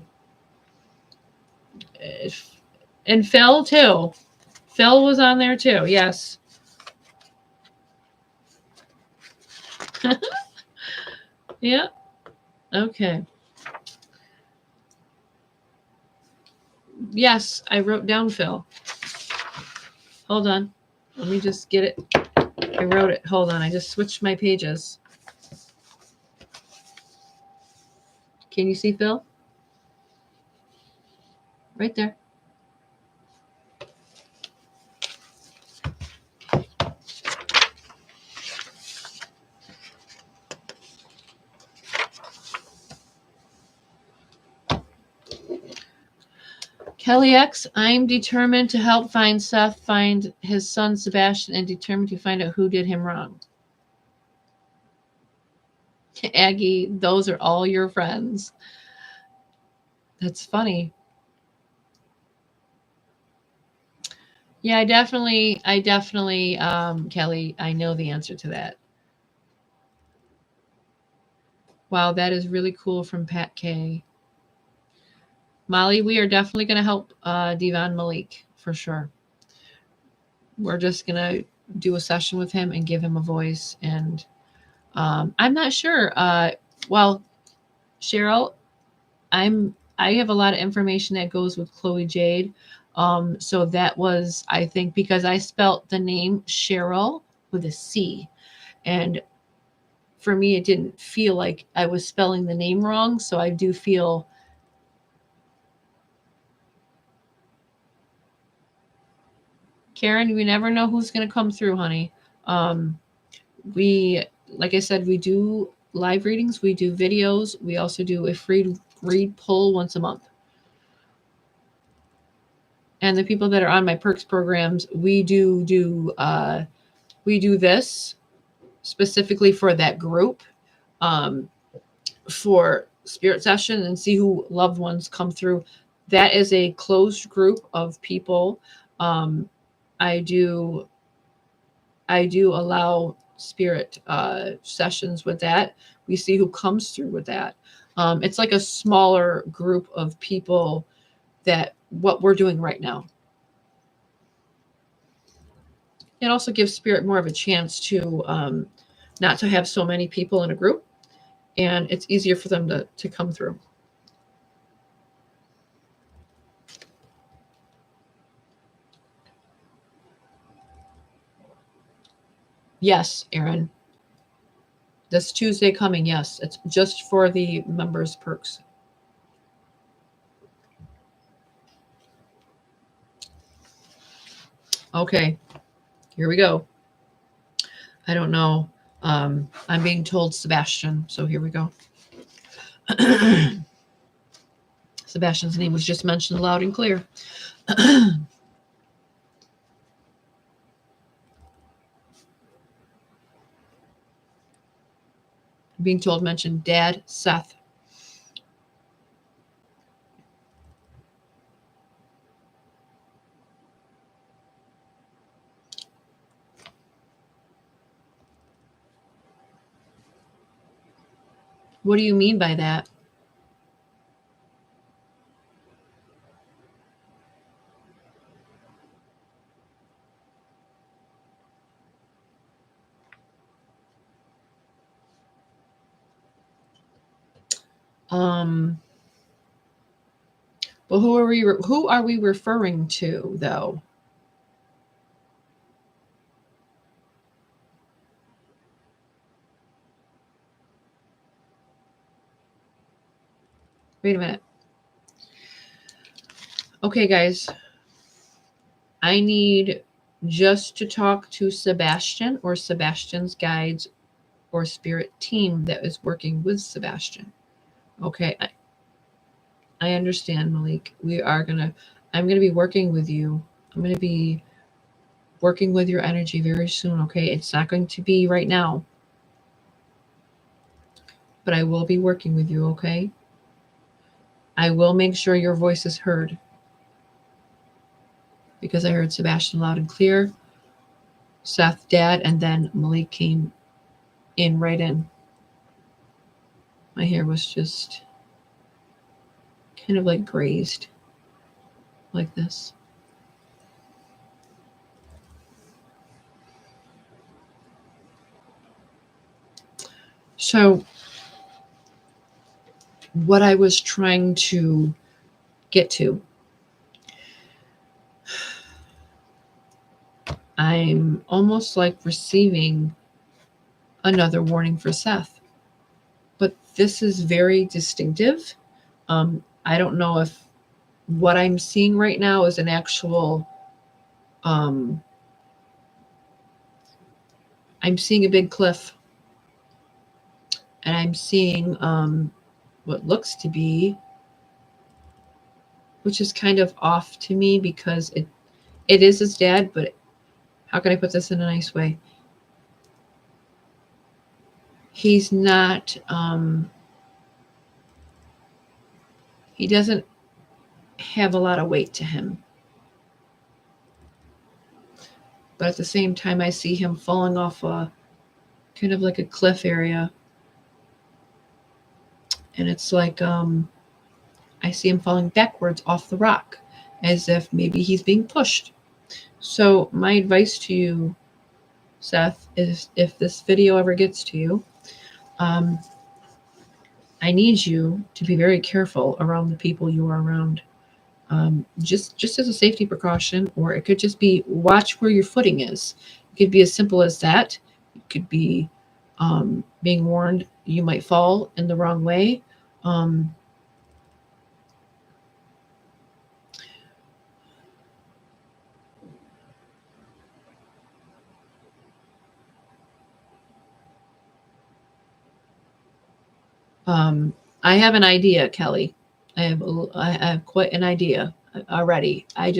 A: And Phil too. Phil was on there too. Yes. Yeah. Okay. Yes, I wrote down Phil. Hold on. Let me just get it. I wrote it. Hold on. I just switched my pages. Can you see Phil? Right there. Kelly X, I'm determined to help find Seth, find his son Sebastian, and determined to find out who did him wrong. Aggie, those are all your friends. That's funny. Yeah, I definitely, Kelly, I know the answer to that. Wow, that is really cool from Pat K. Molly, we are definitely going to help Devon Malik for sure. We're just going to do a session with him and give him a voice. And I'm not sure. Well, Cheryl, I have a lot of information that goes with Chloe Jade. So that was, I think, because I spelt the name Cheryl with a C. And for me, it didn't feel like I was spelling the name wrong. So I do feel. Karen, we never know who's going to come through, honey. Um, we, like I said, we do live readings, we do videos, we also do a free read pull once a month. And the people that are on my perks programs, we do this specifically for that group, for spirit session and see who loved ones come through. That is a closed group of people. I do allow spirit sessions with that. We see who comes through with that. It's like a smaller group of people that what we're doing right now. It also gives spirit more of a chance to not to have so many people in a group, and it's easier for them to come through. Yes, Aaron. This Tuesday coming, yes. It's just for the members' perks. Okay, here we go. I don't know. I'm being told Sebastian, so here we go. Sebastian's name was just mentioned loud and clear. Being told mention Dad, Seth. What do you mean by that? Well, who are we referring to though? Wait a minute. Okay, guys. I need just to talk to Sebastian or Sebastian's guides or spirit team that is working with Sebastian. Okay, I understand, Malik. I'm gonna be working with you. I'm gonna be working with your energy very soon, okay? It's not going to be right now, but I will be working with you, okay? I will make sure your voice is heard because I heard Sebastian loud and clear, Seth, Dad, and then Malik came in right in. My hair was just kind of like grazed like this. So what I was trying to get to, I'm almost like receiving another warning for Seth, but this is very distinctive. I don't know if what I'm seeing right now is an actual, I'm seeing a big cliff, and I'm seeing what looks to be, which is kind of off to me because it is his dad, but how can I put this in a nice way? He's not, he doesn't have a lot of weight to him. But at the same time, I see him falling off a kind of like a cliff area. And it's like, I see him falling backwards off the rock as if maybe he's being pushed. So my advice to you, Seth, is if this video ever gets to you, I need you to be very careful around the people you are around. Just as a safety precaution, or it could just be watch where your footing is. It could be as simple as that. It could be being warned you might fall in the wrong way. I have an idea, Kelly. I have quite an idea already. I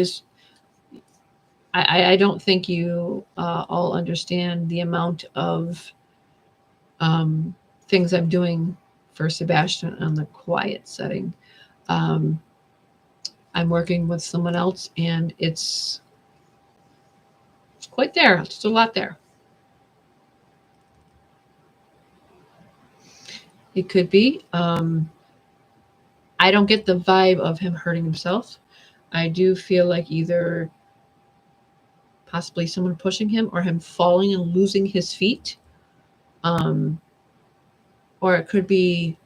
A: don't think you all understand the amount of things I'm doing for Sebastian on the quiet setting. I'm working with someone else, and it's quite there. It's a lot there. It could be. I don't get the vibe of him hurting himself. I do feel like either possibly someone pushing him or him falling and losing his feet. Or it could be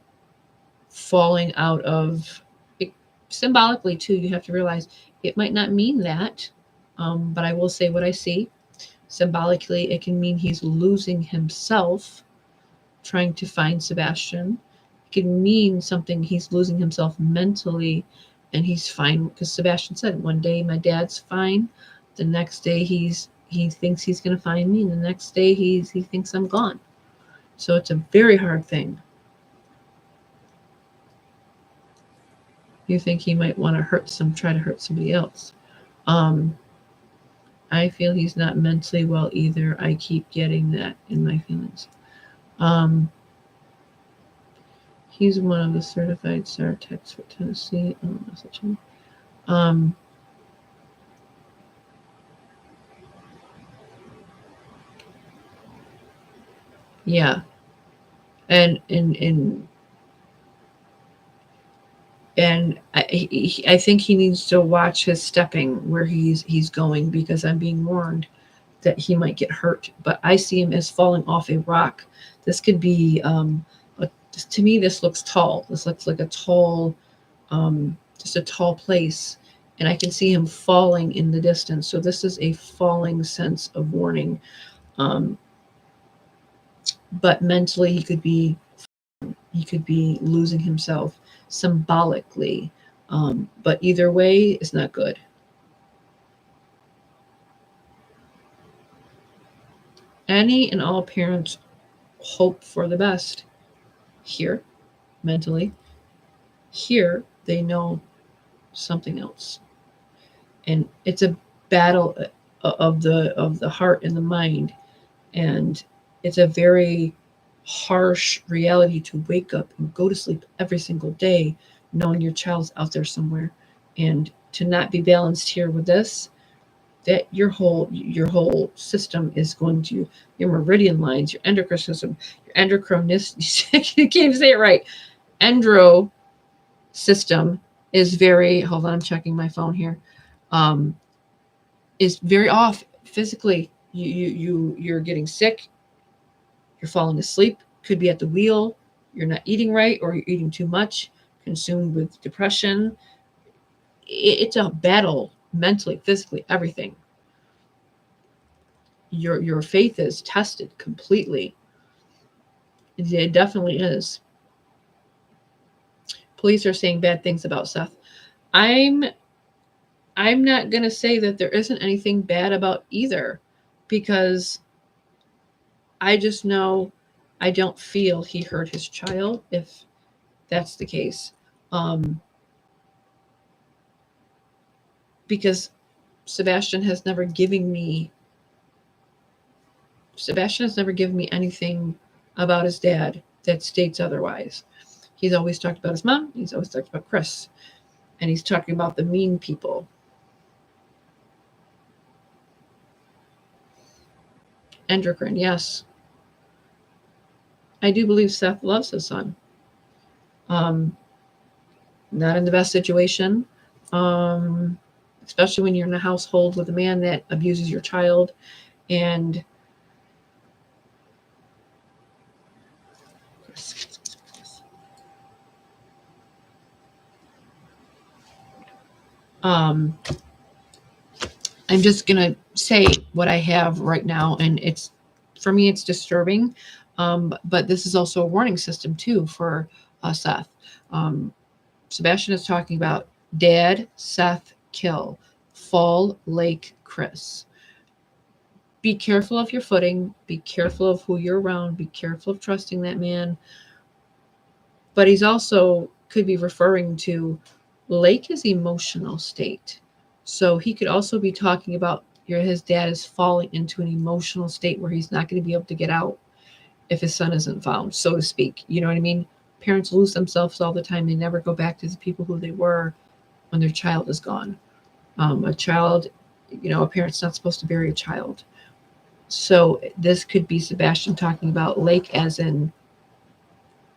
A: falling out of it, symbolically too. You have to realize it might not mean that, but I will say what I see. Symbolically, it can mean he's losing himself trying to find Sebastian. It can mean something, he's losing himself mentally and he's fine, because Sebastian said one day my dad's fine, The next day he thinks he's going to find me, and the next day he thinks I'm gone. So it's a very hard thing. You think he might want to try to hurt somebody else. I feel he's not mentally well either. I keep getting that in my feelings. He's one of the certified SAR techs for Tennessee. Yeah, and I think he needs to watch his stepping where he's going, because I'm being warned that he might get hurt. But I see him as falling off a rock. This could be to me, this looks tall. This looks like a tall, just a tall place, and I can see him falling in the distance. So this is a falling sense of warning. But mentally, he could be losing himself symbolically. But either way, it's not good. Any and all parents hope for the best here, mentally. Here, they know something else, and it's a battle of the heart and the mind, and it's a very harsh reality to wake up and go to sleep every single day knowing your child's out there somewhere, and to not be balanced here with this, that your whole system is going to, your meridian lines, your endocrine system, your endocrinist, you can't even say it right, endro system is very, hold on, I'm checking my phone here, is very off physically. You're getting sick, you're falling asleep, could be at the wheel, you're not eating right, or you're eating too much, consumed with depression. It's a battle mentally, physically, everything. Your faith is tested completely. It definitely is. Police are saying bad things about Seth. I'm not going to say that there isn't anything bad about either, because I just know I don't feel he hurt his child, if that's the case. Because Sebastian has never given me anything about his dad that states otherwise. He's always talked about his mom, he's always talked about Chris, and he's talking about the mean people. Endocrine, yes. I do believe Seth loves his son. Not in the best situation, especially when you're in a household with a man that abuses your child. And I'm just gonna say what I have right now, and it's, for me, it's disturbing. But this is also a warning system too for Seth. Sebastian is talking about Dad, Seth, kill, Fall Lake, Chris. Be careful of your footing. Be careful of who you're around. Be careful of trusting that man. But he's also could be referring to Lake is emotional state. So he could also be talking about his dad is falling into an emotional state where he's not going to be able to get out if his son isn't found, so to speak. You know what I mean? Parents lose themselves all the time. They never go back to the people who they were when their child is gone. A child, a parent's not supposed to bury a child. So this could be Sebastian talking about Lake as in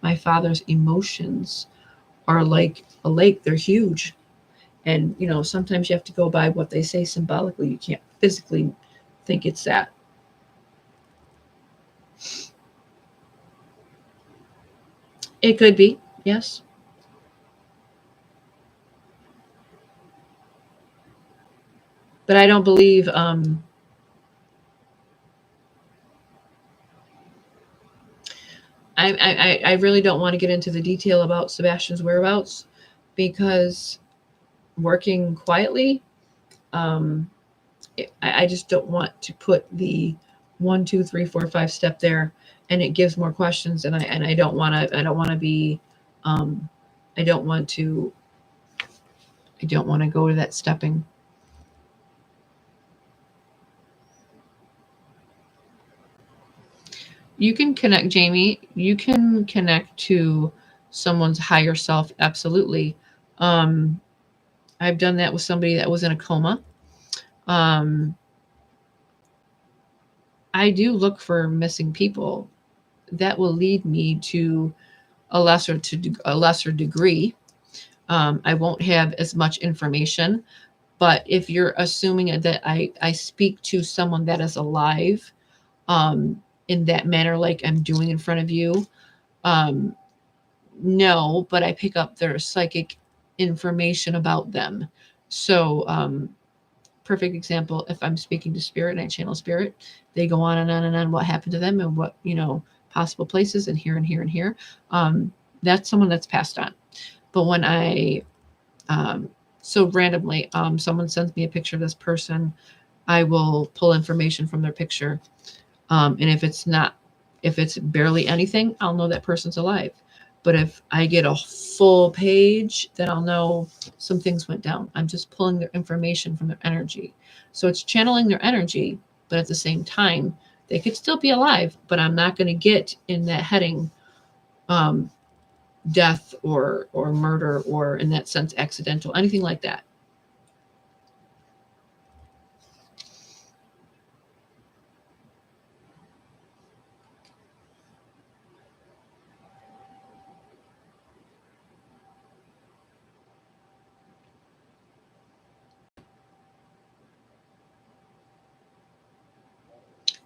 A: my father's emotions are like a lake. They're huge. And, sometimes you have to go by what they say symbolically. You can't physically think it's that. It could be, yes. But I don't believe I really don't want to get into the detail about Sebastian's whereabouts, because working quietly, I just don't want to put the 1, 2, 3, 4, 5 step there, and it gives more questions. And I don't want to. I don't want to be. I don't want to. I don't want to go to that stepping. You can connect, Jamie. You can connect to someone's higher self. Absolutely. Um, I've done that with somebody that was in a coma. Um, I do look for missing people. That will lead me to a lesser degree. I won't have as much information, but if you're assuming that I speak to someone that is alive, um, in that manner, like I'm doing in front of you, um, no, but I pick up their psychic information about them. So, perfect example, if I'm speaking to spirit and I channel spirit, they go on and on and on what happened to them and what, possible places and here and here and here. That's someone that's passed on. But when so randomly, someone sends me a picture of this person, I will pull information from their picture. And if it's barely anything, I'll know that person's alive. But if I get a full page, then I'll know some things went down. I'm just pulling their information from their energy. So it's channeling their energy, but at the same time, they could still be alive, but I'm not going to get in that heading, um, death or murder or in that sense accidental, anything like that.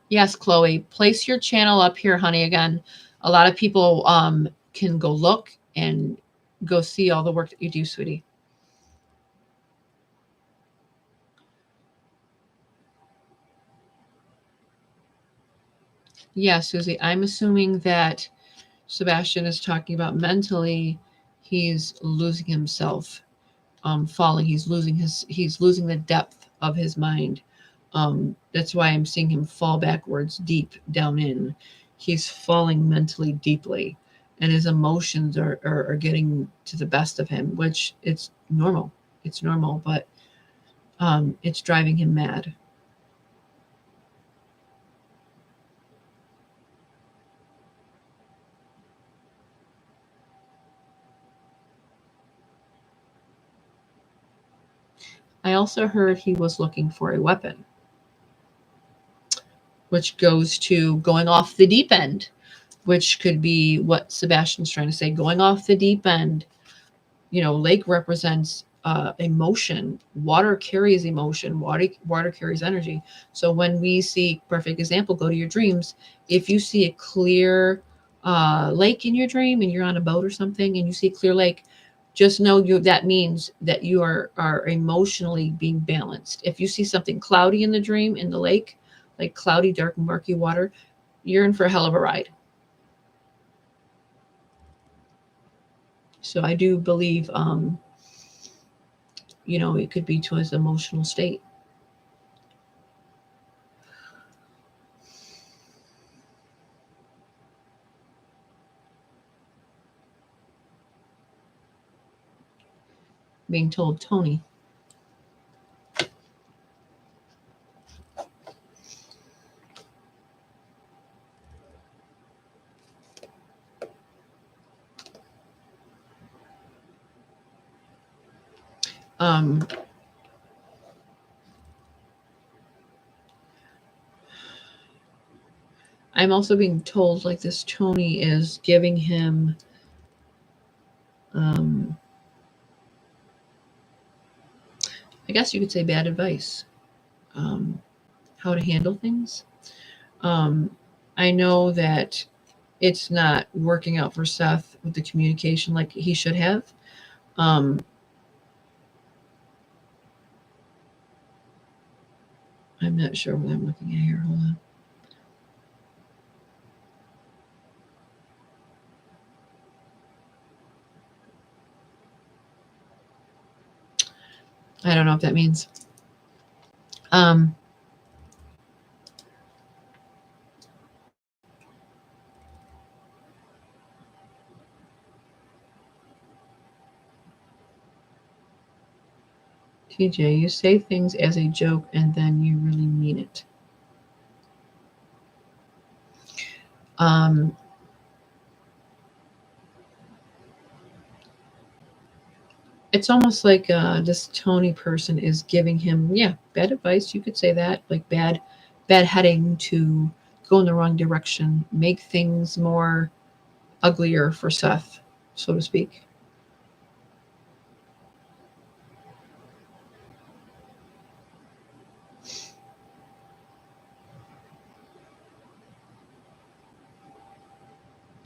A: Yes, Chloe, place your channel up here, honey. Again, a lot of people can go look and go see all the work that you do, sweetie. Yeah, Susie, I'm assuming that Sebastian is talking about mentally, he's losing himself, falling. He's losing the depth of his mind. That's why I'm seeing him fall backwards, deep down in. He's falling mentally deeply, and his emotions are getting to the best of him, which it's normal. It's normal, but it's driving him mad. I also heard he was looking for a weapon, which goes to going off the deep end, which could be what Sebastian's trying to say, going off the deep end. Lake represents emotion. Water carries emotion. Water carries energy. So when we see, perfect example, go to your dreams. If you see a clear lake in your dream and you're on a boat or something and you see a clear lake, just know that means that you are emotionally being balanced. If you see something cloudy in the dream in the lake, like cloudy, dark, murky water, you're in for a hell of a ride. So I do believe, it could be to his emotional state. Being told Tony. Um, I'm also being told like this Tony is giving him, um, I guess you could say, bad advice, how to handle things. Um, I know that it's not working out for Seth with the communication like he should have. Um, I'm not sure what I'm looking at here. Hold on. I don't know what that means. Um, TJ, you say things as a joke and then you really mean it. Um, it's almost like this Tony person is giving him, yeah, bad advice. You could say that, like bad heading to go in the wrong direction, make things more uglier for Seth, so to speak.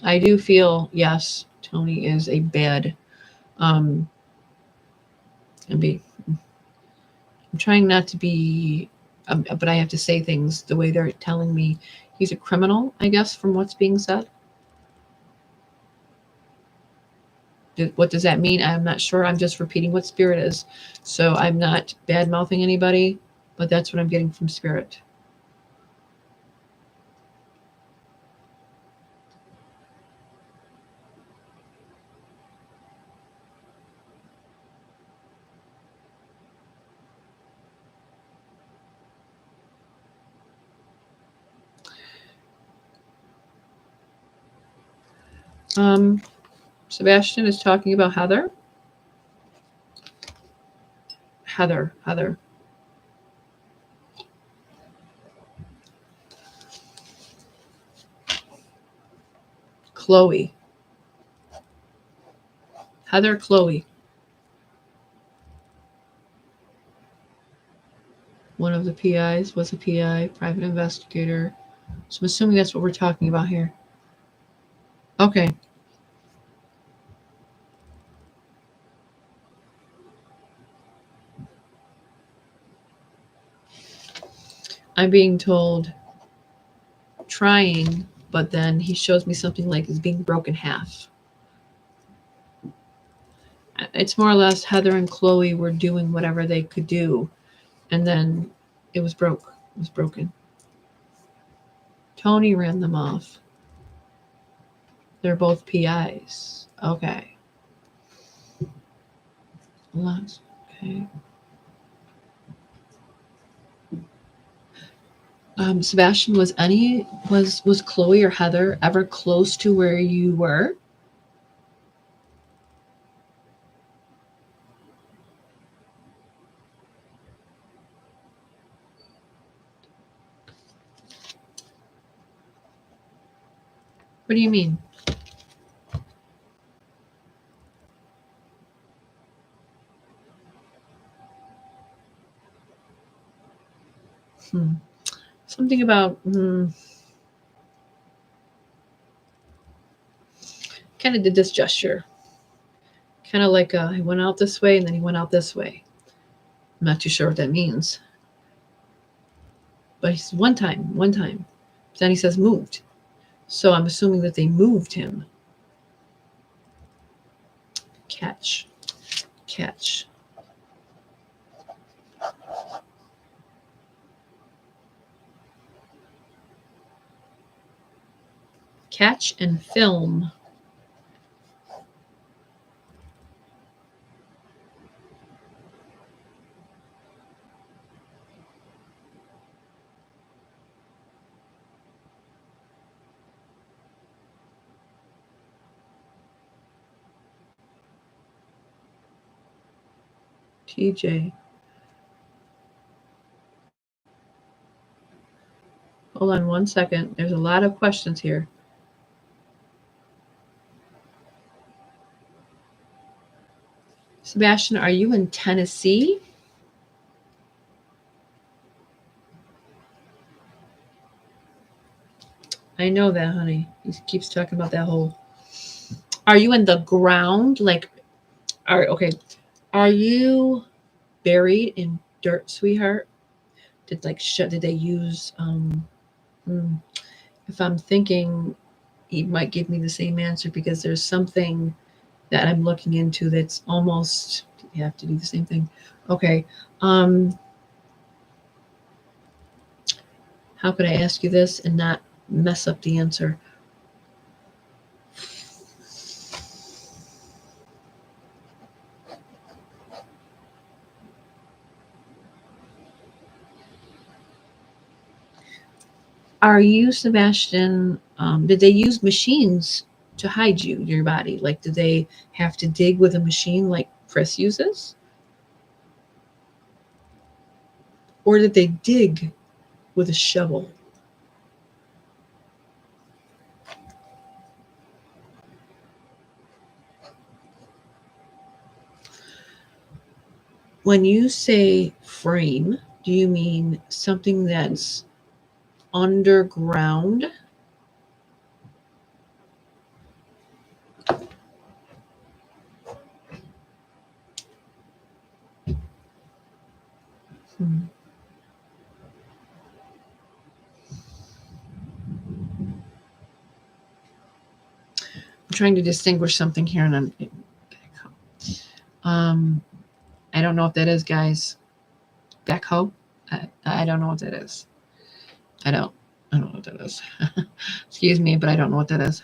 A: I do feel, yes, Tony is a bad, um, and be, I'm trying not to be, but I have to say things the way they're telling me. He's a criminal, I guess, from what's being said. What does that mean? I'm not sure. I'm just repeating what spirit is. So I'm not bad mouthing anybody, but that's what I'm getting from spirit. Um, Sebastian is talking about Heather. Heather. Chloe. Heather Chloe. One of the PIs was a PI, private investigator. So I'm assuming that's what we're talking about here. Okay. I'm being told trying, but then he shows me something like it's being broken half. It's more or less Heather and Chloe were doing whatever they could do, and then it was broke. It was broken. Tony ran them off. They're both PIs. Okay. Lots. Okay. Sebastian, was Chloe or Heather ever close to where you were? What do you mean? Hmm. Something about kind of did this gesture. Kind of like he went out this way and then he went out this way. I'm not too sure what that means. But he's one time. Then he says moved. So I'm assuming that they moved him. Catch. Catch and film. TJ. Hold on one second. There's a lot of questions here. Sebastian, are you in Tennessee? I know that, honey. He keeps talking about that whole. Are you in the ground? Like, okay. Are you buried in dirt, sweetheart? Did they use hmm, if I'm thinking he might give me the same answer because there's something that I'm looking into that's almost you have to do the same thing. Okay. Um How could I ask you this and not mess up the answer? Are you, Sebastian, did they use machines to hide you, your body? Like, did they have to dig with a machine like Chris uses? Or did they dig with a shovel? When you say frame, do you mean something that's underground? Hmm. I'm trying to distinguish something here, and I don't know what that is, guys. Backhoe? I don't know what that is. I don't know what that is. Excuse me, but I don't know what that is.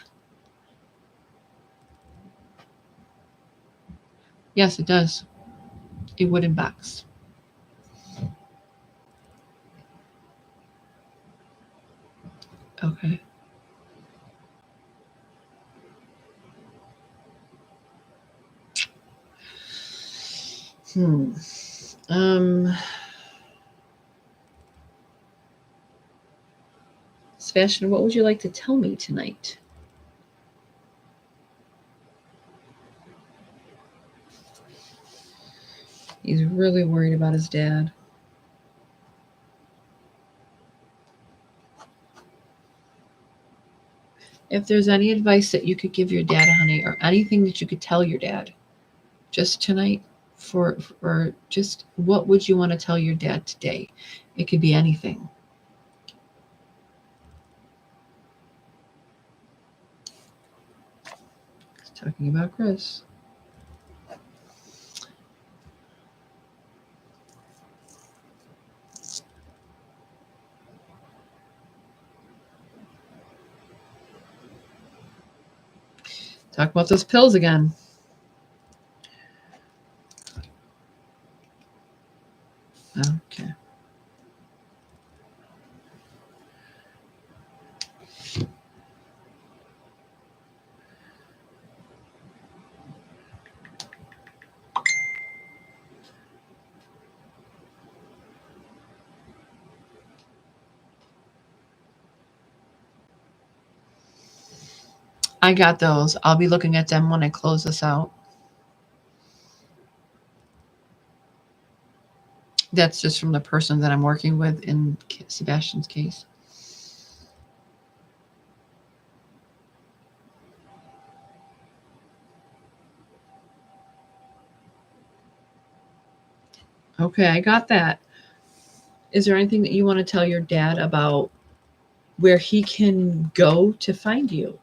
A: Yes, it does. A wooden box. Okay. Hmm. Sebastian, what would you like to tell me tonight? He's really worried about his dad. If there's any advice that you could give your dad, honey, or anything that you could tell your dad just tonight, for just what would you want to tell your dad today? It could be anything. He's talking about Chris. Talk about those pills again. Okay. I got those. I'll be looking at them when I close this out. That's just from the person that I'm working with in Sebastian's case. Okay, I got that. Is there anything that you want to tell your dad about where he can go to find you?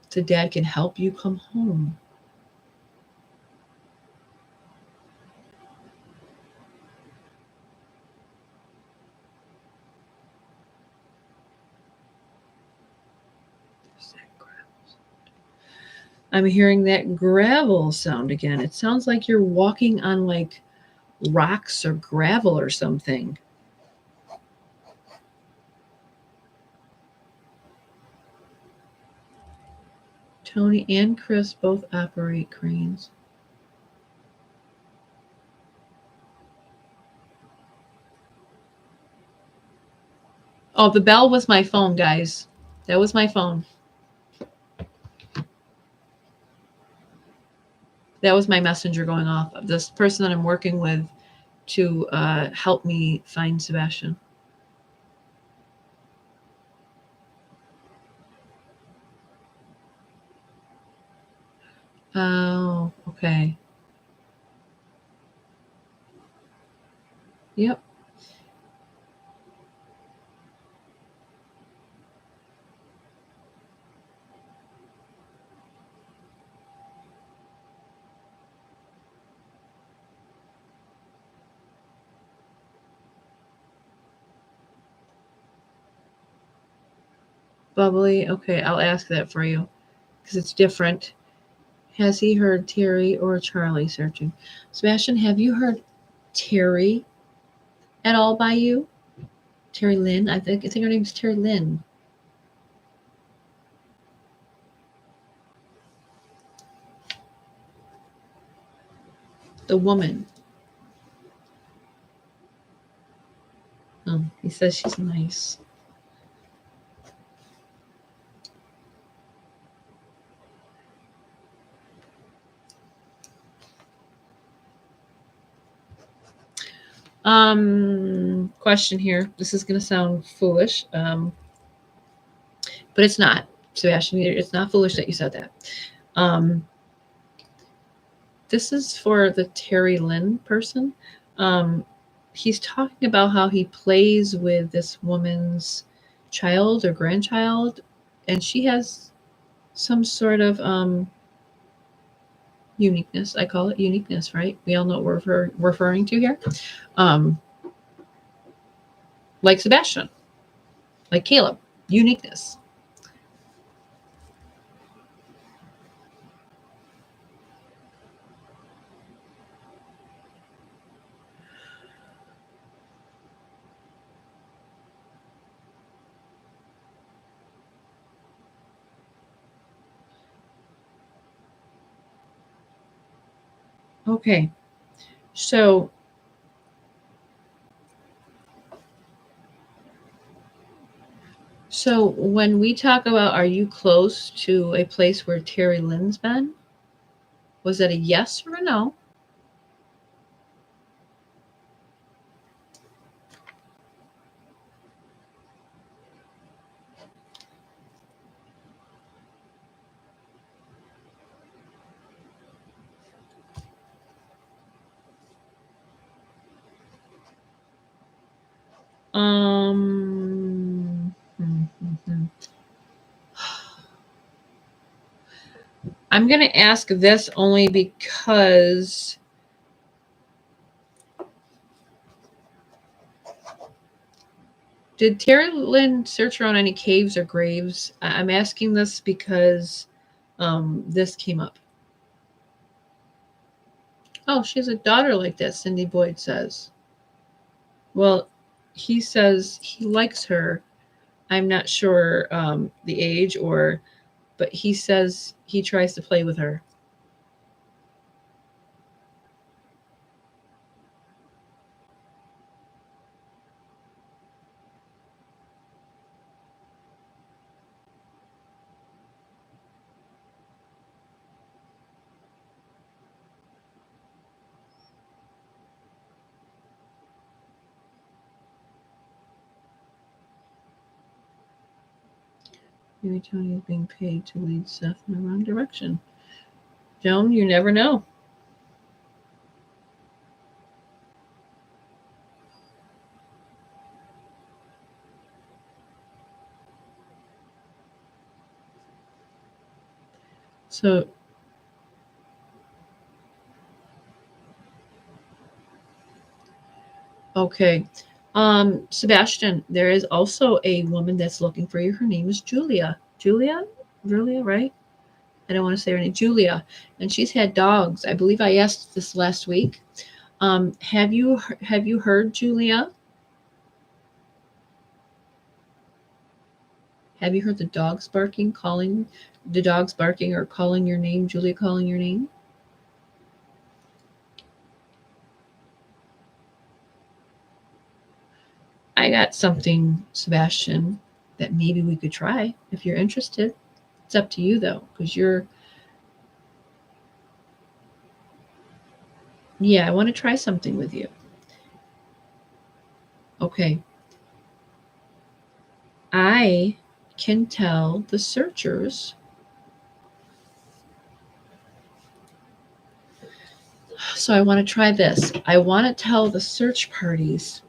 A: So dad can help you come home. I'm hearing that gravel sound again. It sounds like you're walking on like rocks or gravel or something. Tony and Chris both operate cranes. Oh, the bell was my phone, guys. That was my phone. That was my messenger going off. This person that I'm working with to help me find Sebastian. Oh, okay. Yep. Bubbly. Okay, I'll ask that for you because it's different. Has he heard Terry or Charlie searching? Sebastian, have you heard Terry at all by you? Terry Lynn? I think her name's Terry Lynn. The woman. Oh, he says she's nice. Question here. This is going to sound foolish, but it's not, Sebastian. It's not foolish that you said that. This is for the Terry Lynn person. He's talking about how he plays with this woman's child or grandchild, and she has some sort of uniqueness. I call it uniqueness, right? We all know what we're referring to here. Like Sebastian, like Caleb, uniqueness. Okay, so when we talk about, are you close to a place where Terry Lynn's been? Was that a yes or a no? I'm going to ask this only because did Terry Lynn search around any caves or graves? I'm asking this because this came up. Oh, she has a daughter like that, Cindy Boyd says. Well, he says he likes her. I'm not sure the age but he says he tries to play with her. Maybe Tony is being paid to lead Seth in the wrong direction. Joan, you never know. So, okay. Sebastian, there is also a woman that's looking for you. Her name is Julia. Julia, right? I don't want to say her name. Julia, and she's had dogs. I believe I asked this last week. Have you heard Julia? Have you heard the dogs barking, or calling your name, Julia calling your name? I got something, Sebastian, that maybe we could try if you're interested. It's up to you though, because I want to try something with you. Okay. I can tell the searchers. So I want to try this. I want to tell the search parties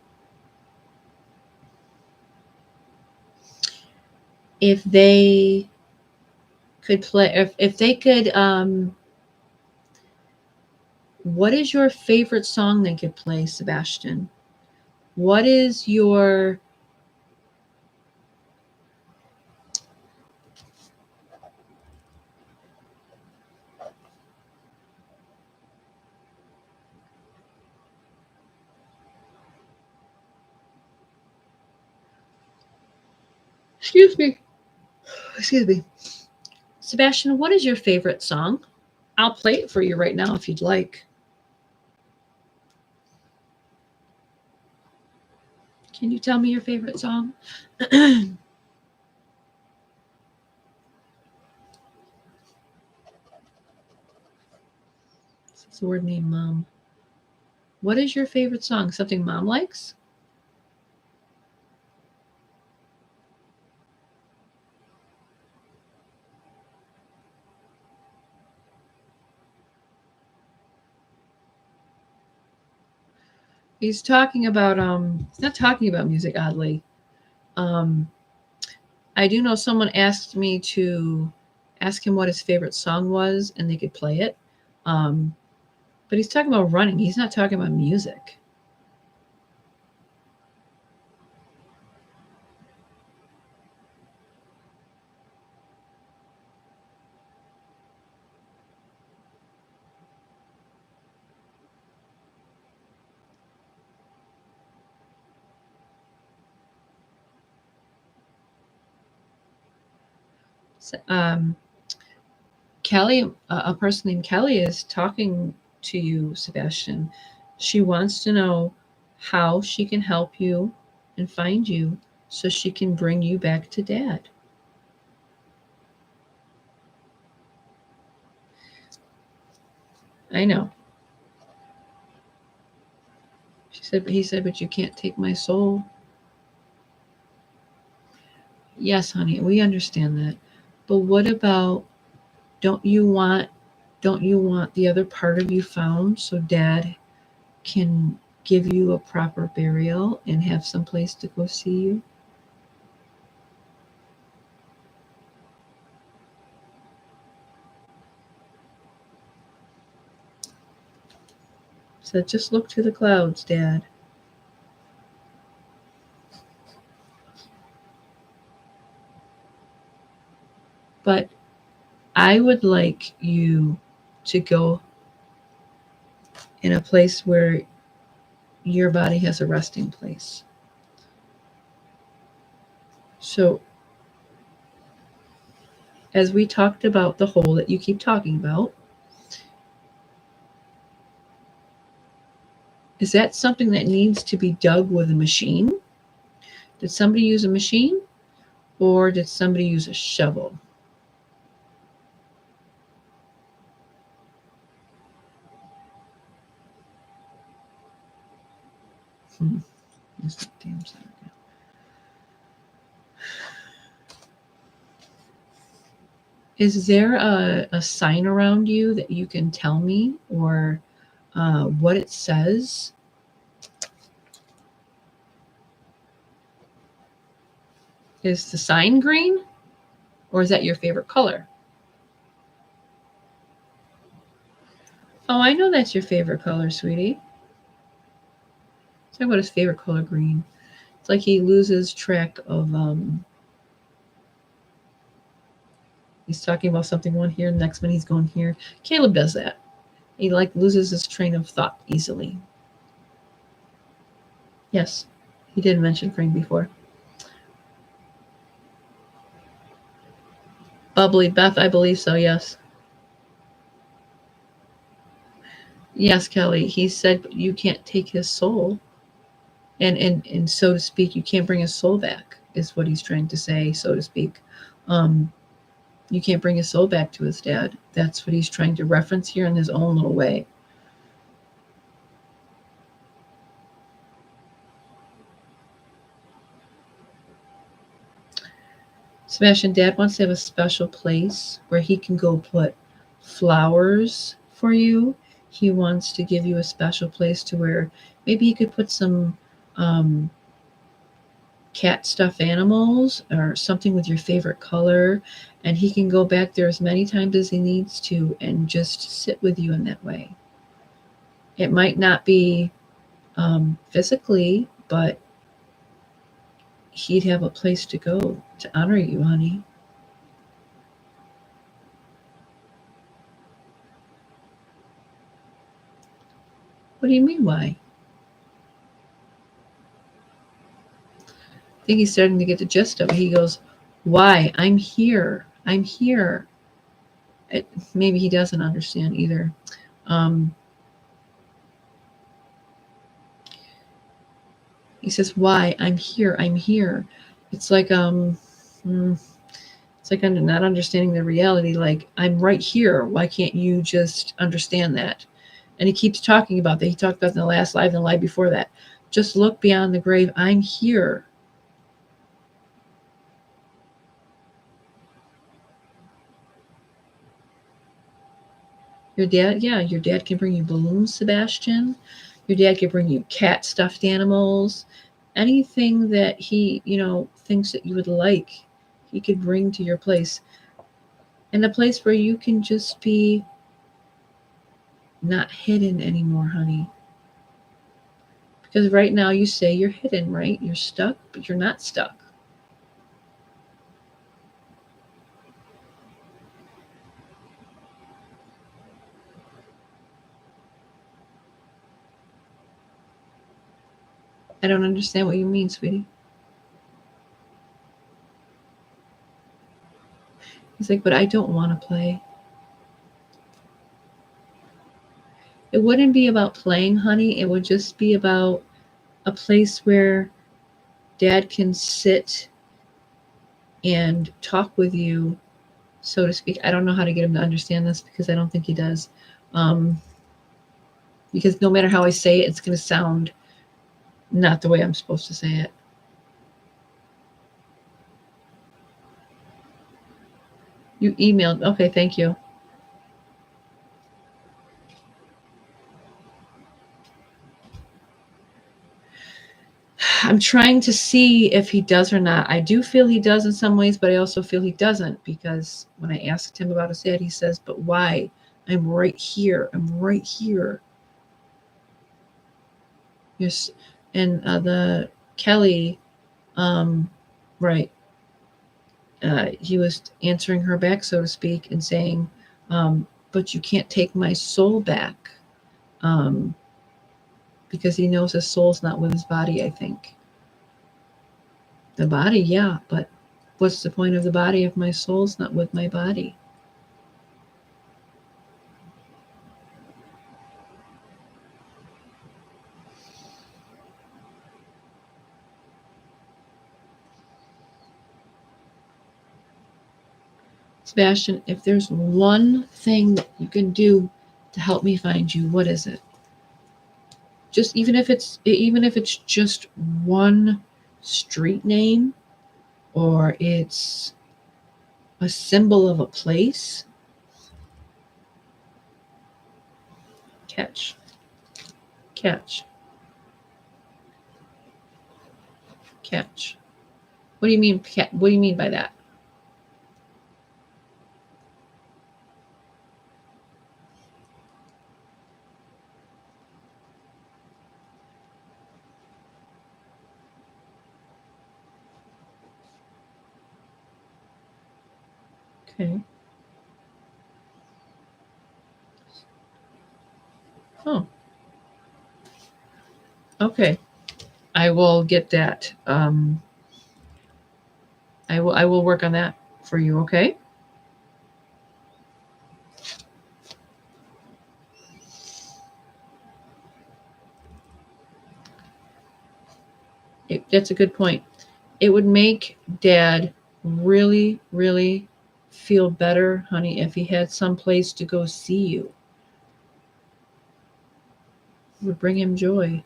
A: if they could play, if they could, what is your favorite song they could play, Sebastian? What is your Excuse me. Excuse me. Sebastian, what is your favorite song? I'll play it for you right now if you'd like. Can you tell me your favorite song? This is the word name Mom. What is your favorite song? Something Mom likes? He's talking about he's not talking about music, oddly. I do know someone asked me to ask him what his favorite song was and they could play it. But he's talking about running. He's not talking about music. Kelly, a person named Kelly, is talking to you, Sebastian. She wants to know how she can help you and find you so she can bring you back to Dad. I know. He said, but you can't take my soul. Yes, honey, we understand that. But what about don't you want the other part of you found so Dad can give you a proper burial and have some place to go see you? So just look to the clouds, Dad. But I would like you to go in a place where your body has a resting place. So, as we talked about the hole that you keep talking about, is that something that needs to be dug with a machine? Did somebody use a machine or did somebody use a shovel? Damn side. Is there a sign around you that you can tell me or what it says? Is the sign green or is that your favorite color? Oh, I know that's your favorite color, sweetie. Talk about his favorite color, green. It's like he loses track of he's talking about something one here, next one he's going here. Caleb does that. He like loses his train of thought easily. Yes, he did mention green before. Bubbly Beth, I believe so, yes. Yes, Kelly. He said you can't take his soul. And so to speak, you can't bring his soul back, is what he's trying to say, so to speak. You can't bring his soul back to his dad. That's what he's trying to reference here in his own little way. Sebastian, Dad wants to have a special place where he can go put flowers for you. He wants to give you a special place to where maybe he could put some cat stuffed animals or something with your favorite color, and he can go back there as many times as he needs to and just sit with you in that way. It might not be physically, but he'd have a place to go to honor you, honey. What do you mean, why? I think he's starting to get the gist of it. He goes, Why? I'm here. I'm here. Maybe he doesn't understand either. He says, "Why? I'm here. I'm here." It's like it's like I'm not understanding the reality. Like, I'm right here. Why can't you just understand that? And he keeps talking about that. He talked about in the last live and the live before that. Just look beyond the grave. I'm here. Your dad, yeah, your dad can bring you balloons, Sebastian. Your dad can bring you cat stuffed animals. Anything that he, thinks that you would like, he could bring to your place. And a place where you can just be not hidden anymore, honey. Because right now you say you're hidden, right? You're stuck, but you're not stuck. I don't understand what you mean, sweetie. He's like, but I don't want to play. It wouldn't be about playing, honey. It would just be about a place where dad can sit and talk with you, so to speak. I don't know how to get him to understand this because I don't think he does. Because no matter how I say it, it's going to sound not the way I'm supposed to say it. You emailed. Okay, thank you. I'm trying to see if he does or not. I do feel he does in some ways, but I also feel he doesn't because when I asked him about his dad, he says, "But why? I'm right here. I'm right here." Yes, and the Kelly, right? He was answering her back, so to speak, and saying, "But you can't take my soul back," um, because he knows his soul's not with his body. I think the body, yeah, but what's the point of the body if my soul's not with my body? Sebastian, if there's one thing that you can do to help me find you, what is it? Just even if it's just one street name or it's a symbol of a place. Catch. Catch. Catch. What do you mean? What do you mean by that? Okay. Oh. Okay. I will get that. I will work on that for you. Okay. That's a good point. It would make Dad really, really feel better, honey, if he had some place to go see you. It would bring him joy.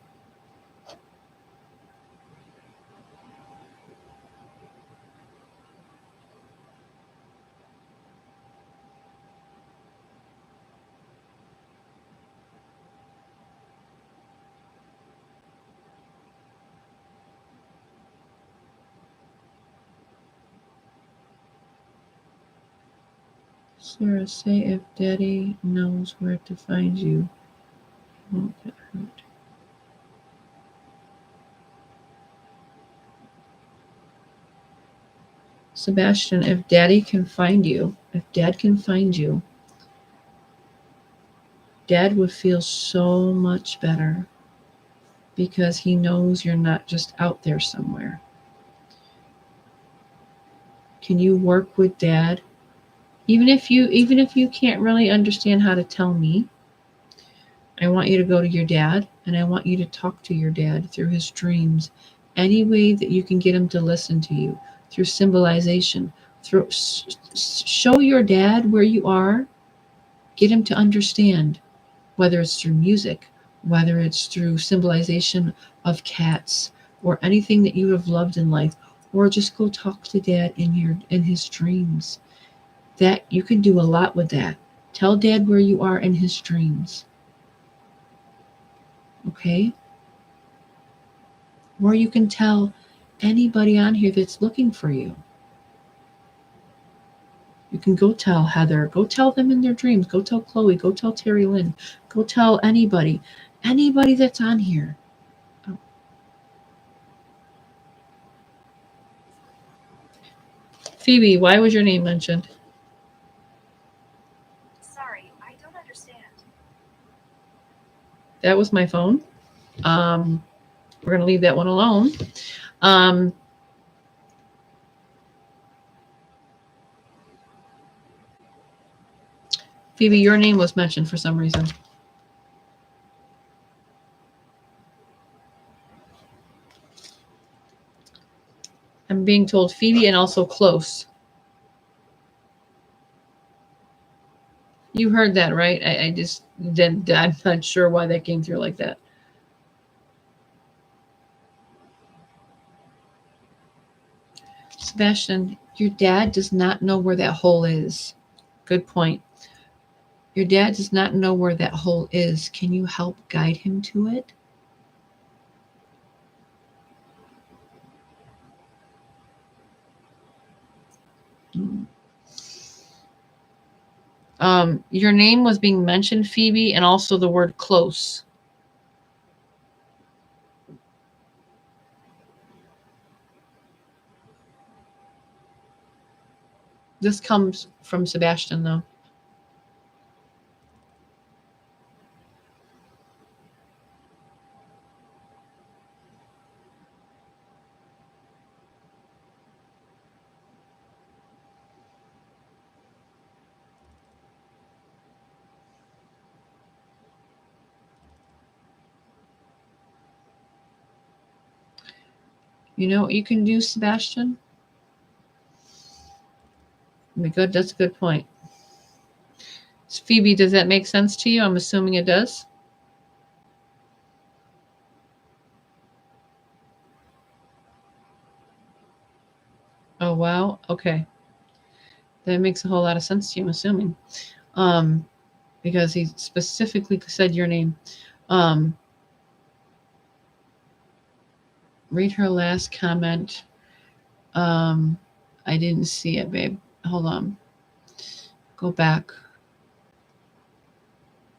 A: Sarah, say if Daddy knows where to find you, he won't get hurt. Sebastian, if Daddy can find you, if Dad can find you, Dad would feel so much better because he knows you're not just out there somewhere. Can you work with dad? Even if you can't really understand how to tell me, I want you to go to your dad and I want you to talk to your dad through his dreams. Any way that you can get him to listen to you, through symbolization, through show your dad where you are, get him to understand, whether it's through music, whether it's through symbolization of cats or anything that you have loved in life, or just go talk to dad in his dreams. That you can do a lot with that. Tell dad where you are in his dreams. Okay? Or you can tell anybody on here that's looking for you. You can go tell Heather, go tell them in their dreams, go tell Chloe, go tell Terry Lynn, go tell anybody that's on here. Oh. Phoebe, why was your name mentioned?
B: Sorry, I don't understand.
A: That was my phone. We're going to leave that one alone. Phoebe, your name was mentioned for some reason. I'm being told Phoebe and also close. You heard that, right? I just didn't. I'm not sure why that came through like that. Sebastian, your dad does not know where that hole is. Good point. Your dad does not know where that hole is. Can you help guide him to it? Your name was being mentioned, Phoebe, and also the word close. This comes from Sebastian, though. You know what you can do, Sebastian? Good. That's a good point. Phoebe, does that make sense to you? I'm assuming it does. Oh, wow. Okay. That makes a whole lot of sense to you, I'm assuming. Because he specifically said your name. Read her last comment. I didn't see it, babe. Hold on. Go back.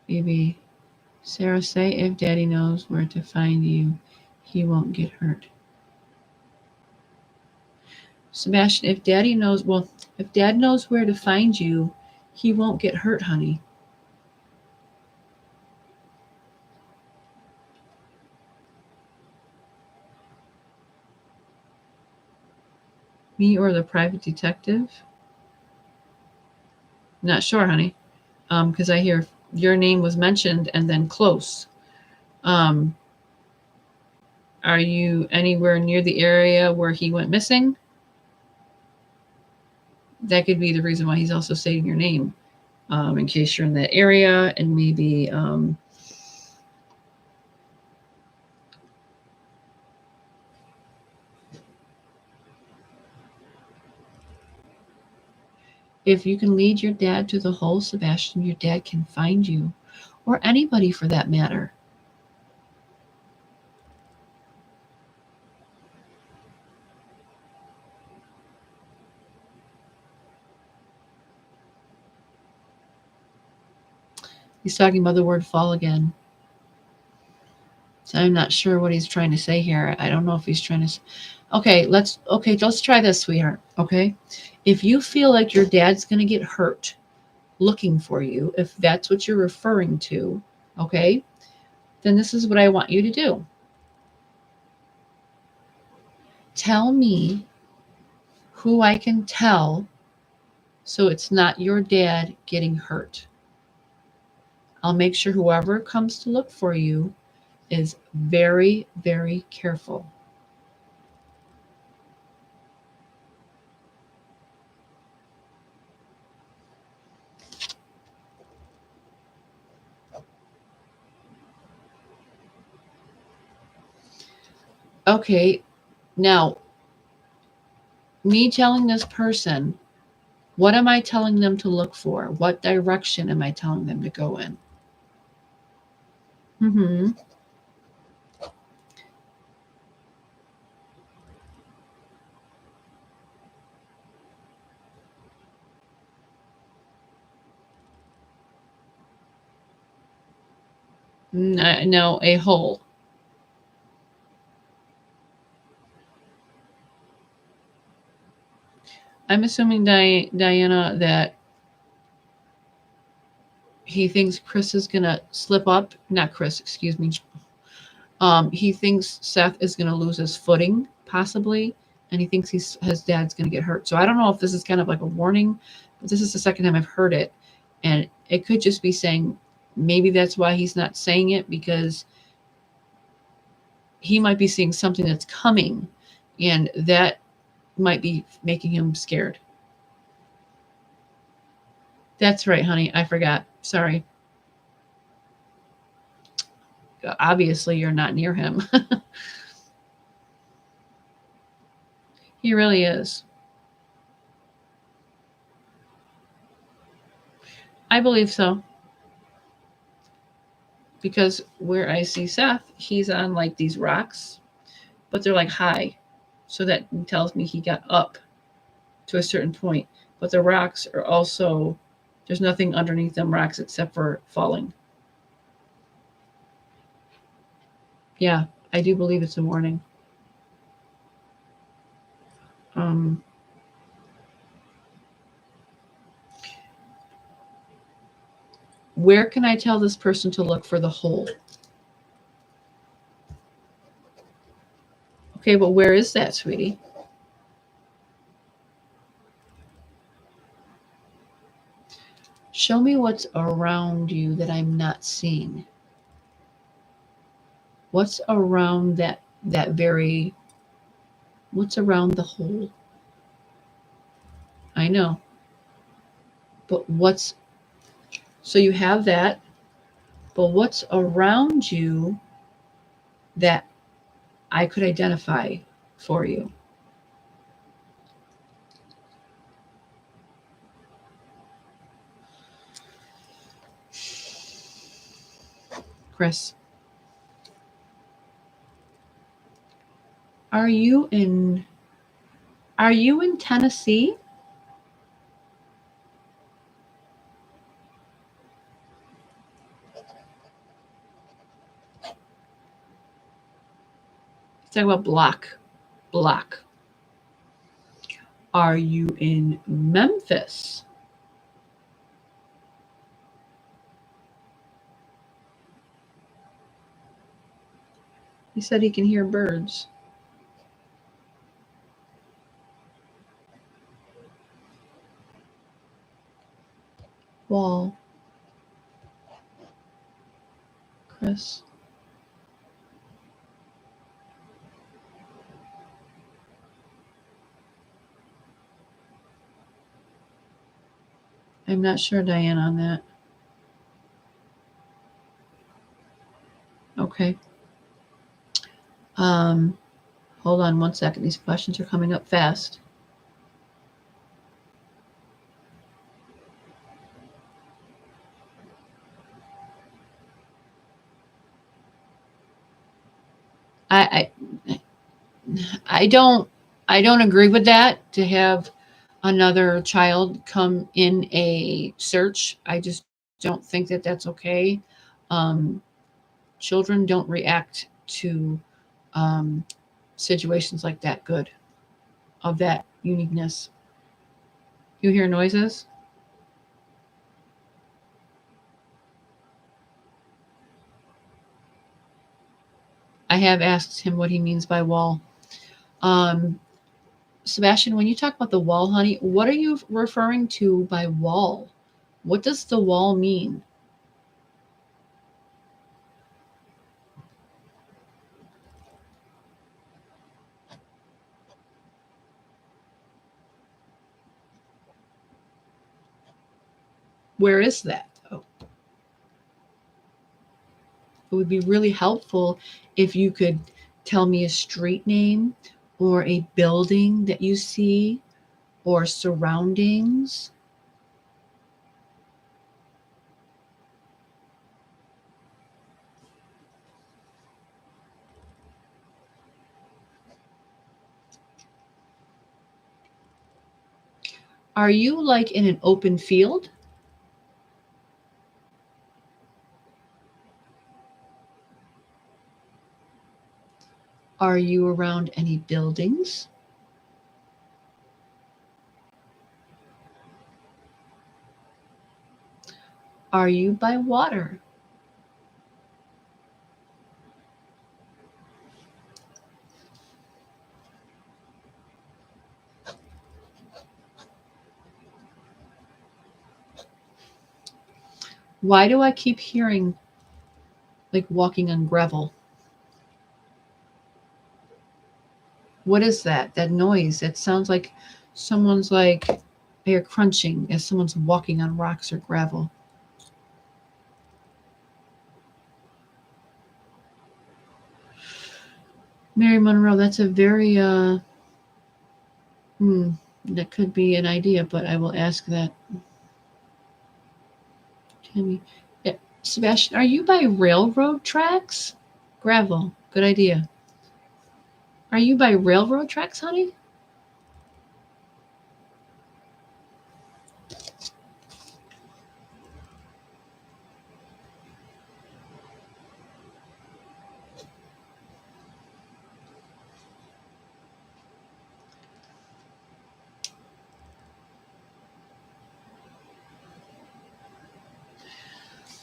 A: Baby. Sarah, say if daddy knows where to find you, he won't get hurt. Sebastian, if dad knows where to find you, he won't get hurt, honey. Me or the private detective? Not sure, honey. Because I hear your name was mentioned and then close. Are you anywhere near the area where he went missing? That could be the reason why he's also stating your name, in case you're in that area, and maybe if you can lead your dad to the hole, Sebastian, your dad can find you, or anybody for that matter. He's talking about the word fall again. So I'm not sure what he's trying to say here. I don't know if he's trying to. Okay, let's try this, sweetheart. Okay, if you feel like your dad's gonna get hurt looking for you, if that's what you're referring to, okay, then this is what I want you to do. Tell me who I can tell so it's not your dad getting hurt. I'll make sure whoever comes to look for you is very, very careful. Okay, now, me telling this person, what am I telling them to look for? What direction am I telling them to go in? Mm-hmm. No, a hole. I'm assuming, Diana, that he thinks Chris is gonna slip up. Not Chris, excuse me. He thinks Seth is gonna lose his footing, possibly, and he thinks his dad's gonna get hurt. So I don't know if this is kind of like a warning, but this is the second time I've heard it, and it could just be saying maybe that's why he's not saying it, because he might be seeing something that's coming, and that might be making him scared. That's right, honey. I forgot. Sorry. Obviously, you're not near him. He really is. I believe so. Because where I see Seth, he's on like these rocks, but they're like high. So that tells me he got up to a certain point. But the rocks are also, there's nothing underneath them rocks except for falling. Yeah, I do believe it's a warning. Um, where can I tell this person to look for the hole? Okay, but where is that, sweetie? Show me what's around you that I'm not seeing. What's around that very, what's around the hole? I know. But what's, so you have that, but what's around you that I could identify for you? Chris, are you in Tennessee? Let's talk about block. Are you in Memphis? He said he can hear birds. Wall, Chris. I'm not sure, Diane, on that. Okay. Hold on one second. These questions are coming up fast. I I don't agree with that, to have another child come in a search. I just don't think that that's okay. Um, children don't react to um, situations like that good, of that uniqueness. You hear noises? I have asked him what he means by wall. Um, Sebastian, when you talk about the wall, honey, what are you referring to by wall? What does the wall mean? Where is that? Oh, it would be really helpful if you could tell me a street name or a building that you see or surroundings. Are you like in an open field? Are you around any buildings? Are you by water? Why do I keep hearing like walking on gravel? What is that? That noise? It sounds like someone's like they're crunching as someone's walking on rocks or gravel. Mary Monroe, that's a very that could be an idea, but I will ask that. Tammy. Yeah. Sebastian, are you by railroad tracks? Gravel. Good idea. Are you by railroad tracks, honey?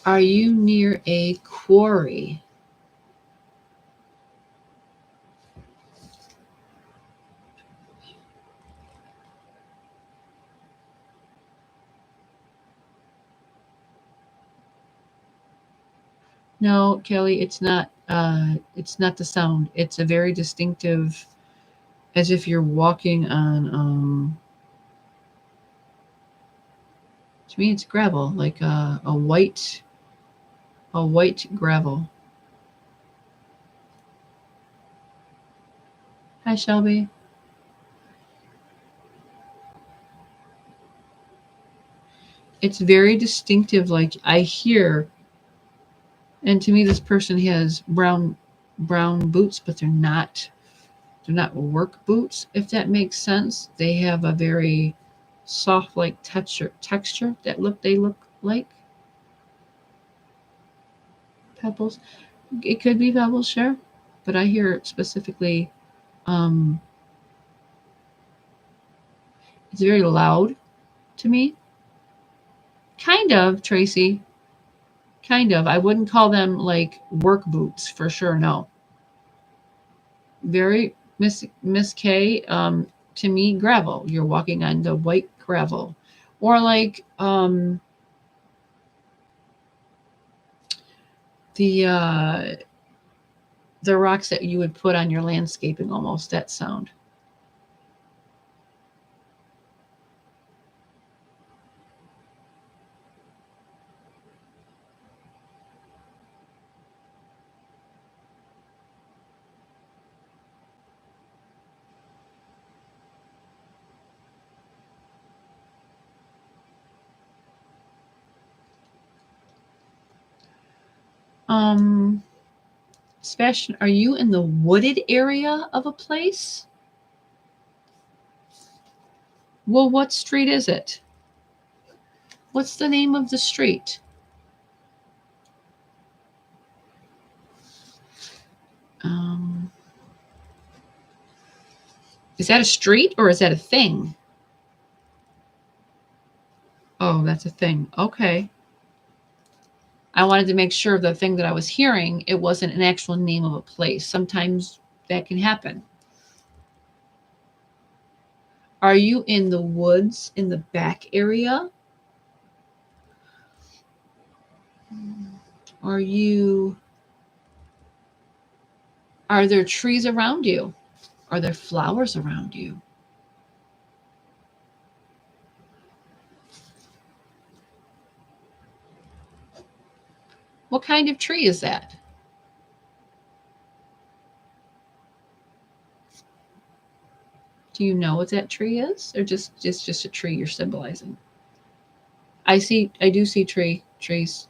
A: Are you near a quarry? No, Kelly, it's not. It's not the sound. It's a very distinctive, as if you're walking on. To me, it's gravel, like a white gravel. Hi, Shelby. It's very distinctive. Like I hear, and to me, this person has brown boots, but they're not work boots. If that makes sense, they have a very soft like texture that they look like pebbles. It could be pebbles, sure, but I hear specifically. Um, it's very loud to me. Kind of, Tracy. Kind of. I wouldn't call them like work boots for sure. No. Very Miss K. To me, gravel. You're walking on the white gravel, or like the uh, the rocks that you would put on your landscaping. Almost that sound. Um, Sebastian, are you in the wooded area of a place? Well, what street is it? What's the name of the street? Um, is that a street or is that a thing? Oh, that's a thing. Okay. I wanted to make sure the thing that I was hearing, it wasn't an actual name of a place. Sometimes that can happen. Are you in the woods in the back area? Are there trees around you? Are there flowers around you? What kind of tree is that? Do you know what that tree is, or just a tree you're symbolizing? I do see trees.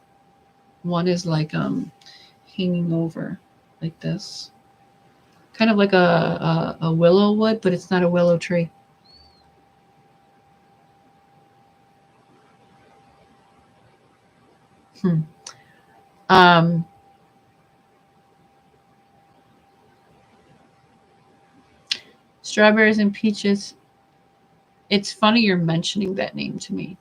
A: One is like hanging over like this, kind of like a willow wood, but it's not a willow tree. Um, Strawberries and peaches. It's funny you're mentioning that name to me.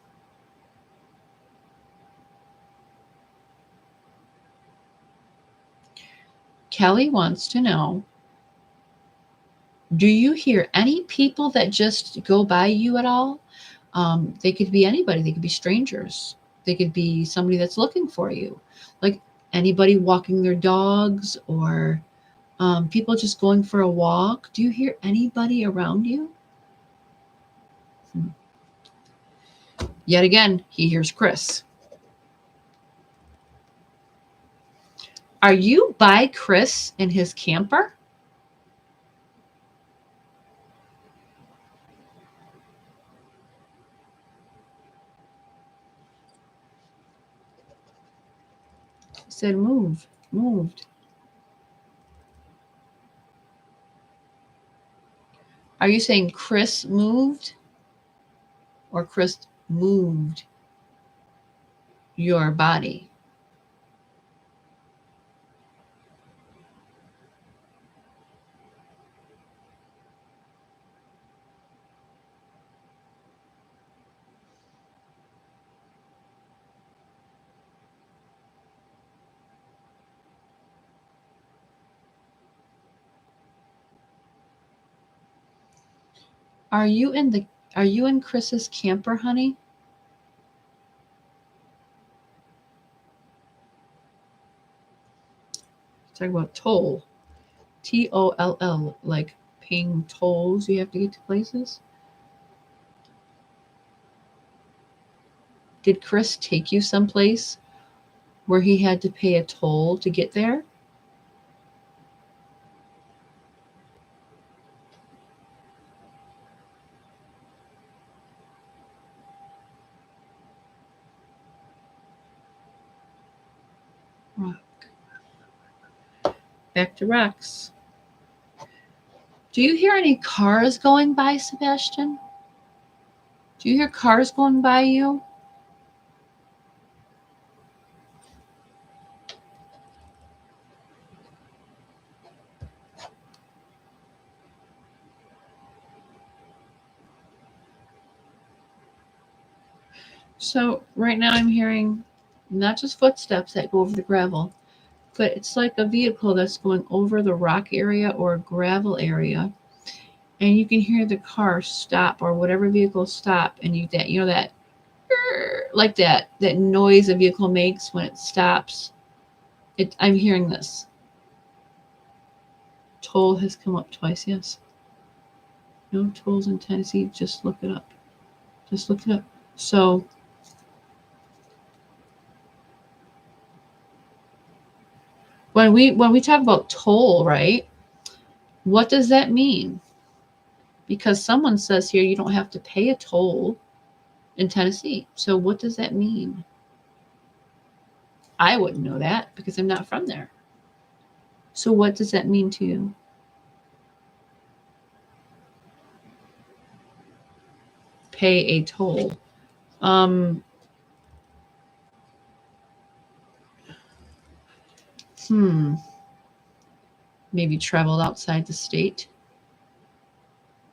A: Kelly wants to know, do you hear any people that just go by you at all? They could be anybody. They could be strangers. They could be somebody that's looking for you. Like anybody walking their dogs, or people just going for a walk. Do you hear anybody around you? Yet again, he hears Chris. Are you by Chris in his camper? He said, moved. Are you saying Chris moved, or Chris moved your body? Are you in Chris's camper, honey? Talk about toll. TOLL, like paying tolls you have to get to places. Did Chris take you someplace where he had to pay a toll to get there? Rock. Back to rocks. Do you hear any cars going by, Sebastian? Do you hear cars going by you? So right now I'm hearing not just footsteps that go over the gravel, but it's like a vehicle that's going over the rock area or gravel area, and you can hear the car stop, or whatever vehicle stop, and that like that noise a vehicle makes when it stops. I'm hearing this. Toll has come up twice. Yes. No tolls in Tennessee. Just look it up. So when we talk about toll, right? What does that mean? Because someone says here you don't have to pay a toll in Tennessee. So what does that mean? I wouldn't know that because I'm not from there. So what does that mean to you? Pay a toll. Maybe traveled outside the state.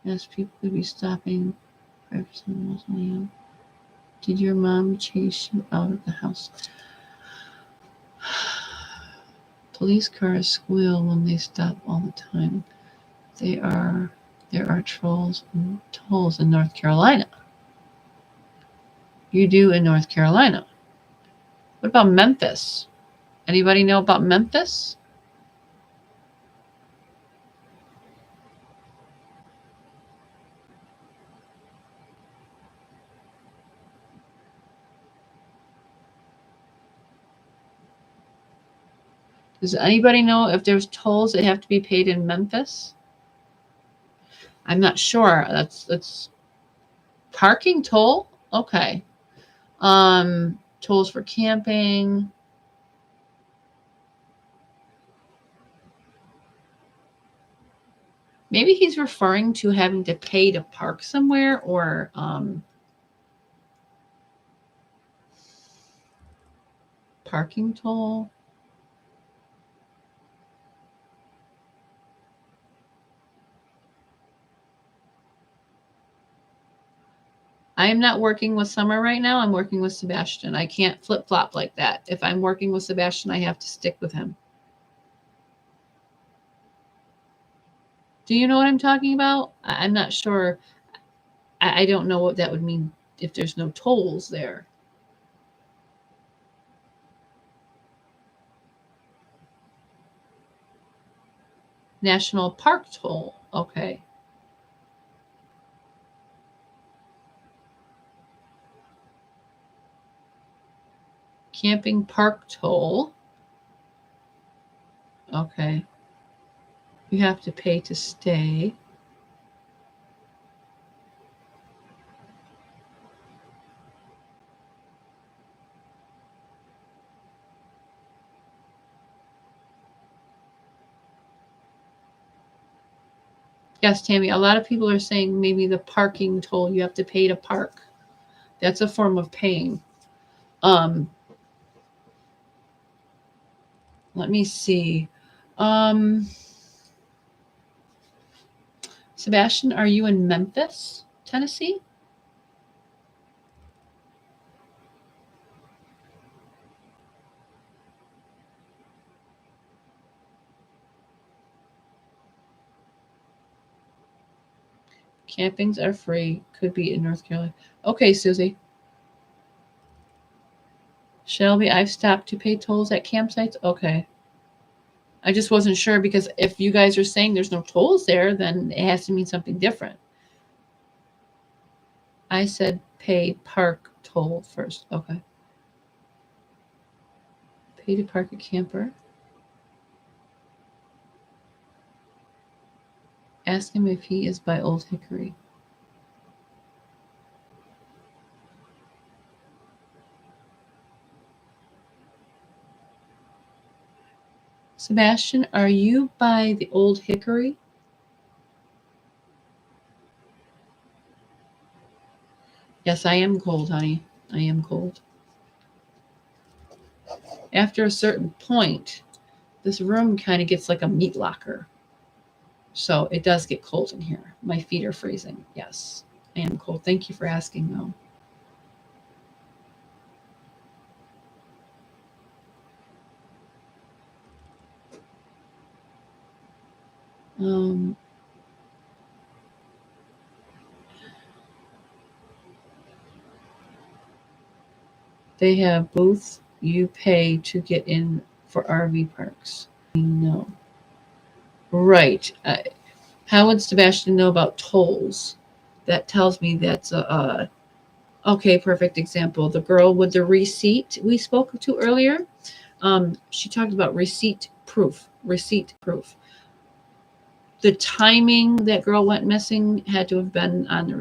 A: Yes, people could be stopping. Did your mom chase you out of the house? Police cars squeal when they stop all the time. They are There are trolls and tolls in North Carolina. You do in North Carolina. What about Memphis? Anybody know about Memphis? Does anybody know if there's tolls that have to be paid in Memphis? I'm not sure. That's parking toll? Okay. Tolls for camping. Maybe he's referring to having to pay to park somewhere, or parking toll. I am not working with Summer right now. I'm working with Sebastian. I can't flip-flop like that. If I'm working with Sebastian, I have to stick with him. Do you know what I'm talking about? I'm not sure. I don't know what that would mean if there's no tolls there. National Park toll. Okay. Camping park toll. Okay. You have to pay to stay. Yes, Tammy, a lot of people are saying maybe the parking toll, you have to pay to park. That's a form of paying. Let me see. Sebastian, are you in Memphis, Tennessee? Campings are free. Could be in North Carolina. Okay, Susie. Shelby, I've stopped to pay tolls at campsites. Okay. I just wasn't sure because if you guys are saying there's no tolls there, then it has to mean something different. I said pay park toll first. Okay. Pay to park a camper. Ask him if he is by Old Hickory. Sebastian, are you by the Old Hickory? Yes, I am cold, honey. I am cold. After a certain point, this room kind of gets like a meat locker. So it does get cold in here. My feet are freezing. Yes, I am cold. Thank you for asking, though. Um, they have booths you pay to get in for RV parks. No. Right. How would Sebastian know about tolls? That tells me that's a okay, perfect example. The girl with the receipt we spoke to earlier, she talked about receipt proof. Receipt proof. The timing that girl went missing had to have been on the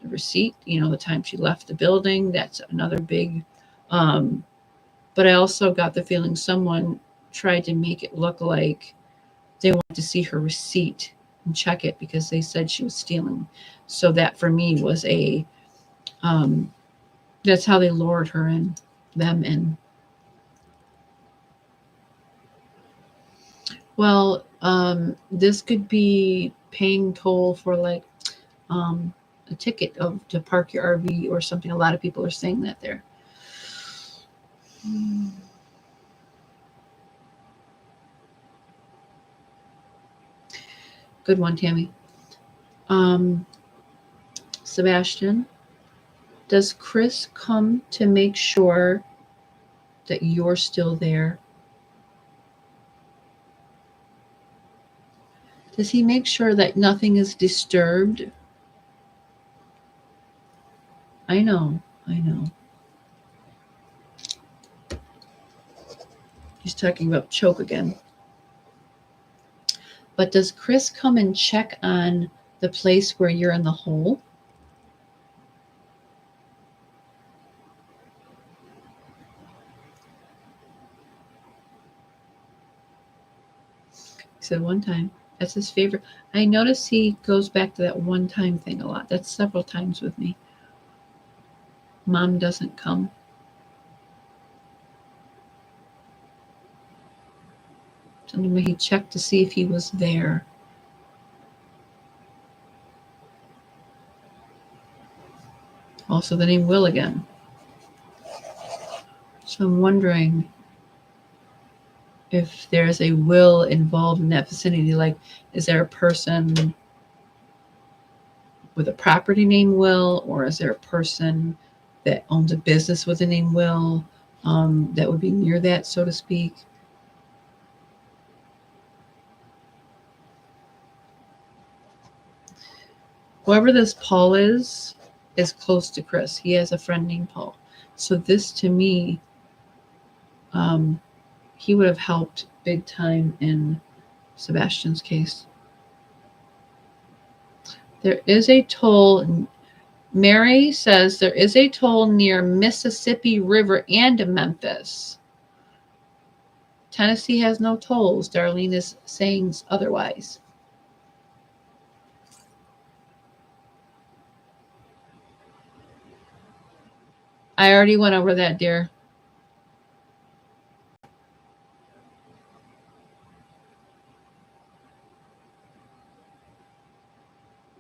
A: the receipt. The time she left the building. That's another big. But I also got the feeling someone tried to make it look like they wanted to see her receipt and check it because they said she was stealing. So that for me was a that's how they lured her in, them in. Well, this could be paying toll for like a ticket to park your RV or something. A lot of people are saying that there. Good one, Tammy. Sebastian, does Chris come to make sure that you're still there? Does he make sure that nothing is disturbed? I know. He's talking about choke again. But does Chris come and check on the place where you're in the hole? He said one time. That's his favorite. I notice he goes back to that one time thing a lot. That's several times with me. Mom doesn't come. Sometimes he checked to see if he was there. Also the name Will again. So I'm wondering if there's a will involved in that vicinity. Like, is there a person with a property name Will, or is there a person that owns a business with the name Will that would be near that, so to speak? Whoever this Paul is close to Chris. He has a friend named Paul. So this, to me, he would have helped big time in Sebastian's case. There is a toll. Mary says there is a toll near Mississippi River and Memphis. Tennessee has no tolls. Darlene is saying otherwise. I already went over that, dear.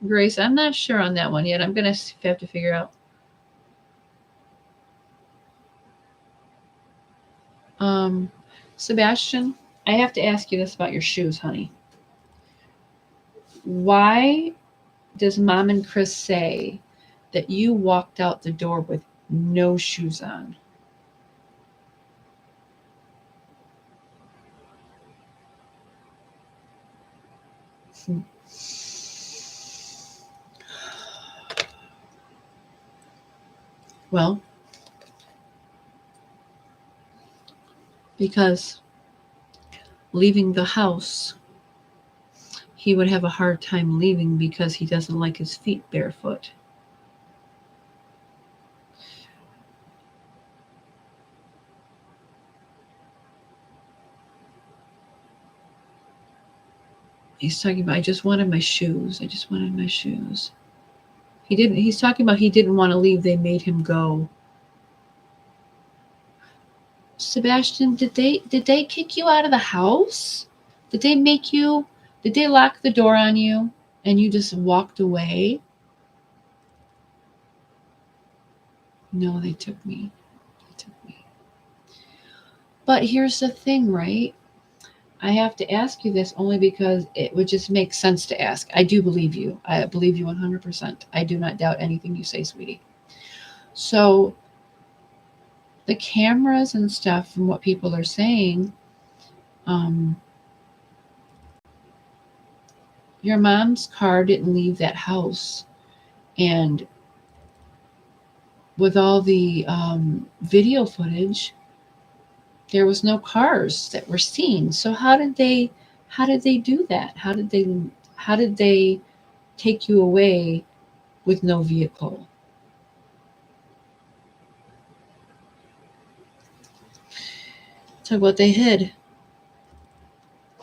A: Grace, I'm not sure on that one yet. I'm going to have to figure out. Sebastian, I have to ask you this about your shoes, honey. Why does Mom and Chris say that you walked out the door with no shoes on? Well, because leaving the house, he would have a hard time leaving because he doesn't like his feet barefoot. He's talking about, I just wanted my shoes. He's talking about he didn't want to leave. They made him go. Sebastian, did they kick you out of the house? Did they lock the door on you and you just walked away? No, they took me. But here's the thing, right? I have to ask you this only because it would just make sense to ask. I do believe you. I believe you 100%. I do not doubt anything you say, sweetie. So the cameras and stuff, from what people are saying, your mom's car didn't leave that house. And with all the video footage, there was no cars that were seen. So how did they do that? How did they take you away with no vehicle? Talk about they hid.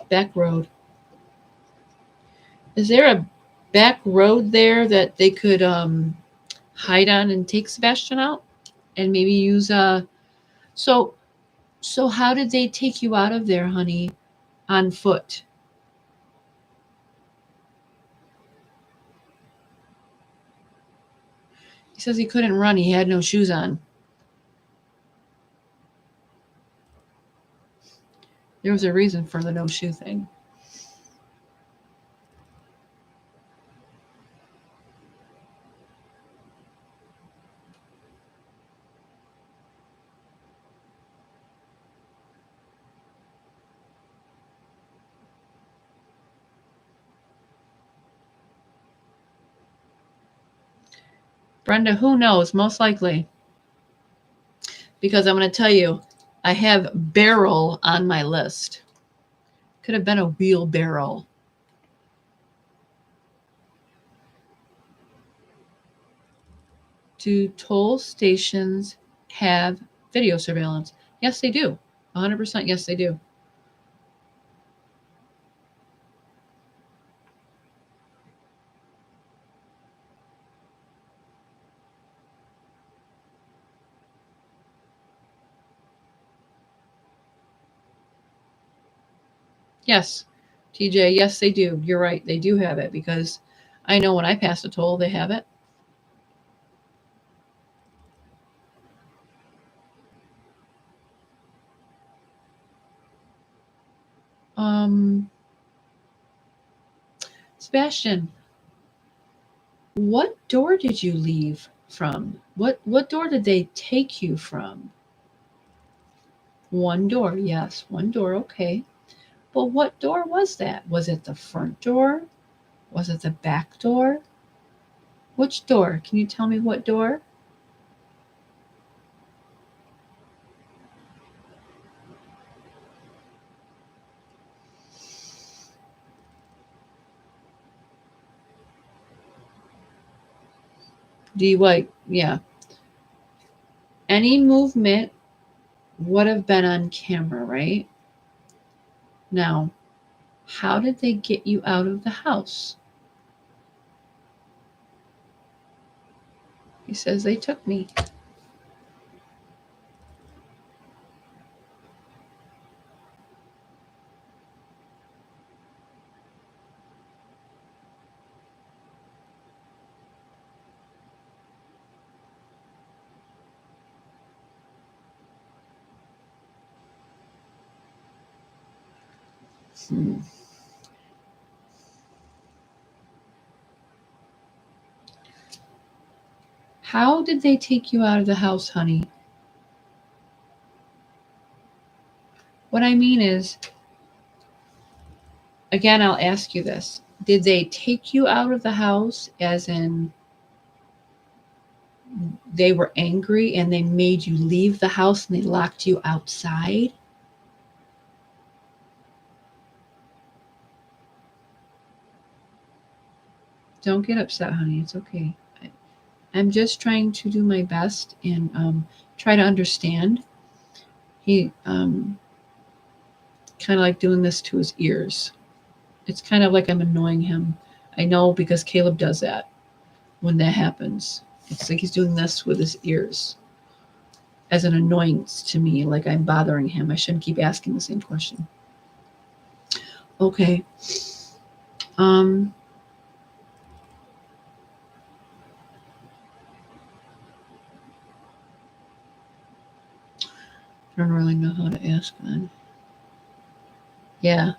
A: Back road. Is there a back road there that they could hide on and take Sebastian out and maybe use so how did they take you out of there, honey, on foot? He says he couldn't run. He had no shoes on. There was a reason for the no shoe thing. Brenda, who knows? Most likely. Because I'm going to tell you, I have barrel on my list. Could have been a wheelbarrow. Do toll stations have video surveillance? Yes, they do. 100% yes, they do. Yes, TJ, yes, they do. You're right. They do have it because I know when I pass a toll, they have it. Um, Sebastian, what door did you leave from? What door did they take you from? One door, yes, one door, okay. But what door was that? Was it the front door? Was it the back door? Which door? Can you tell me what door? Do you like, yeah. Any movement would have been on camera, right? Now, how did they get you out of the house? He says they took me. Hmm. How did they take you out of the house, honey? What I mean is, again, I'll ask you this. Did they take you out of the house as in they were angry and they made you leave the house and they locked you outside? Don't get upset, honey. It's okay. I'm just trying to do my best and try to understand. He kind of like doing this to his ears. It's kind of like I'm annoying him. I know because Caleb does that when that happens. It's like he's doing this with his ears as an annoyance to me, like I'm bothering him. I shouldn't keep asking the same question. Okay. Um, I don't really know how to ask that. Yeah.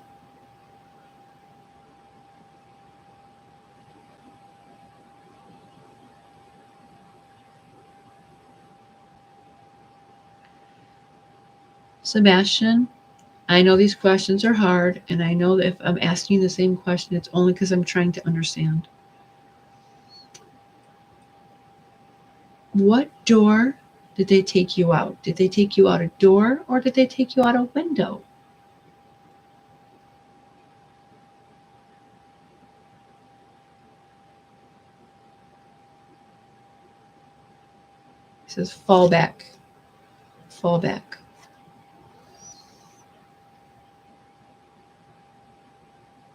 A: Sebastian, I know these questions are hard, and I know that if I'm asking you the same question, it's only because I'm trying to understand. What door did they take you out? Did they take you out a door or did they take you out a window? He says, fall back, fall back.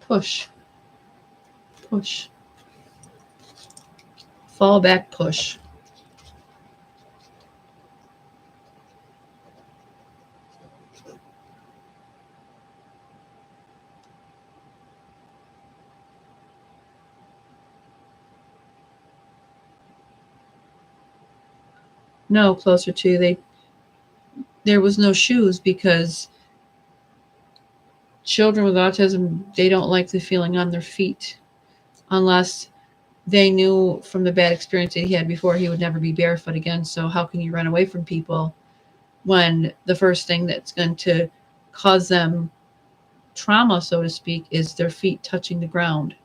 A: Push, push. Fall back, push. No, closer to. There was no shoes because children with autism, they don't like the feeling on their feet unless they knew from the bad experience that he had before he would never be barefoot again. So how can you run away from people when the first thing that's going to cause them trauma, so to speak, is their feet touching the ground?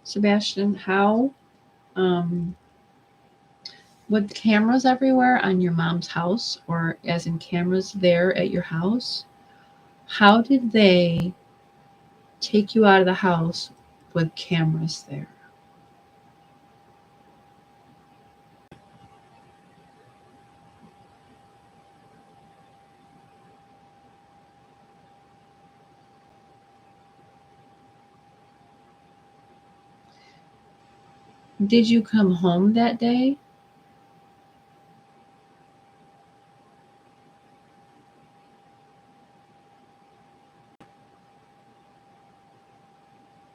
A: Sebastian, how with cameras everywhere on your mom's house, or as in cameras there at your house, how did they take you out of the house with cameras there? Did you come home that day?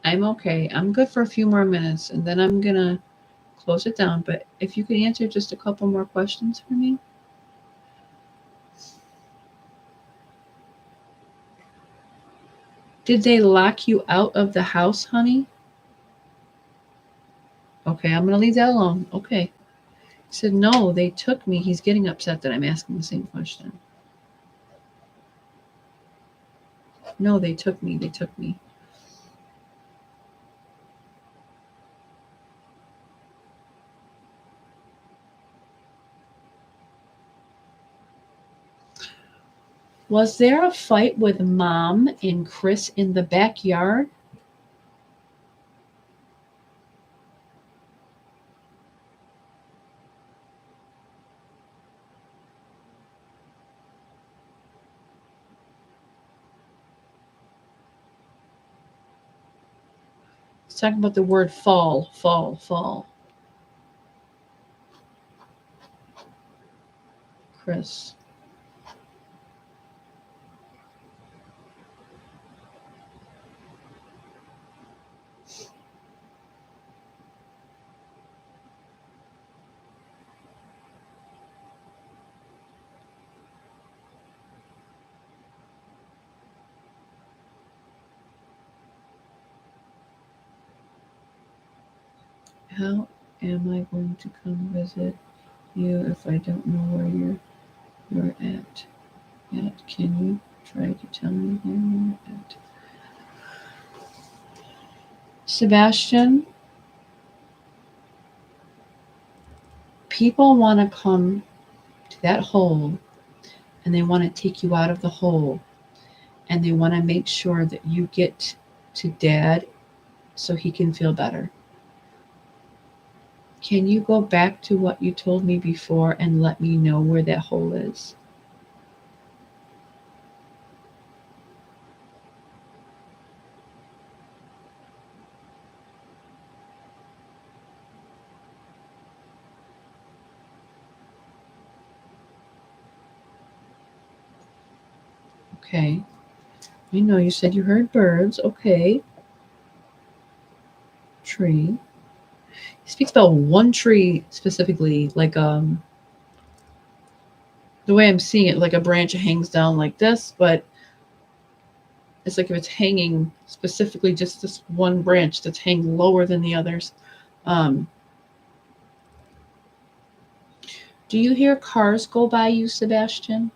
A: I'm okay. I'm good for a few more minutes and then I'm going to close it down. But if you could answer just a couple more questions for me. Did they lock you out of the house, honey? Okay, I'm going to leave that alone. Okay. He said, no, they took me. He's getting upset that I'm asking the same question. No, they took me. They took me. Was there a fight with Mom and Chris in the backyard? He's talking about the word fall, fall, fall. Chris. How am I going to come visit you if I don't know where you're at yet? Can you try to tell me where you're at? Sebastian, people want to come to that hole and they want to take you out of the hole and they want to make sure that you get to Dad so he can feel better. Can you go back to what you told me before and let me know where that hole is? Okay. I know you said you heard birds. Okay. Tree. He speaks about one tree specifically, like the way I'm seeing it, like a branch hangs down like this, but it's like if it's hanging specifically just this one branch that's hanging lower than the others. Um, do you hear cars go by you, Sebastian?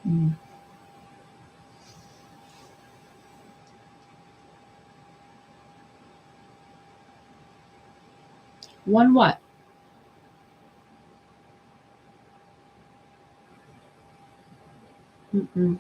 A: Mm. One what? Mm-mm.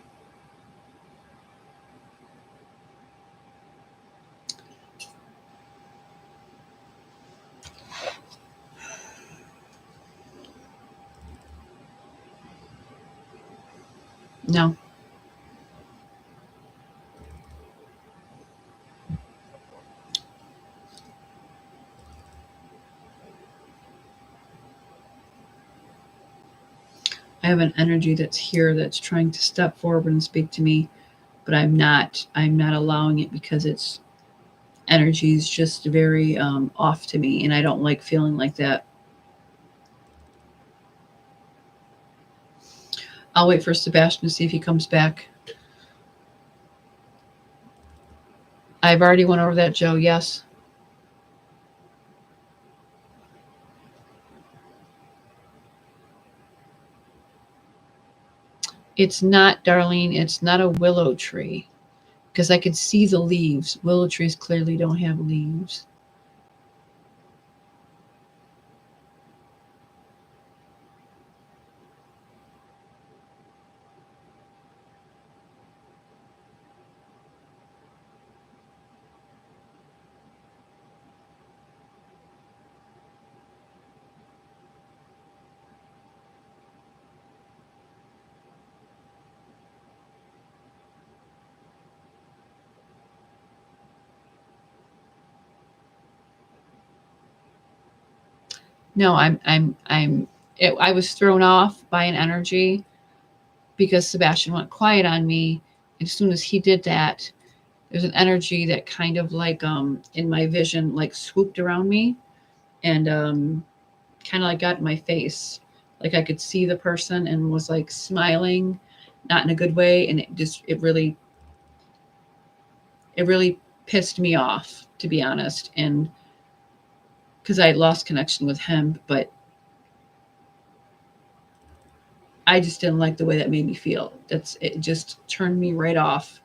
A: No. I have an energy that's here that's trying to step forward and speak to me, but I'm not allowing it because its energy is just very off to me, and I don't like feeling like that. I'll wait for Sebastian to see if he comes back. I've already went over that, Joe. Yes. It's not, Darlene, it's not a willow tree because I could see the leaves. Willow trees clearly don't have leaves. No, I was thrown off by an energy because Sebastian went quiet on me. As soon as he did that, there's an energy that kind of like in my vision like swooped around me and kind of like got in my face. Like I could see the person and was like smiling, not in a good way, and it really pissed me off, to be honest, and because I lost connection with him, but I just didn't like the way that made me feel. It just turned me right off.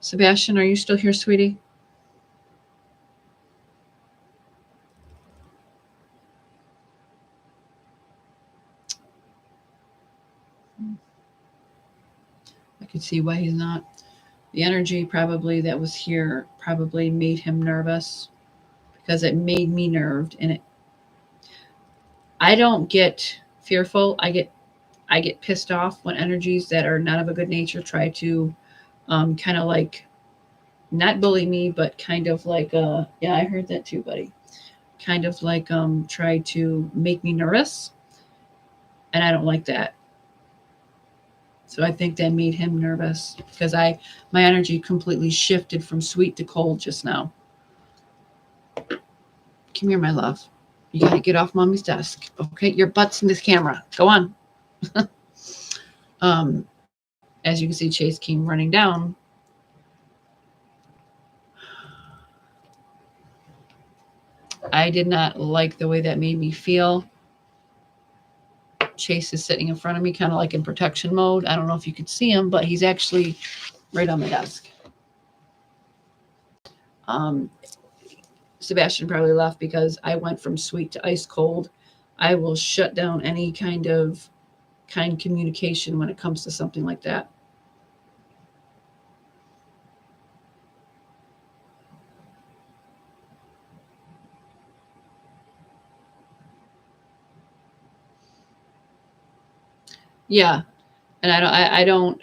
A: Sebastian, are you still here, sweetie? I could see why he's not. The energy probably that was here probably made him nervous because it made me nerved, and I don't get fearful. I get pissed off when energies that are not of a good nature try to kind of like not bully me, but kind of like yeah, I heard that too, buddy. Kind of like try to make me nervous, and I don't like that. So I think that made him nervous because my energy completely shifted from sweet to cold just now. Come here, my love. You gotta get off mommy's desk. Okay, your butt's in this camera. Go on. As you can see, Chase came running down. I did not like the way that made me feel. Chase is sitting in front of me, kind of like in protection mode. I don't know if you could see him, but he's actually right on the desk. Um, Sebastian probably left because I went from sweet to ice cold. I will shut down any kind of kind communication when it comes to something like that. Yeah, and I don't.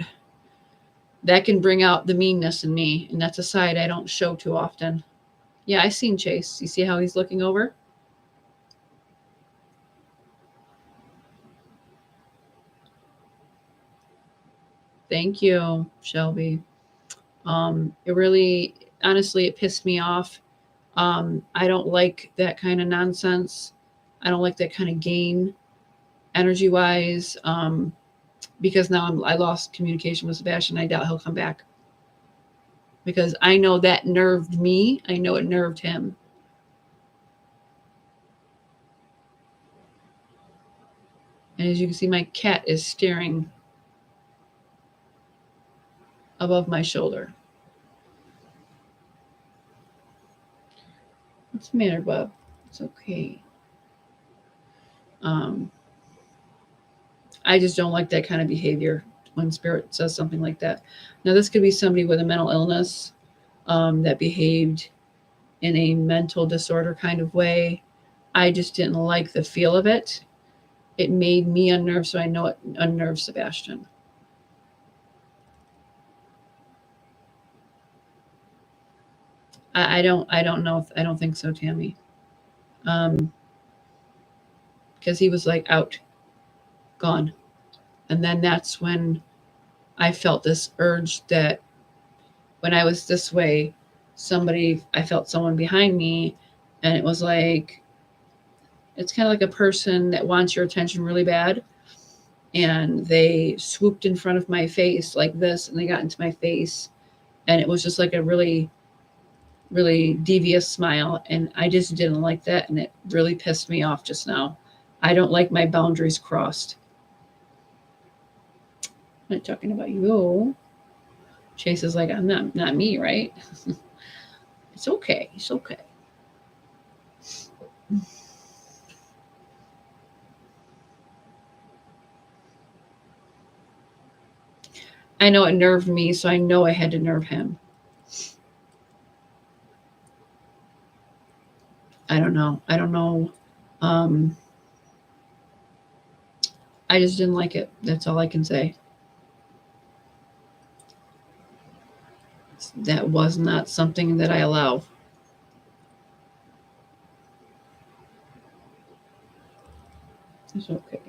A: That can bring out the meanness in me, and that's a side I don't show too often. Yeah, I seen Chase. You see how he's looking over? Thank you, Shelby. It really, honestly, it pissed me off. I don't like that kind of nonsense. I don't like that kind of game, energy wise. Because now I lost communication with Sebastian. I doubt he'll come back because I know that nerved me. I know it nerved him. And as you can see, my cat is staring above my shoulder. What's the matter, bub? It's okay. Um, I just don't like that kind of behavior when spirit says something like that. Now, this could be somebody with a mental illness. that behaved in a mental disorder kind of way. I just didn't like the feel of it. It made me unnerved, so I know it unnerved Sebastian. I don't know. I don't think so, Tammy. Because he was like out, gone. And then that's when I felt this urge that when I was this way, I felt someone behind me, and it was like, it's kind of like a person that wants your attention really bad. And they swooped in front of my face like this, and they got into my face. And it was just like a really, really devious smile. And I just didn't like that. And it really pissed me off just now. I don't like my boundaries crossed. I'm not talking about you. Chase is like, I'm not me, right? It's okay. It's okay. I know it nerved me, so I know I had to nerve him. I don't know. I don't know. Um, I just didn't like it. That's all I can say. That was not something that I allow. It's okay.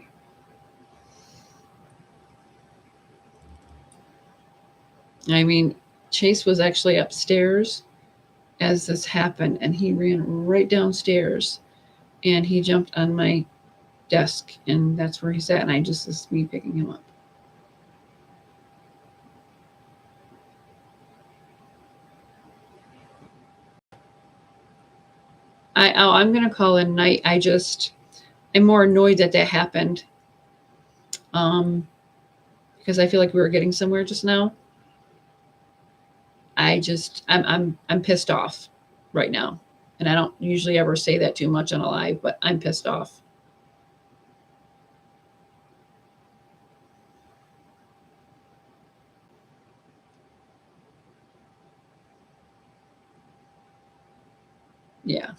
A: I mean, Chase was actually upstairs as this happened, and he ran right downstairs and he jumped on my desk, and that's where he sat. And this is me picking him up. I'm gonna call it a night. I'm more annoyed that happened. Um, because I feel like we were getting somewhere just now. I'm pissed off right now. And I don't usually ever say that too much on a live, but I'm pissed off. Yeah.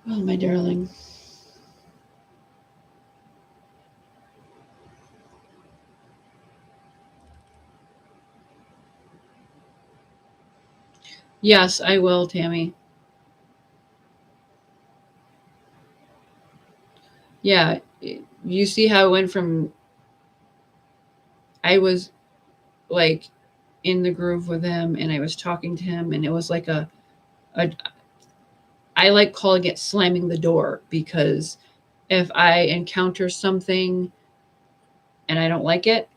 A: Oh, my darling. Yes, I will, Tammy. Yeah. You see how it went from, I was like in the groove with him and I was talking to him, and it was like a I like calling it slamming the door, because if I encounter something and I don't like it,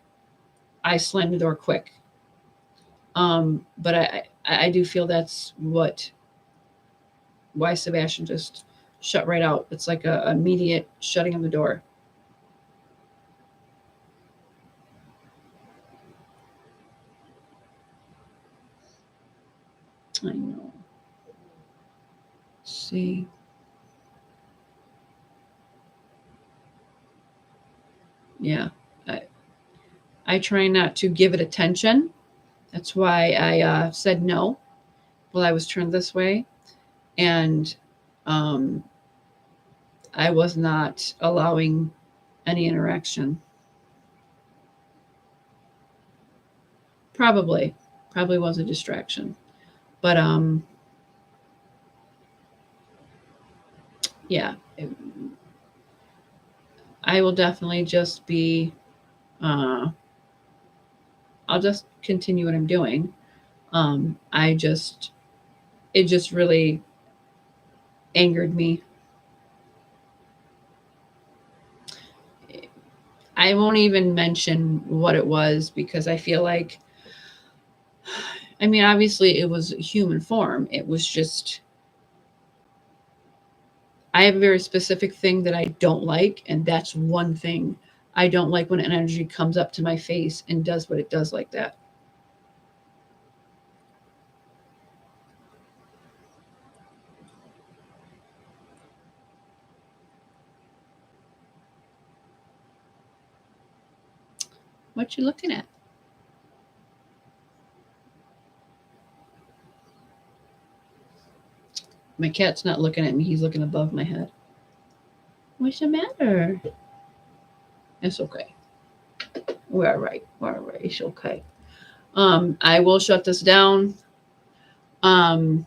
A: I slam the door quick. But I do feel that's why Sebastian just shut right out. It's like a immediate shutting of the door. I know. Let's see. Yeah. I try not to give it attention. That's why I said no while I was turned this way. And um, I was not allowing any interaction. Probably. Probably was a distraction. But yeah, I will definitely just be uh, I'll just continue what I'm doing. I just It just really angered me. I won't even mention what it was, because I feel like, I mean, obviously it was human form. It was just, I have a very specific thing that I don't like, and that's one thing. I don't like when energy comes up to my face and does what it does like that. What you looking at? My cat's not looking at me. He's looking above my head. What's the matter? It's okay. We're all right. We're all right. It's okay. I will shut this down. Yeah,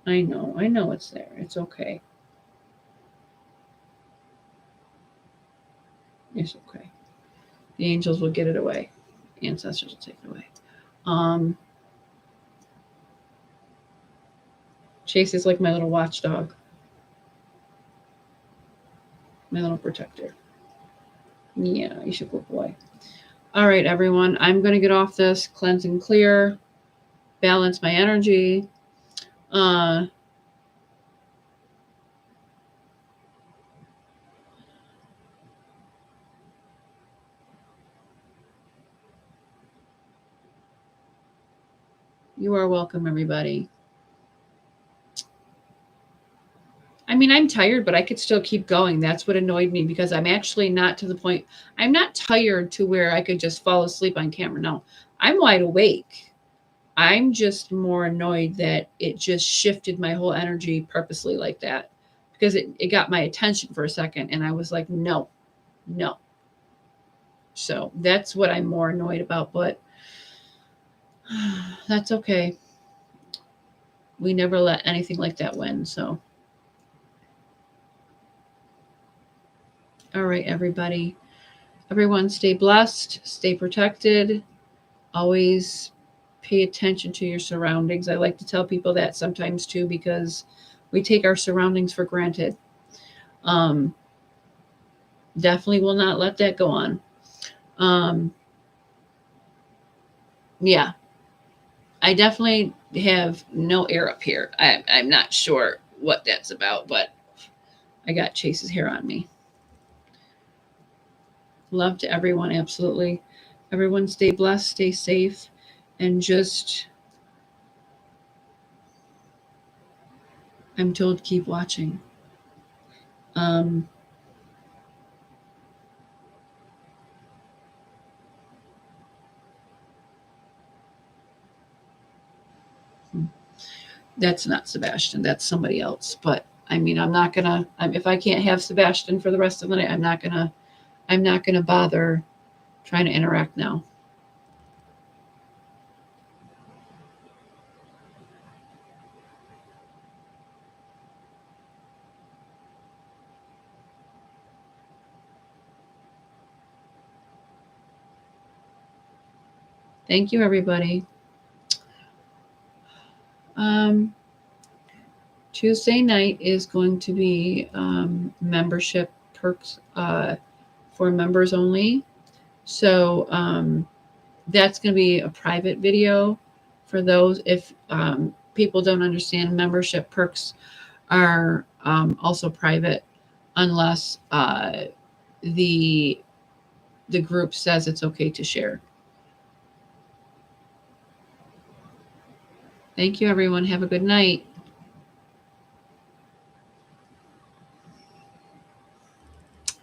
A: I know. I know it's there. It's okay. It's okay. The angels will get it away. Ancestors will take it away. Chase is like my little watchdog, my little protector. Yeah, you should go boy. All right, everyone. I'm going to get off this, cleanse and clear, balance my energy. You are welcome, everybody. I mean, I'm tired, but I could still keep going. That's what annoyed me because I'm actually not to the point. I'm not tired to where I could just fall asleep on camera. No, I'm wide awake. I'm just more annoyed that it just shifted my whole energy purposely like that because it got my attention for a second and I was like, no. So that's what I'm more annoyed about, but that's okay. We never let anything like that win. So, all right, everybody. Everyone stay blessed, stay protected. Always pay attention to your surroundings. I like to tell people that sometimes too because we take our surroundings for granted. Definitely will not let that go on. Yeah, I definitely have no air up here. I'm not sure what that's about, but I got Chase's hair on me. Love to everyone, absolutely. Everyone stay blessed, stay safe, and just, I'm told, keep watching. That's not Sebastian. That's somebody else. But I mean, I'm not gonna. If I can't have Sebastian for the rest of the night, I'm not gonna bother trying to interact now. Thank you, everybody. Tuesday night is going to be membership perks for members only. So that's going to be a private video for those. If people don't understand, membership perks are also private unless the group says it's okay to share. Thank you, everyone. Have a good night.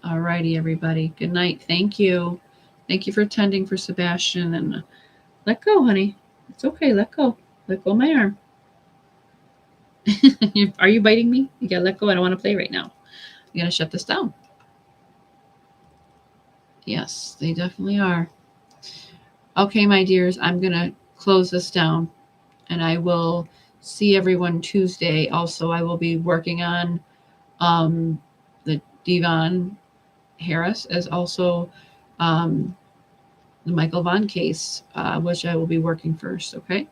A: All righty, everybody. Good night. Thank you. Thank you for attending for Sebastian. And let go, honey. It's okay. Let go. Let go of my arm. Are you biting me? You gotta let go. I don't want to play right now. You gotta shut this down. Yes, they definitely are. Okay, my dears, I'm gonna close this down and I will see everyone Tuesday. Also, I will be working on the Devon Harris as also the Michael Vaughn case, which I will be working first. Okay.